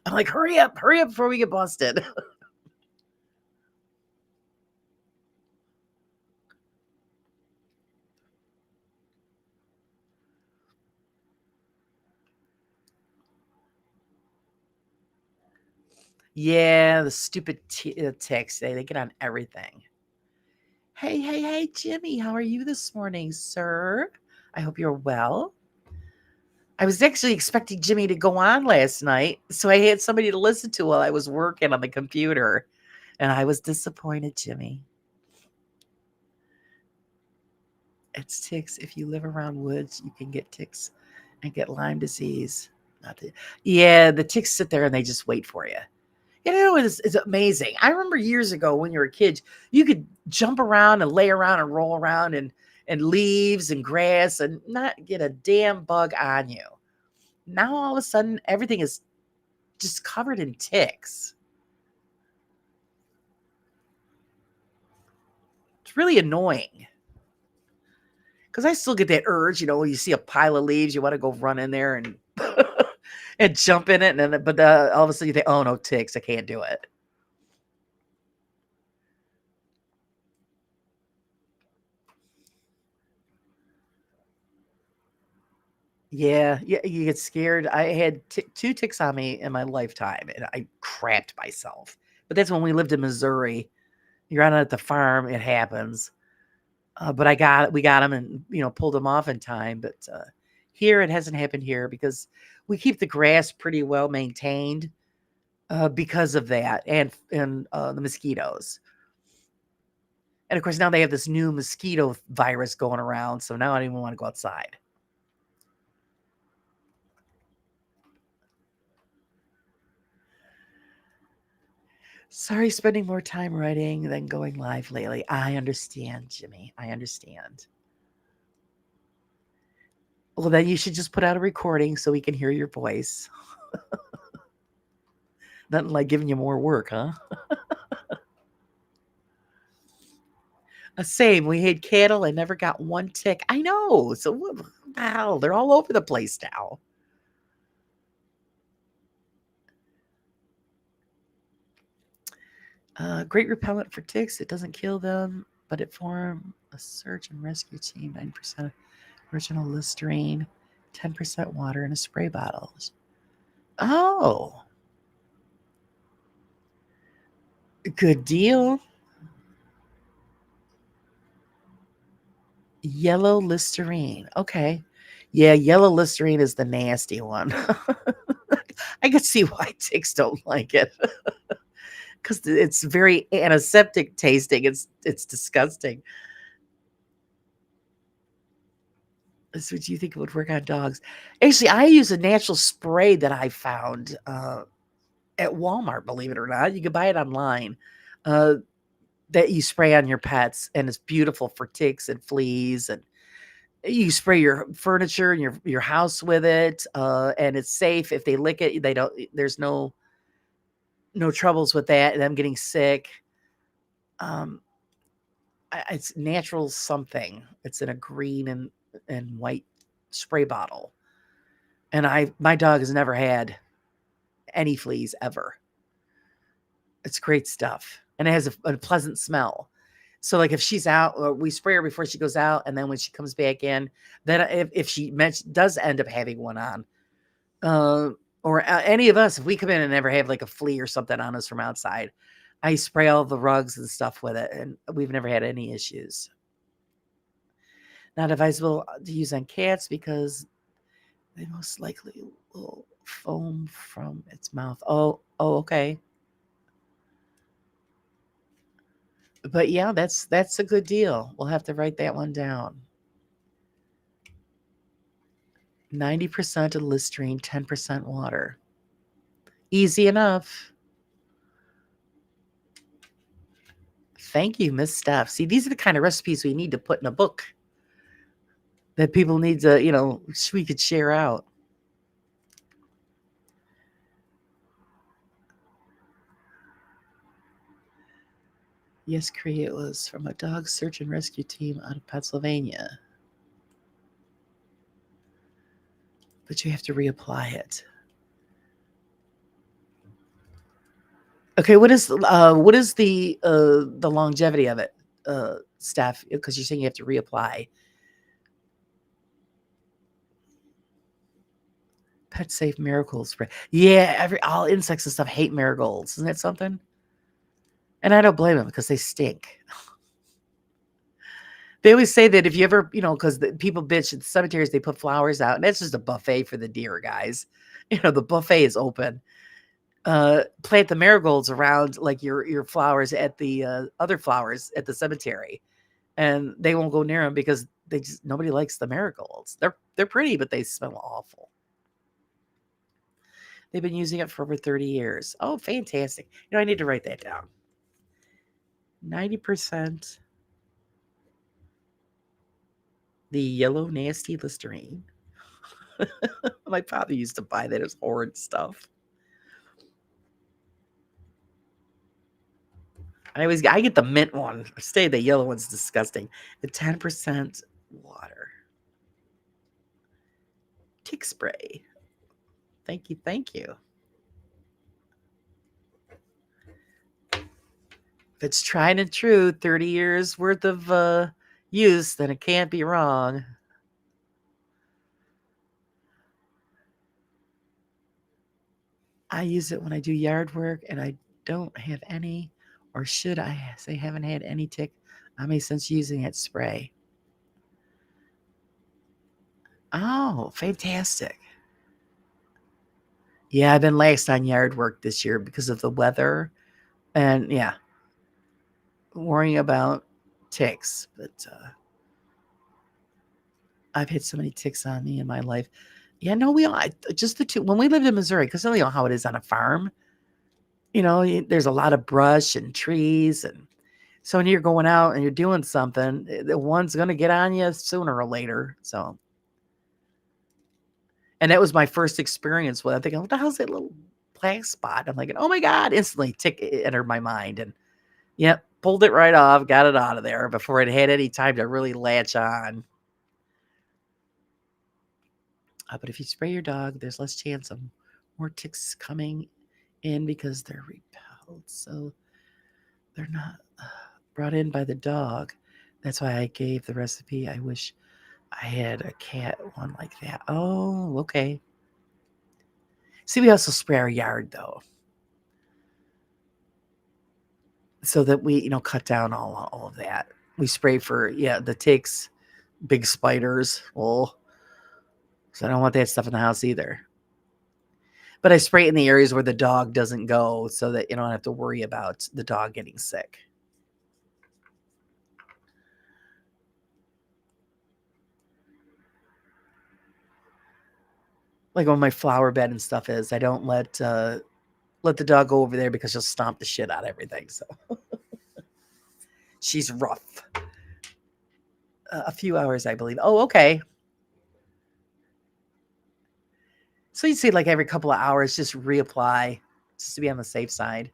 Speaker 1: I'm like, hurry up before we get busted. Yeah, the stupid ticks. They get on everything. Hey, Jimmy, how are you this morning, sir? I hope you're well. I was actually expecting Jimmy to go on last night, so I had somebody to listen to while I was working on the computer, and I was disappointed, Jimmy. It's ticks. If you live around woods, you can get ticks and get Lyme disease. Yeah, the ticks sit there and they just wait for you. It's amazing. I remember years ago when you were a kid, you could jump around and lay around and roll around and leaves and grass and not get a damn bug on you. Now all of a sudden everything is just covered in ticks. It's really annoying. Because I still get that urge, when you see a pile of leaves, you want to go run in there and and jump in it, but all of a sudden you think, oh no, ticks, I can't do it. Yeah, you get scared. I had 2 ticks on me in my lifetime, and I crapped myself. But that's when we lived in Missouri. You're out at the farm, it happens. But we got them and, pulled them off in time. But here, it hasn't happened here because we keep the grass pretty well maintained because of that and the mosquitoes. And of course, now they have this new mosquito virus going around. So now I don't even want to go outside. Sorry, spending more time writing than going live lately. I understand, Jimmy. I understand. Well, then you should just put out a recording so we can hear your voice. Nothing like giving you more work, huh? Same. We had cattle. I never got one tick. I know. So, wow, they're all over the place now. Great repellent for ticks. It doesn't kill them, but it forms a search and rescue team. 9% original Listerine, 10% water in a spray bottle. Oh, good deal. Yellow Listerine. Okay. Yeah, yellow Listerine is the nasty one. I can see why ticks don't like it. Because it's very antiseptic tasting. It's disgusting. That's what you think would work on dogs. Actually, I use a natural spray that I found at Walmart, believe it or not. You can buy it online. Uh, that you spray on your pets, and it's beautiful for ticks and fleas, and you spray your furniture and your house with it, and it's safe. If they lick it, they don't. There's no troubles with that. Them getting sick. Um, it's natural something. It's in a green and white spray bottle, and my dog has never had any fleas ever. It's great stuff, and it has a pleasant smell. So, like, if she's out, we spray her before she goes out, and then when she comes back in, then if she does end up having one on, uh, or any of us, if we come in and never have like a flea or something on us from outside, I spray all the rugs and stuff with it, and we've never had any issues. Not advisable to use on cats because they most likely will foam from its mouth. Oh, okay. But yeah, that's a good deal. We'll have to write that one down. 90% of Listerine, 10% water. Easy enough. Thank you, Miss Steph. See, these are the kind of recipes we need to put in a book that people need to, we could share out. Yes, Cree, it was from a dog search and rescue team out of Pennsylvania. But you have to reapply it. Okay, what is the longevity of it, Steph? Because you're saying you have to reapply. Pet safe miracle spray. Yeah, all insects and stuff hate marigolds. Isn't that something? And I don't blame them because they stink. They always say that if you ever, because people bitch at the cemeteries, they put flowers out, and that's just a buffet for the deer, guys. The buffet is open. Plant the marigolds around like your flowers at the other flowers at the cemetery, and they won't go near them because nobody likes the marigolds. They're pretty, but they smell awful. They've been using it for over 30 years. Oh, fantastic! I need to write that down. 90%. The yellow nasty Listerine. My father used to buy that as horrid stuff. I get the mint one. The yellow one's disgusting. The 10% water. Tick spray. Thank you, thank you. If it's tried and true, 30 years worth of use, then it can't be wrong. I use it when I do yard work, and I don't have any, or should I say haven't had any tick on me since using that spray. Oh, fantastic. Yeah, I've been lax on yard work this year because of the weather. And yeah, worrying about ticks. But I've had so many ticks on me in my life. Yeah, no, we all, just the two. When we lived in Missouri, because I don't know how it is on a farm, there's a lot of brush and trees. And so when you're going out and you're doing something, the one's going to get on you sooner or later. So, and that was my first experience with it. I'm thinking, what the hell's that little black spot? I'm like, oh my God, instantly tick entered my mind. And yep, pulled it right off, got it out of there before it had any time to really latch on. But if you spray your dog, there's less chance of more ticks coming in because they're repelled. So they're not brought in by the dog. That's why I gave the recipe. I wish I had a cat one like that. Oh, okay. See, we also spray our yard, though, so that we, cut down all of that. We spray for, the ticks, big spiders. Well, so I don't want that stuff in the house either. But I spray it in the areas where the dog doesn't go so that you don't have to worry about the dog getting sick. Like on my flower bed and stuff is, I don't let the dog go over there because she'll stomp the shit out of everything. So she's rough. A few hours, I believe. Oh, okay. So you see, like every couple of hours, just reapply, just to be on the safe side.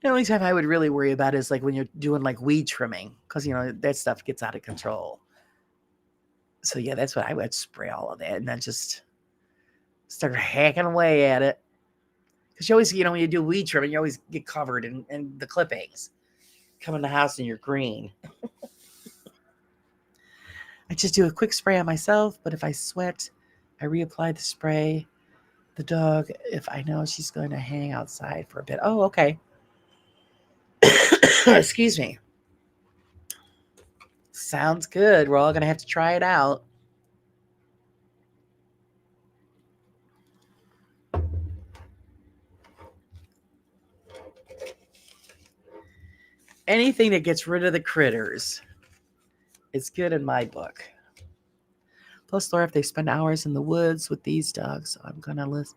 Speaker 1: The only time I would really worry about is like when you're doing like weed trimming, because that stuff gets out of control. So yeah, that's what I would spray all of that, and then just start hacking away at it. Because you always, when you do weed trimming, you always get covered in the clippings. Come in the house and you're green. I just do a quick spray on myself, but if I sweat, I reapply the spray. The dog, if I know she's going to hang outside for a bit. Oh, okay. Excuse me. Sounds good. We're all going to have to try it out. Anything that gets rid of the critters is good in my book. Plus, Laura, if they spend hours in the woods with these dogs, so I'm going to listen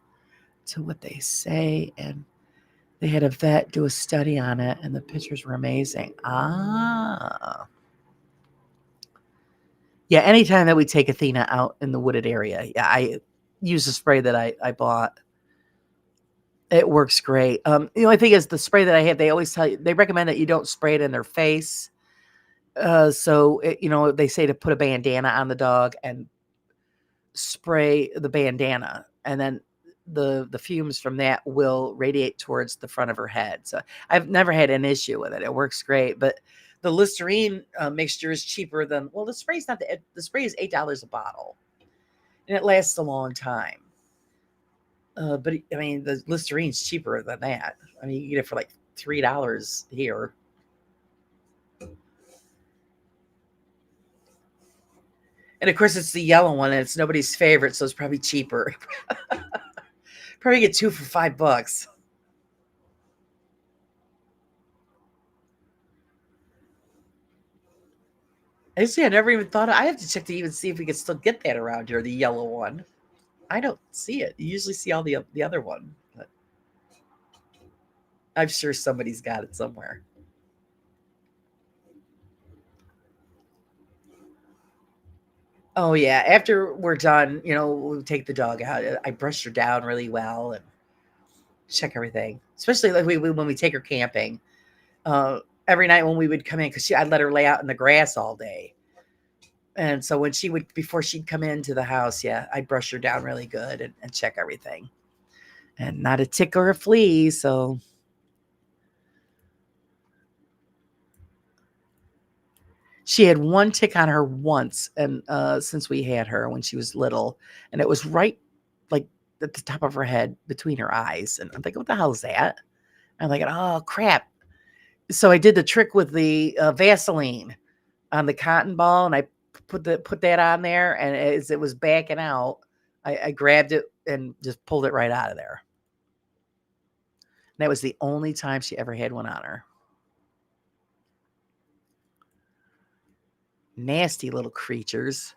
Speaker 1: to what they say. And they had a vet do a study on it, and the pictures were amazing. Yeah, anytime that we take Athena out in the wooded area, yeah, I use the spray that I bought. It works great. The only thing is the spray that I have, they always tell you, they recommend that you don't spray it in their face. They say to put a bandana on the dog and spray the bandana, and then the fumes from that will radiate towards the front of her head. So I've never had an issue with it. It works great. But the Listerine mixture is cheaper than, well, the spray's not the spray is $8 a bottle, and it lasts a long time. But I mean, the Listerine's cheaper than that. I mean, you get it for like $3 here. And of course, it's the yellow one, and it's nobody's favorite, so it's probably cheaper. Probably get two for $5. I never even thought I have to check to even see if we can still get that around here, the yellow one. I don't see it. You usually see all the other one, but I'm sure somebody's got it somewhere. Oh yeah, after we're done, we'll take the dog out. I brush her down really well and check everything, especially like when we take her camping. Every night when we would come in, because I'd let her lay out in the grass all day. And so when before she'd come into the house, yeah, I'd brush her down really good and check everything. And not a tick or a flea, so she had one tick on her once, and since we had her when she was little, and it was right like at the top of her head between her eyes. And I'm thinking, what the hell is that? I'm like, oh crap. So I did the trick with the Vaseline on the cotton ball, and I put that on there, and as it was backing out, I grabbed it and just pulled it right out of there. And that was the only time she ever had one on her. Nasty little creatures.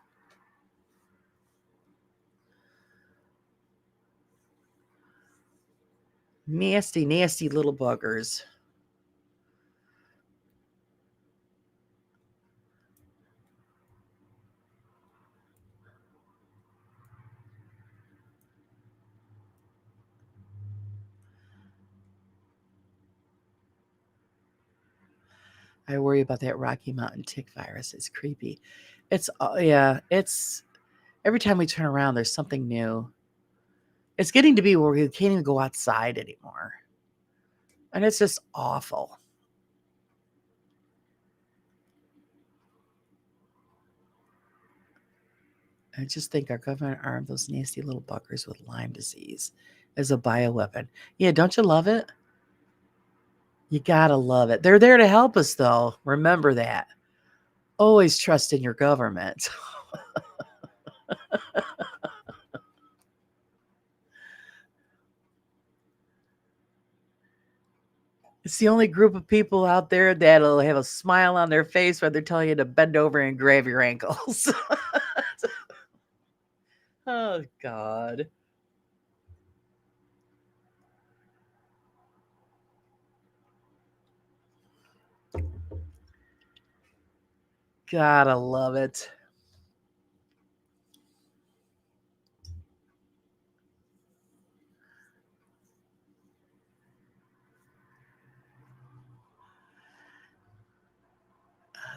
Speaker 1: Nasty, nasty little buggers. I worry about that Rocky Mountain tick virus. It's creepy. It's every time we turn around, there's something new. It's getting to be where we can't even go outside anymore. And it's just awful. I just think our government armed those nasty little buggers with Lyme disease as a bioweapon. Yeah, don't you love it? You gotta love it. They're there to help us, though. Remember that. Always trust in your government. It's the only group of people out there that'll have a smile on their face while they're telling you to bend over and grab your ankles. Oh, God. Gotta love it.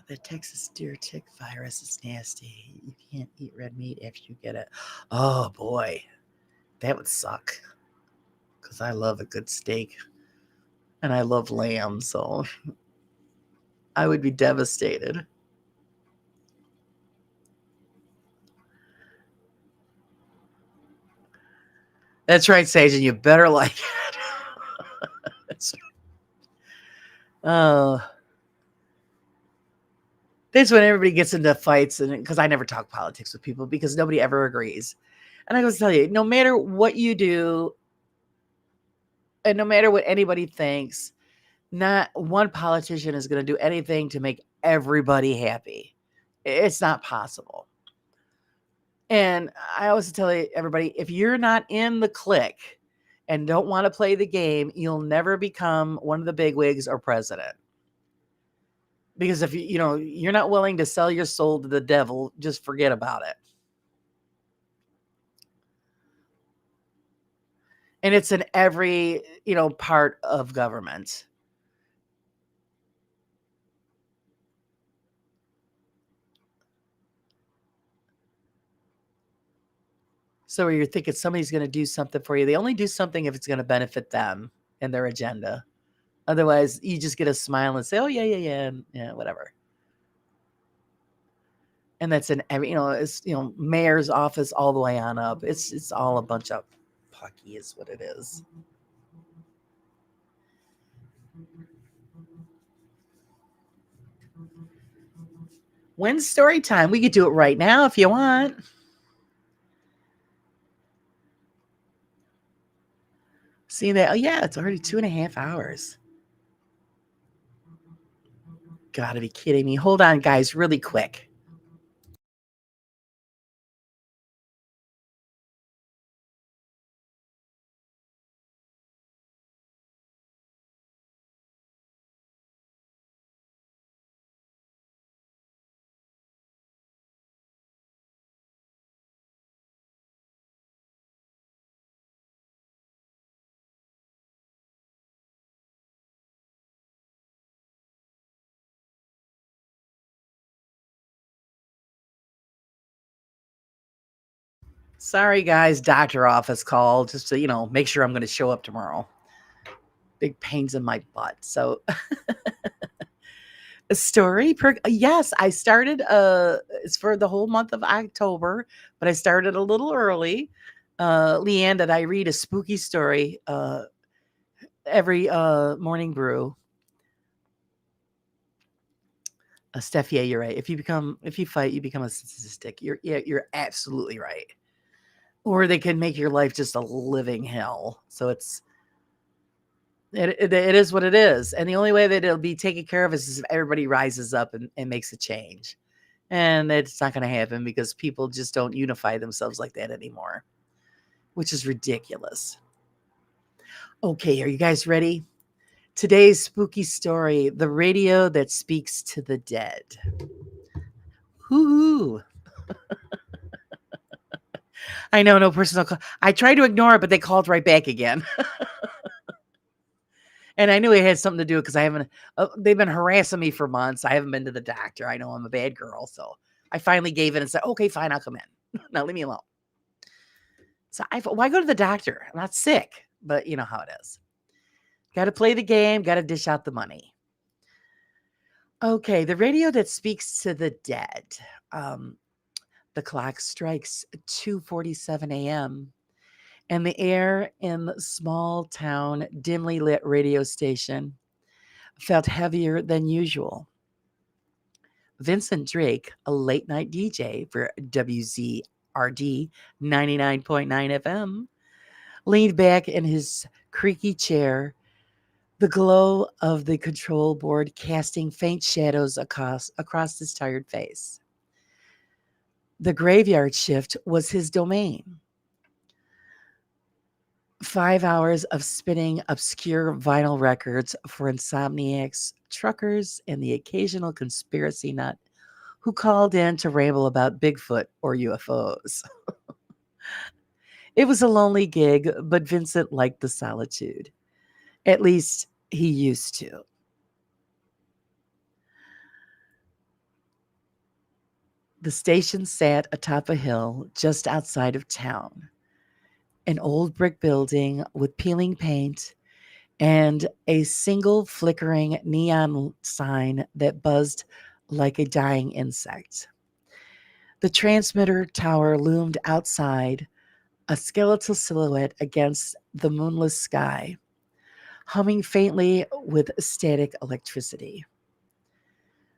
Speaker 1: The Texas deer tick virus is nasty. You can't eat red meat after you get it. Oh, boy. That would suck. Because I love a good steak. And I love lamb, so I would be devastated. That's right, Sage, and you better like it. Oh, that's when everybody gets into fights, and because I never talk politics with people because nobody ever agrees. And I gotta tell you, no matter what you do, and no matter what anybody thinks, not one politician is going to do anything to make everybody happy. It's not possible. And I always tell everybody, if you're not in the clique and don't want to play the game, you'll never become one of the bigwigs or president. Because if you're not willing to sell your soul to the devil, just forget about it. And it's in every, part of government. So you're thinking somebody's going to do something for you. They only do something if it's going to benefit them and their agenda. Otherwise, you just get a smile and say, "Oh yeah, yeah, yeah, yeah, whatever." And that's in every, it's mayor's office all the way on up. It's all a bunch of pucky, is what it is. When's story time? We could do it right now if you want. See that? Oh yeah, it's already 2.5 hours. Gotta be kidding me. Hold on, guys, really quick. Sorry, guys, doctor office call just to, make sure I'm going to show up tomorrow. Big pains in my butt. So, a story per yes, I started it's for the whole month of October, but I started a little early. Leanne, that I read a spooky story every morning brew. Steph, yeah, you're right. If you fight, you become a statistic. You're absolutely right. Or they can make your life just a living hell. So it is what it is. And the only way that it'll be taken care of is if everybody rises up and makes a change. And it's not going to happen because people just don't unify themselves like that anymore, which is ridiculous. Okay, are you guys ready? Today's spooky story, the radio that speaks to the dead. Hoo-hoo. I know, no personal call. I tried to ignore it, but they called right back again. And I knew it had something to do because I haven't, they've been harassing me for months. I haven't been to the doctor. I know I'm a bad girl. So I finally gave in and said, okay, fine, I'll come in. Now leave me alone. So why go to the doctor? I'm not sick, but you know how it is. Got to play the game, got to dish out the money. Okay, the radio that speaks to the dead. Um, the clock strikes 2:47 a.m. and the air in the small town, dimly lit radio station felt heavier than usual. Vincent Drake, a late night DJ for WZRD 99.9 FM, leaned back in his creaky chair, the glow of the control board casting faint shadows across his tired face. The graveyard shift was his domain. 5 hours of spinning obscure vinyl records for insomniacs, truckers, and the occasional conspiracy nut who called in to ramble about Bigfoot or UFOs. It was a lonely gig, but Vincent liked the solitude. At least he used to. The station sat atop a hill just outside of town, an old brick building with peeling paint and a single flickering neon sign that buzzed like a dying insect. The transmitter tower loomed outside, a skeletal silhouette against the moonless sky, humming faintly with static electricity.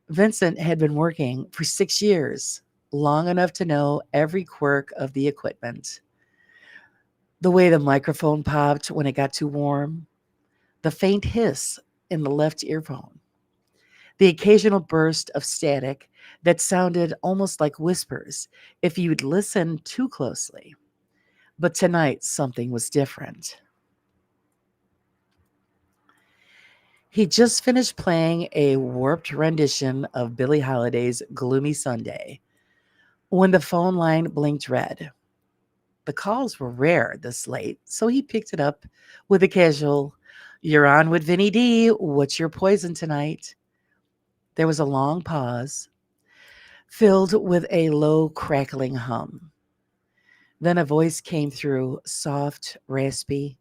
Speaker 1: Vincent had been working for 6 years, long enough to know every quirk of the equipment. The way the microphone popped when it got too warm, the faint hiss in the left earphone, the occasional burst of static that sounded almost like whispers if you'd listen too closely. But tonight, something was different. He just finished playing a warped rendition of Billie Holiday's Gloomy Sunday when the phone line blinked red. The calls were rare this late, so he picked it up with a casual, "You're on with Vinny D. What's your poison tonight?" There was a long pause, filled with a low, crackling hum. Then a voice came through, soft, raspy,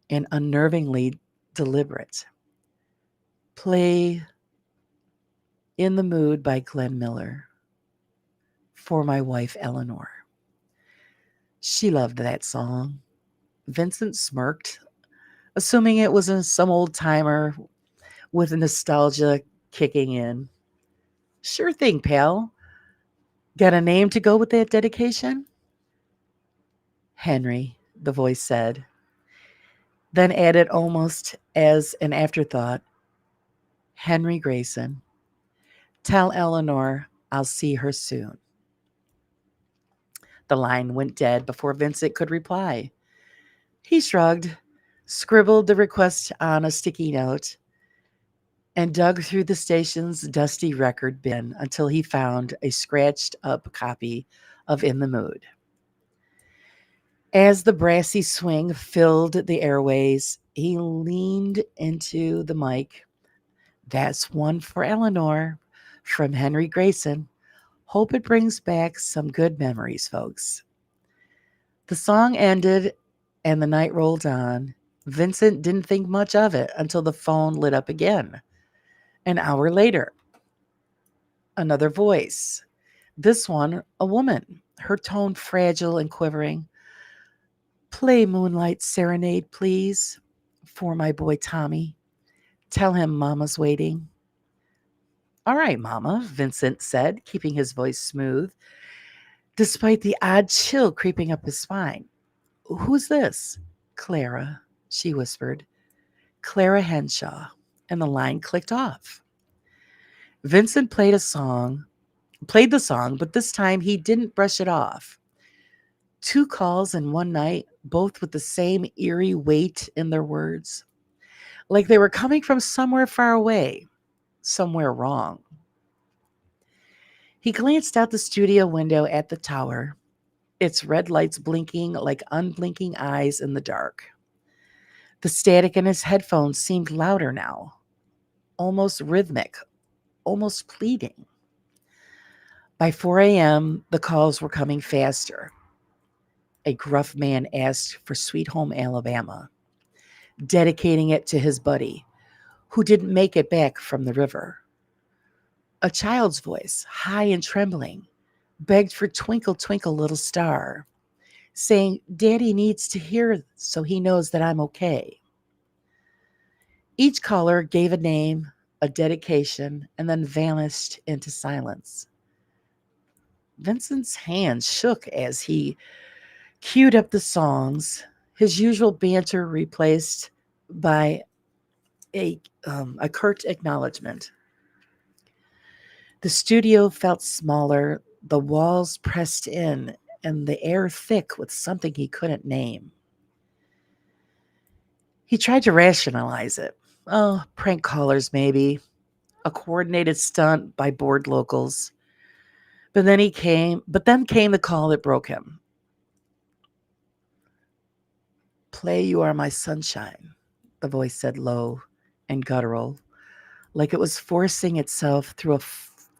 Speaker 1: and unnervingly deliberate. "Play In the Mood by Glenn Miller for my wife Eleanor." She loved that song. Vincent smirked, assuming it was some old timer with nostalgia kicking in. "Sure thing, pal. Got a name to go with that dedication?" "Henry," the voice said, then added almost as an afterthought, "Henry Grayson. Tell Eleanor I'll see her soon." The line went dead before Vincent could reply. He shrugged, scribbled the request on a sticky note, and dug through the station's dusty record bin until he found a scratched up copy of In the Mood. As the brassy swing filled the airways, he leaned into the mic. "That's one for Eleanor from Henry Grayson. Hope it brings back some good memories, folks." The song ended and the night rolled on. Vincent didn't think much of it until the phone lit up again. An hour later, another voice. This one, a woman, her tone fragile and quivering. "Play Moonlight Serenade, please, for my boy Tommy. Tell him Mama's waiting." "All right, Mama," Vincent said, keeping his voice smooth, despite the odd chill creeping up his spine. "Who's this?" "Clara," she whispered. "Clara Henshaw." And the line clicked off. Vincent played the song, but this time he didn't brush it off. Two calls in one night, both with the same eerie weight in their words, like they were coming from somewhere far away, somewhere wrong. He glanced out the studio window at the tower, its red lights blinking like unblinking eyes in the dark. The static in his headphones seemed louder now, almost rhythmic, almost pleading. By 4 a.m., the calls were coming faster. A gruff man asked for Sweet Home Alabama, dedicating it to his buddy, who didn't make it back from the river. A child's voice, high and trembling, begged for Twinkle, Twinkle, Little Star, saying, "Daddy needs to hear so he knows that I'm okay." Each caller gave a name, a dedication, and then vanished into silence. Vincent's hands shook as he queued up the songs, his usual banter replaced by a curt acknowledgement. The studio felt smaller, the walls pressed in, and the air thick with something he couldn't name. He tried to rationalize it. Oh, prank callers, maybe. A coordinated stunt by bored locals. But then came the call that broke him. "Play You Are My Sunshine," the voice said low and guttural, like it was forcing itself through a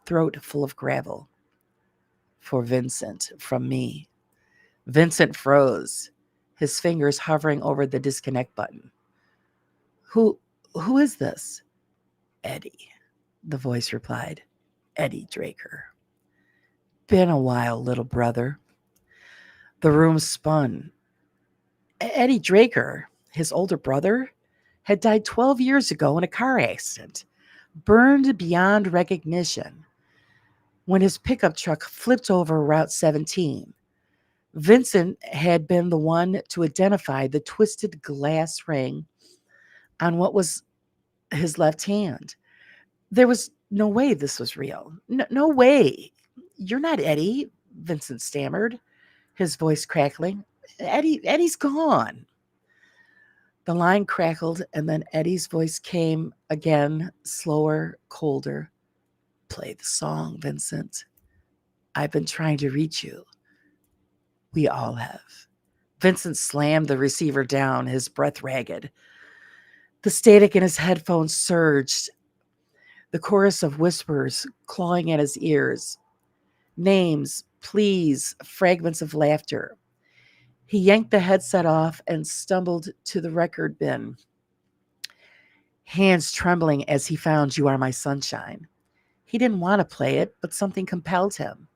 Speaker 1: throat full of gravel. "For Vincent, from me." Vincent froze, his fingers hovering over the disconnect button. Who who is this?" "Eddie," the voice replied. "Eddie Draker." "Been a while, little brother." The room spun. Eddie Draker, his older brother, had died 12 years ago in a car accident, burned beyond recognition when his pickup truck flipped over Route 17. Vincent had been the one to identify the twisted glass ring on what was his left hand. There was no way this was real. No way. You're not Eddie, Vincent stammered, his voice crackling. Eddie's gone. The line crackled, and then Eddie's voice came again, slower, colder. Play the song, Vincent. I've been trying to reach you. We all have. Vincent slammed the receiver down, his breath ragged. The static in his headphones surged, the chorus of whispers clawing at his ears. Names, pleas, fragments of laughter. He yanked the headset off and stumbled to the record bin, hands trembling as he found You Are My Sunshine. He didn't want to play it, but something compelled him.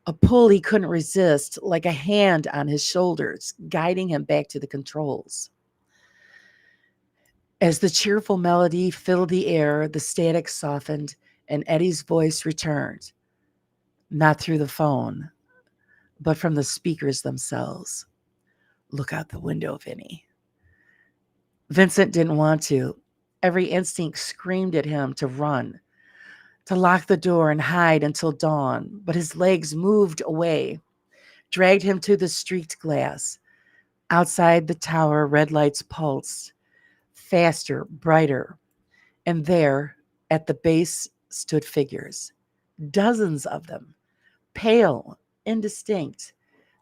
Speaker 1: A pull he couldn't resist, like a hand on his shoulders, guiding him back to the controls. As the cheerful melody filled the air, the static softened, and Eddie's voice returned, not through the phone, but from the speakers themselves. Look out the window, Vinny. Vincent didn't want to. Every instinct screamed at him to run, to lock the door and hide until dawn, but his legs moved away, dragged him to the streaked glass. Outside the tower, red lights pulsed, faster, brighter, and there, at the base, stood figures, dozens of them, pale, indistinct,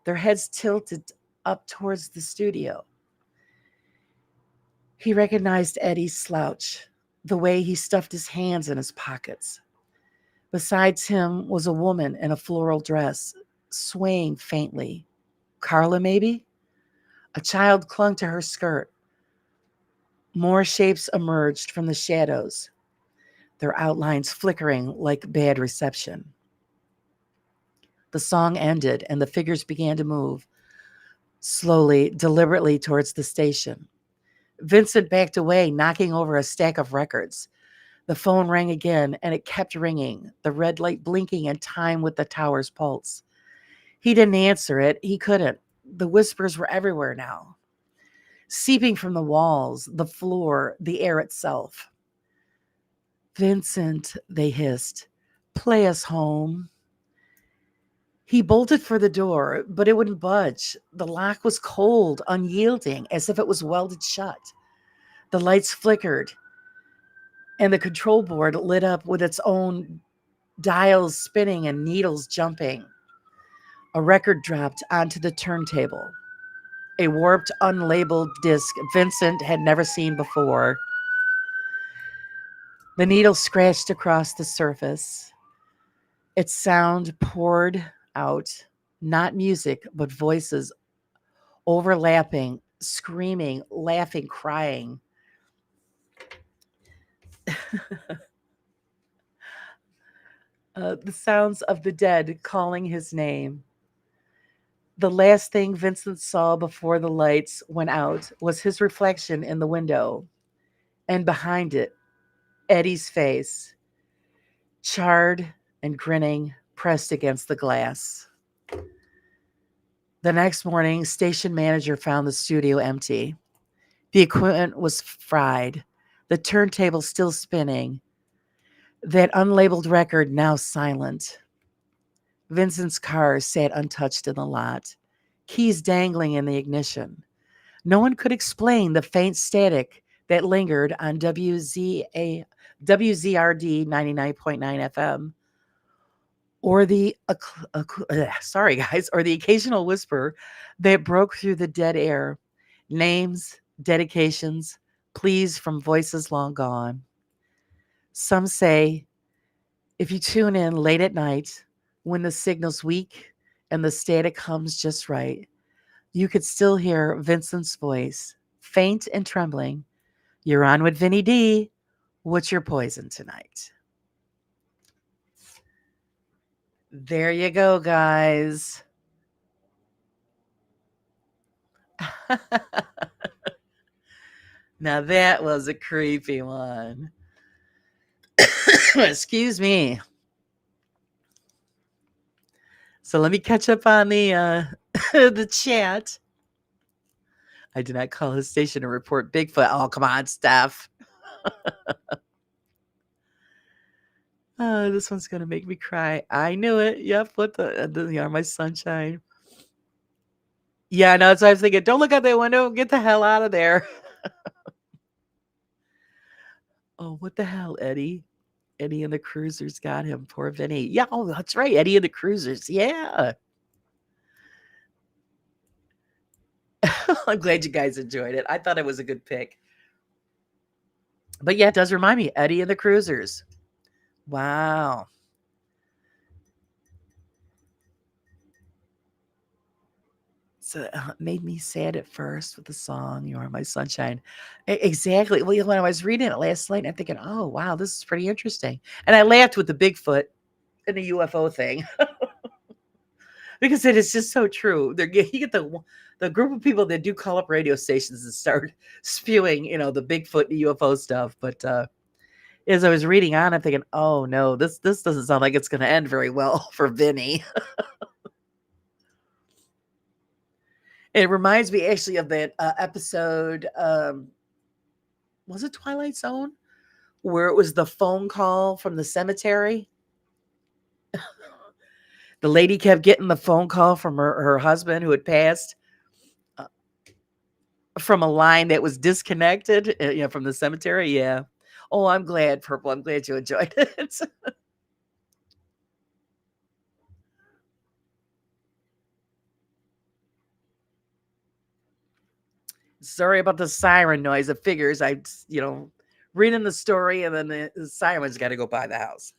Speaker 1: their heads tilted up towards the studio. He recognized Eddie's slouch, the way he stuffed his hands in his pockets. Besides him was a woman in a floral dress, swaying faintly. Carla, maybe? A child clung to her skirt. More shapes emerged from the shadows, their outlines flickering like bad reception. The song ended, and the figures began to move, slowly, deliberately towards the station. Vincent backed away, knocking over a stack of records. The phone rang again, and it kept ringing, the red light blinking in time with the tower's pulse. He didn't answer it. He couldn't. The whispers were everywhere now, seeping from the walls, the floor, the air itself. Vincent, they hissed, play us home. He bolted for the door, but it wouldn't budge. The lock was cold, unyielding, as if it was welded shut. The lights flickered, and the control board lit up with its own dials spinning and needles jumping. A record dropped onto the turntable, a warped, unlabeled disc Vincent had never seen before. The needle scratched across the surface. Its sound poured out, not music, but voices overlapping, screaming, laughing, crying. The sounds of the dead calling his name. The last thing Vincent saw before the lights went out was his reflection in the window, and behind it, Eddie's face, charred and grinning, pressed against the glass. The next morning, station manager found the studio empty. The equipment was fried, the turntable still spinning, that unlabeled record now silent. Vincent's car sat untouched in the lot, keys dangling in the ignition. No one could explain the faint static that lingered on WZRD 99.9 FM, or or the occasional whisper that broke through the dead air. Names, dedications, pleas from voices long gone. Some say if you tune in late at night when the signal's weak and the static comes just right, you could still hear Vincent's voice, faint and trembling. You're on with Vinny D. What's your poison tonight? There you go, guys. Now that was a creepy one. Excuse me. So let me catch up on the the chat. I did not call his station to report Bigfoot. Oh, come on, Steph. Oh, this one's gonna make me cry. I knew it. Yep. What the you are my sunshine. Yeah, no, that's what I was thinking. Don't look out that window. Get the hell out of there. Oh, what the hell, Eddie? Eddie and the Cruisers got him. Poor Vinny. Yeah, oh, that's right. Eddie and the Cruisers. Yeah. I'm glad you guys enjoyed it. I thought it was a good pick. But yeah, it does remind me. Eddie and the Cruisers. Wow. So it made me sad at first with the song "You Are My Sunshine." Exactly. Well, when I was reading it last night, I'm thinking, "Oh, wow, this is pretty interesting." And I laughed with the Bigfoot and the UFO thing because it is just so true. You get the group of people that do call up radio stations and start spewing, the Bigfoot and UFO stuff. But as I was reading on, I'm thinking, "Oh no, this doesn't sound like it's going to end very well for Vinny." It reminds me actually of that episode. Was it Twilight Zone? Where it was the phone call from the cemetery. The lady kept getting the phone call from her husband who had passed uh, from a line that was disconnected, from the cemetery. Yeah. Oh, I'm glad, Purple. I'm glad you enjoyed it. Sorry about the siren noise. It figures reading the story and then the siren's got to go by the house.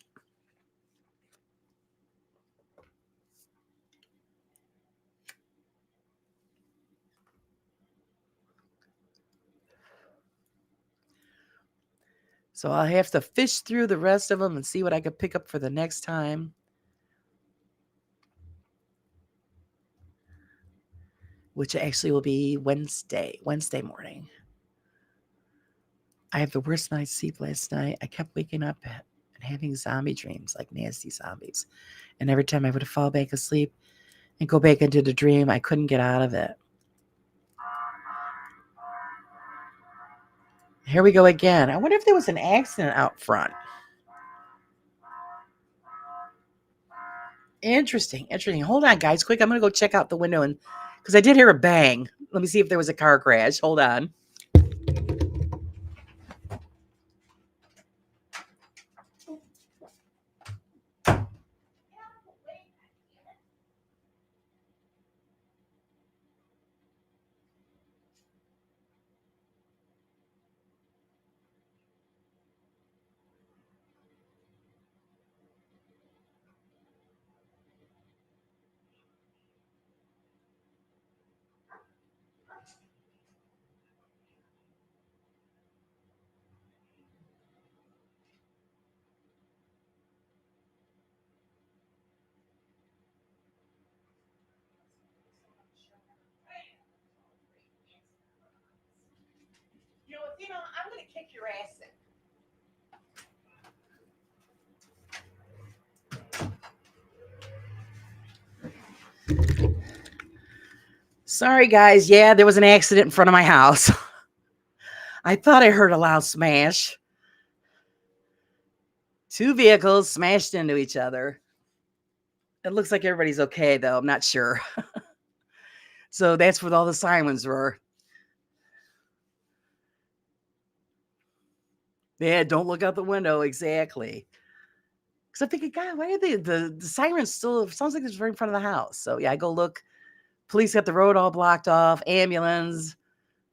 Speaker 1: So I'll have to fish through the rest of them and see what I could pick up for the next time. Which actually will be Wednesday morning. I had the worst night's sleep last night. I kept waking up and having zombie dreams, like nasty zombies. And every time I would fall back asleep and go back into the dream, I couldn't get out of it. Here we go again. I wonder if there was an accident out front. Interesting. Hold on, guys. Quick, I'm going to go check out the window and because I did hear a bang. Let me see if there was a car crash. Hold on. I'm going to kick your ass in. Sorry, guys. Yeah, there was an accident in front of my house. I thought I heard a loud smash. Two vehicles smashed into each other. It looks like everybody's okay, though. I'm not sure. So that's what all the sirens were. Yeah, don't look out the window. Exactly. Because I'm thinking, God, why are the sirens still? Sounds like it's right in front of the house. So yeah, I go look. Police got the road all blocked off. Ambulance,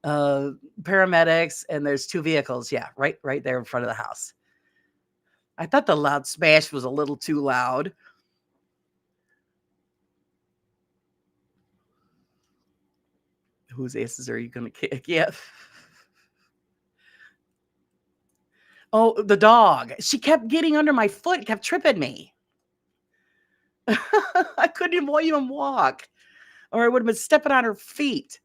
Speaker 1: paramedics, and there's two vehicles. Yeah, right there in front of the house. I thought the loud smash was a little too loud. Whose asses are you going to kick? Yeah. Oh, the dog. She kept getting under my foot, kept tripping me. I couldn't even walk, or I would have been stepping on her feet.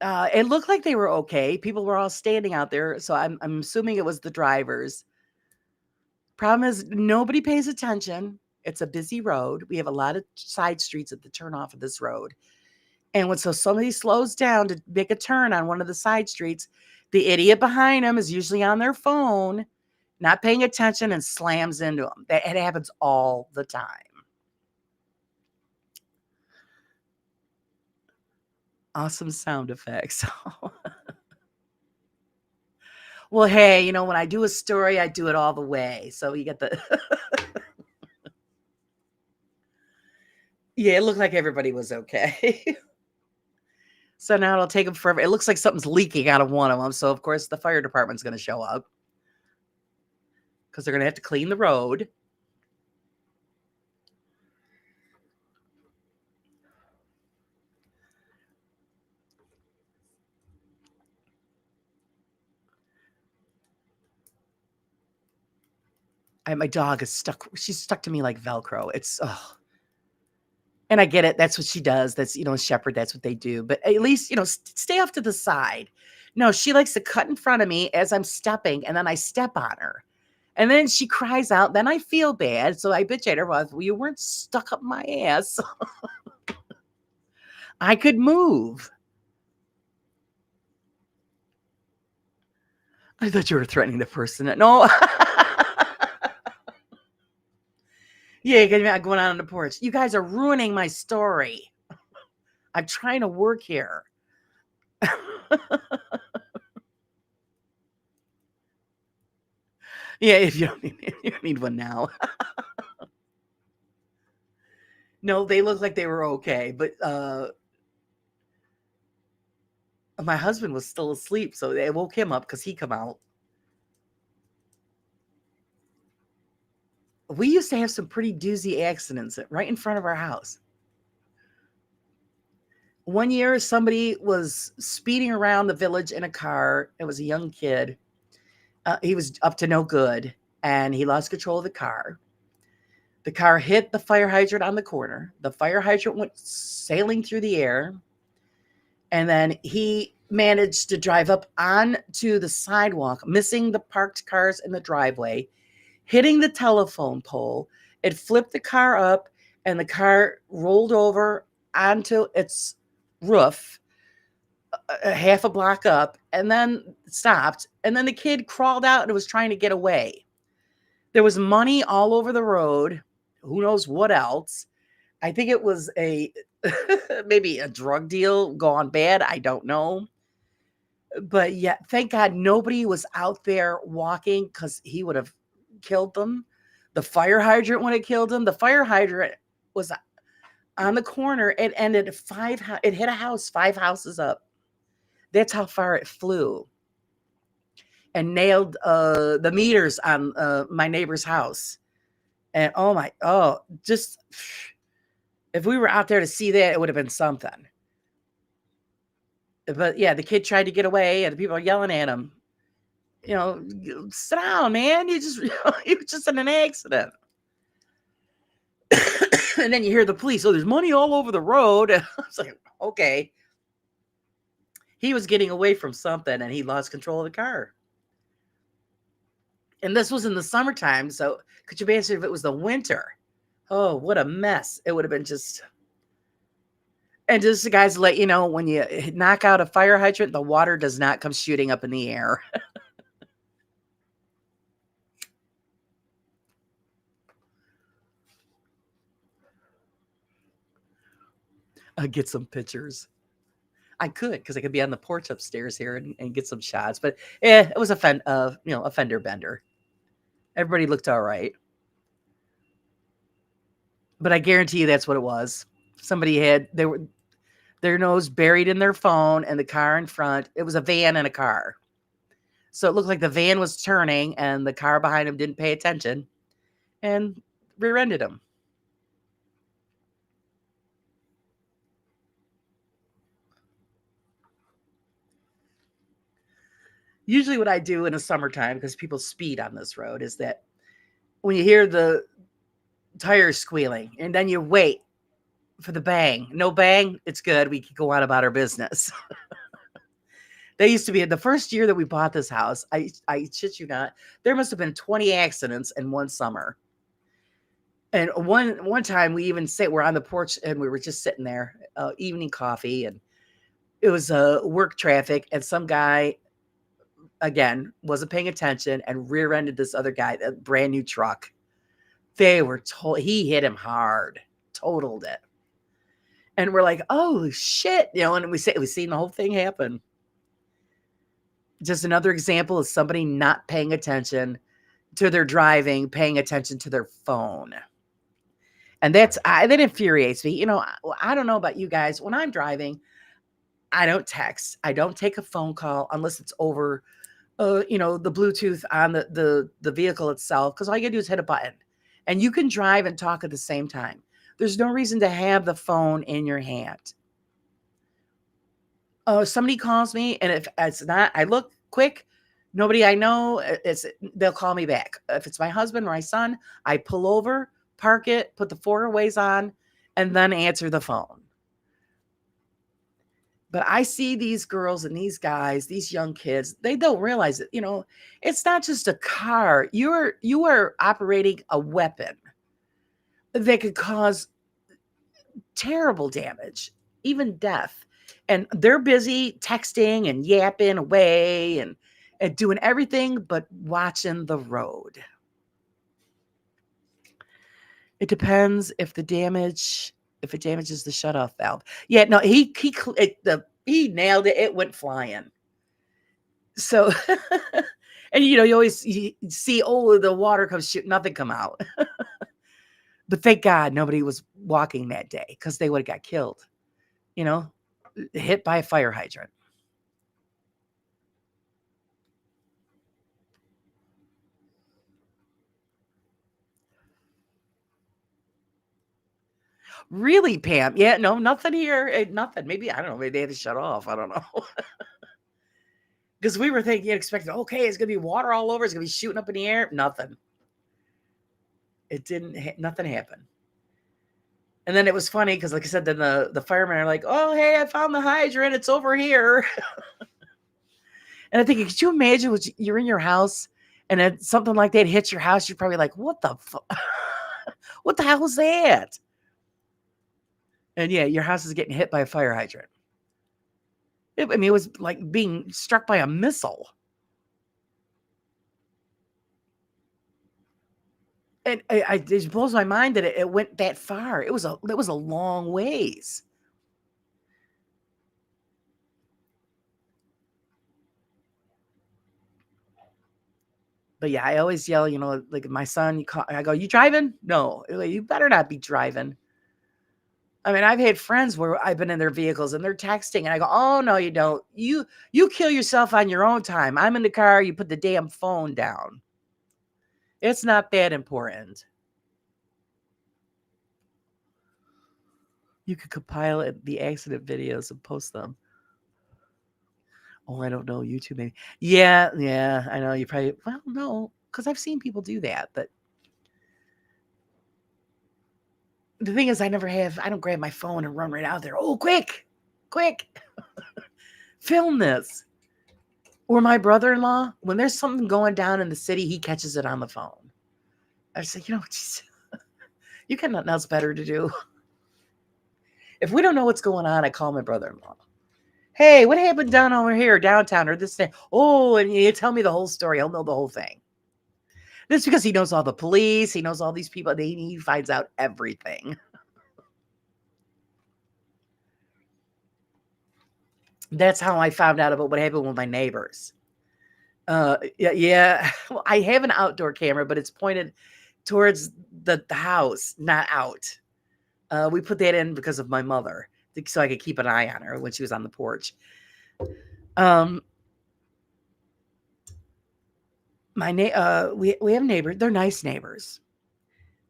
Speaker 1: It looked like they were okay. People were all standing out there, so I'm assuming it was the drivers. Problem is nobody pays attention. It's a busy road. We have a lot of side streets at the turn off of this road. And when somebody slows down to make a turn on one of the side streets, the idiot behind them is usually on their phone, not paying attention, and slams into them. It happens all the time. Awesome sound effects. Well, hey, when I do a story, I do it all the way. So you get the yeah, it looked like everybody was okay. So now it'll take them forever. It looks like something's leaking out of one of them. So of course the fire department's going to show up because they're going to have to clean the road. My dog is stuck. She's stuck to me like Velcro. And I get it. That's what she does. That's, a shepherd. That's what they do. But at least, stay off to the side. No, she likes to cut in front of me as I'm stepping, and then I step on her. And then she cries out. Then I feel bad. So I bitch at her. Well, you weren't stuck up my ass. I could move. I thought you were threatening the person. No. Yeah, going on the porch. You guys are ruining my story. I'm trying to work here. Yeah, if you don't need one now. No, they look like they were okay, but my husband was still asleep, so they woke him up because he come out. We used to have some pretty doozy accidents right in front of our house. One year, somebody was speeding around the village in a car. It was a young kid. He was up to no good, and he lost control of the car. The car hit the fire hydrant on the corner. The fire hydrant went sailing through the air, and then he managed to drive up onto the sidewalk, missing the parked cars in the driveway, hitting the telephone pole. It flipped the car up, and the car rolled over onto its roof a half a block up, and then stopped. And then the kid crawled out and was trying to get away. There was money all over the road. Who knows what else? I think it was maybe a drug deal gone bad. I don't know. But yeah, thank God nobody was out there walking because he would have killed them. The fire hydrant would have killed him. The fire hydrant was on the corner. It ended it hit a house 5 houses up. That's how far it flew. And nailed the meters on my neighbor's house. And just if we were out there to see that, it would have been something. But yeah, the kid tried to get away, and the people are yelling at him. Sit down, man. You were just in an accident. And then you hear the police. Oh, there's money all over the road. I was like, okay. He was getting away from something, and he lost control of the car. And this was in the summertime, so could you imagine if it was the winter? Oh, what a mess. It would have been just... And just the guys let you know, when you knock out a fire hydrant, the water does not come shooting up in the air. I'll get some pictures. I could, because I could be on the porch upstairs here and get some shots. But it was a fender bender. Everybody looked all right. But I guarantee you that's what it was. Somebody had their nose buried in their phone, and the car in front. It was a van and a car. So it looked like the van was turning, and the car behind him didn't pay attention and rear-ended him. Usually what I do in the summertime, because people speed on this road, is that when you hear the tires squealing and then you wait for the bang. No bang, it's good. We can go on about our business. They used to be the first year that we bought this house. I shit you not. There must have been 20 accidents in one summer. And one time we even we're on the porch and we were just sitting there, evening coffee, and it was work traffic, and some guy again wasn't paying attention and rear-ended this other guy, a brand new truck. He hit him hard, totaled it. And we're like, oh shit, and we've seen the whole thing happen. Just another example of somebody not paying attention to their driving, paying attention to their phone. And that infuriates me. I don't know about you guys. When I'm driving, I don't text. I don't take a phone call unless it's over, the Bluetooth on the vehicle itself. Because all you gotta do is hit a button, and you can drive and talk at the same time. There's no reason to have the phone in your hand. Somebody calls me, and if it's not, I look quick. Nobody I know, they'll call me back. If it's my husband or my son, I pull over, park it, put the four-ways on, and then answer the phone. But I see these girls and these guys, these young kids, they don't realize it. It's not just a car. You are operating a weapon that could cause terrible damage, even death. And they're busy texting and yapping away and doing everything but watching the road. It depends if it damages the shutoff valve. Yeah, no, he nailed it. It went flying. So, and you always see, the water comes shooting, nothing come out. But thank God nobody was walking that day, because they would have got killed, hit by a fire hydrant. Really, Pam? Yeah, no, nothing here. Nothing. Maybe, I don't know. Maybe they had to shut off. I don't know. Because we were thinking, expecting, okay, it's going to be water all over. It's going to be shooting up in the air. Nothing. It didn't. Nothing happened. And then it was funny because, like I said, then the firemen are like, oh, hey, I found the hydrant. It's over here. And I think, could you imagine you're in your house and then something like that hits your house? You're probably like, what the what the hell was that? And yeah, your house is getting hit by a fire hydrant. It was like being struck by a missile. And it just blows my mind that it went that far. It was a long ways. But yeah, I always yell, like my son, I go, you driving? No, you better not be driving. I mean, I've had friends where I've been in their vehicles and they're texting and I go, oh, no, you don't. You kill yourself on your own time. I'm in the car. You put the damn phone down. It's not that important. You could compile the accident videos and post them. Oh, I don't know. YouTube maybe. Yeah. I know you probably, well, no, because I've seen people do that. But the thing is, I don't grab my phone and run right out there. Oh, quick. Film this. Or my brother-in-law, when there's something going down in the city, he catches it on the phone. I say, geez, you got nothing else better to do. If we don't know what's going on, I call my brother-in-law. Hey, what happened down over here, downtown, or this thing? Oh, and you tell me the whole story. He'll know the whole thing. That's because he knows all the police. He knows all these people. He finds out everything. That's how I found out about what happened with my neighbors. Yeah. Well, I have an outdoor camera, but it's pointed towards the house, not out. We put that in because of my mother, so I could keep an eye on her when she was on the porch. We have neighbors. They're nice neighbors.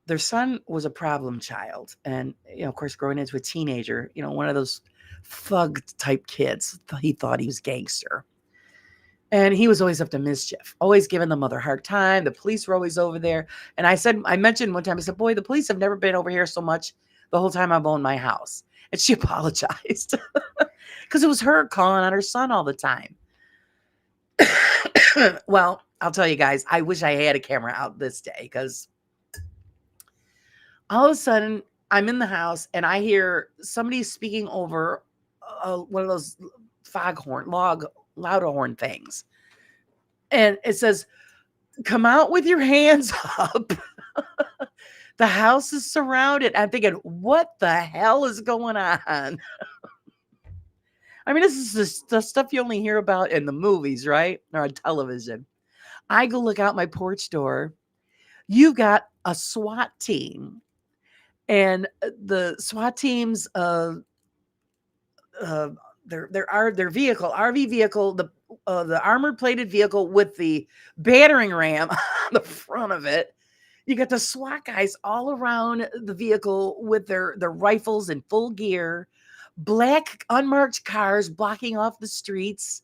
Speaker 1: Their son was a problem child, and of course, growing into a teenager, one of those thug type kids. He thought he was gangster, and he was always up to mischief, always giving the mother a hard time. The police were always over there, and I mentioned one time, I said, "Boy, the police have never been over here so much the whole time I've owned my house." And she apologized because it was her calling on her son all the time. Well, I'll tell you guys, I wish I had a camera out this day because all of a sudden I'm in the house and I hear somebody speaking over one of those louder horn things. And it says, "Come out with your hands up." The house is surrounded. I'm thinking, what the hell is going on? I mean, this is the stuff you only hear about in the movies, right? Or on television. I go look out my porch door. You got a SWAT team. And the SWAT teams, uh, their vehicle, RV vehicle, the armored plated vehicle with the battering ram on the front of it. You got the SWAT guys all around the vehicle with their rifles in full gear, black unmarked cars blocking off the streets,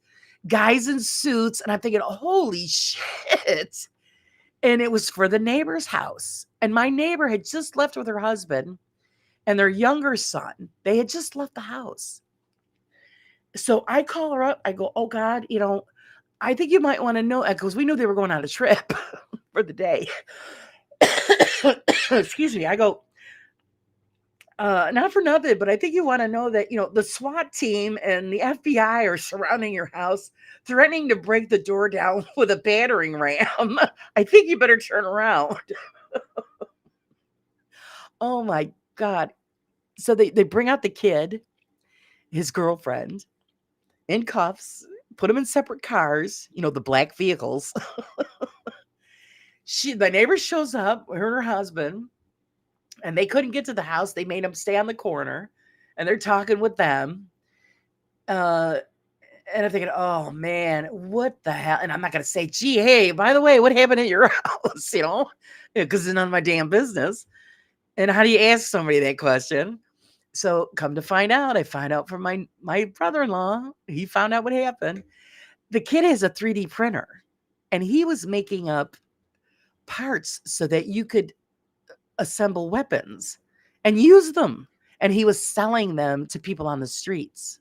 Speaker 1: guys in suits, and I'm thinking, holy shit. And it was for the neighbor's house. And my neighbor had just left with her husband and their younger son. They had just left the house. So I call her up. I go, "Oh God, I think you might want to know," because we knew they were going on a trip for the day. Excuse me. I go, "Not for nothing, but I think you want to know that, the SWAT team and the FBI are surrounding your house, threatening to break the door down with a battering ram. I think you better turn around." Oh my God. So they bring out the kid, his girlfriend, in cuffs, put them in separate cars, the black vehicles. The neighbor shows up, her and her husband, and they couldn't get to the house. They made them stay on the corner, and they're talking with them. And I'm thinking, oh man, what the hell? And I'm not going to say, "Gee, hey, by the way, what happened at your house?" Because it's none of my damn business. And how do you ask somebody that question? So come to find out, I find out from my brother-in-law. He found out what happened. The kid has a 3D printer, and he was making up parts so that you could assemble weapons and use them. And he was selling them to people on the streets.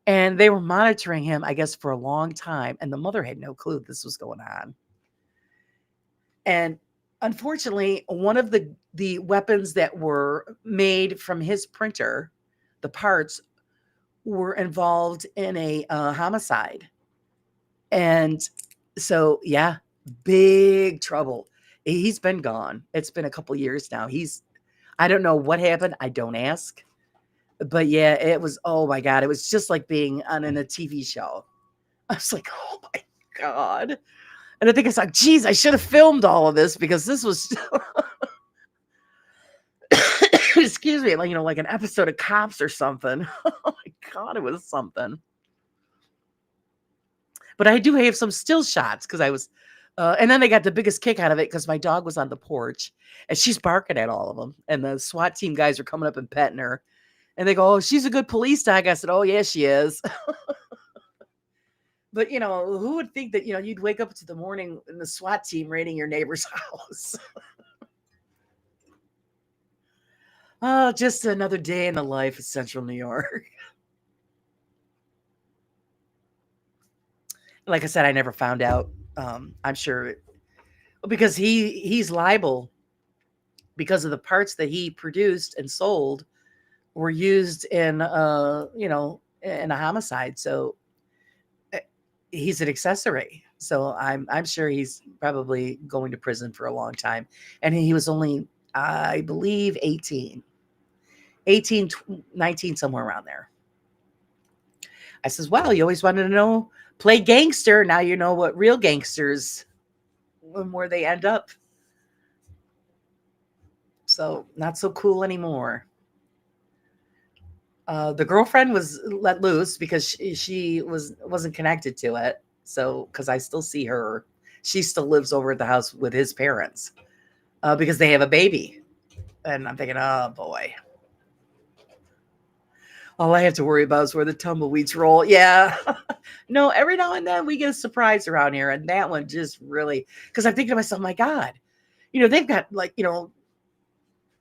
Speaker 1: And they were monitoring him, I guess, for a long time. And the mother had no clue this was going on. And unfortunately, one of the weapons that were made from his printer, the parts, were involved in a homicide. And so, yeah, big trouble. He's been gone. It's been a couple years now. I don't know what happened. I don't ask. But yeah, it was, oh my God, it was just like being in a TV show. I was like, oh my God. And I think it's like, geez, I should have filmed all of this because this was, excuse me, like an episode of Cops or something. Oh my God, it was something. But I do have some still shots because I was, and then they got the biggest kick out of it because my dog was on the porch and she's barking at all of them. And the SWAT team guys are coming up and petting her. And they go, "Oh, she's a good police dog." I said, "Oh, yeah, she is." But, who would think that, you'd wake up to the morning and the SWAT team raiding your neighbor's house? Oh, just another day in the life of Central New York. Like I said, I never found out. I'm sure because he's liable because of the parts that he produced and sold were used in in a homicide. So he's an accessory. So I'm sure he's probably going to prison for a long time. And he was only, I believe, 18, 19, somewhere around there. I says, "Well, you always wanted to play gangster. Now you know what real gangsters, where they end up." So not so cool anymore. The girlfriend was let loose because she wasn't connected to it. So because I still see her, she still lives over at the house with his parents because they have a baby. And I'm thinking, oh boy, all I have to worry about is where the tumbleweeds roll. Yeah. No, every now and then we get a surprise around here, and that one just really, because I'm thinking to myself, my God, they've got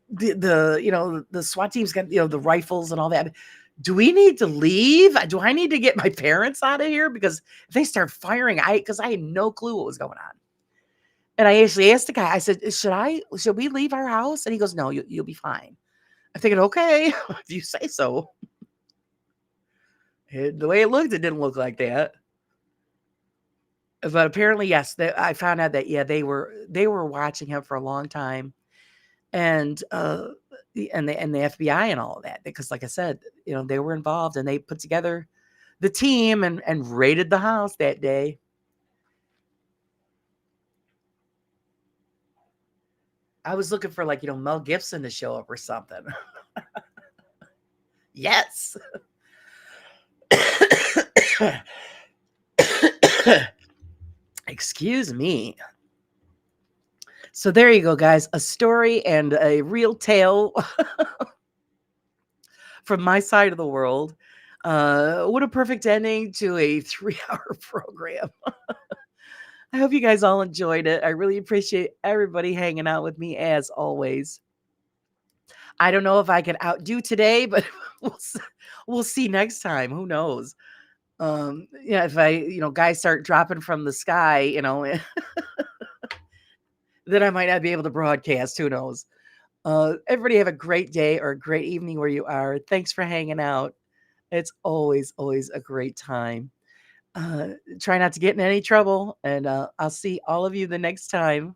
Speaker 1: the SWAT team's got the rifles and all that. Do we need to leave? Do I need to get my parents out of here? Because if they start firing, because I had no clue what was going on. And I actually asked the guy, I said, should we leave our house? And he goes, no, you'll be fine. I'm thinking, okay, if you say so. The way it looked, it didn't look like that. But apparently, yes, I found out that, yeah, they were watching him for a long time. And, and the FBI and all of that, because like I said, they were involved and they put together the team and raided the house that day. I was looking for, like, Mel Gibson to show up or something. Yes. Excuse me. So there you go, guys. A story and a real tale from my side of the world. What a perfect ending to a 3-hour program. I hope you guys all enjoyed it. I really appreciate everybody hanging out with me as always. I don't know if I can outdo today, but we'll see next time. Who knows? Yeah, if guys start dropping from the sky, then I might not be able to broadcast. Who knows? Everybody have a great day or a great evening where you are. Thanks for hanging out. It's always, always a great time. Try not to get in any trouble, and I'll see all of you the next time.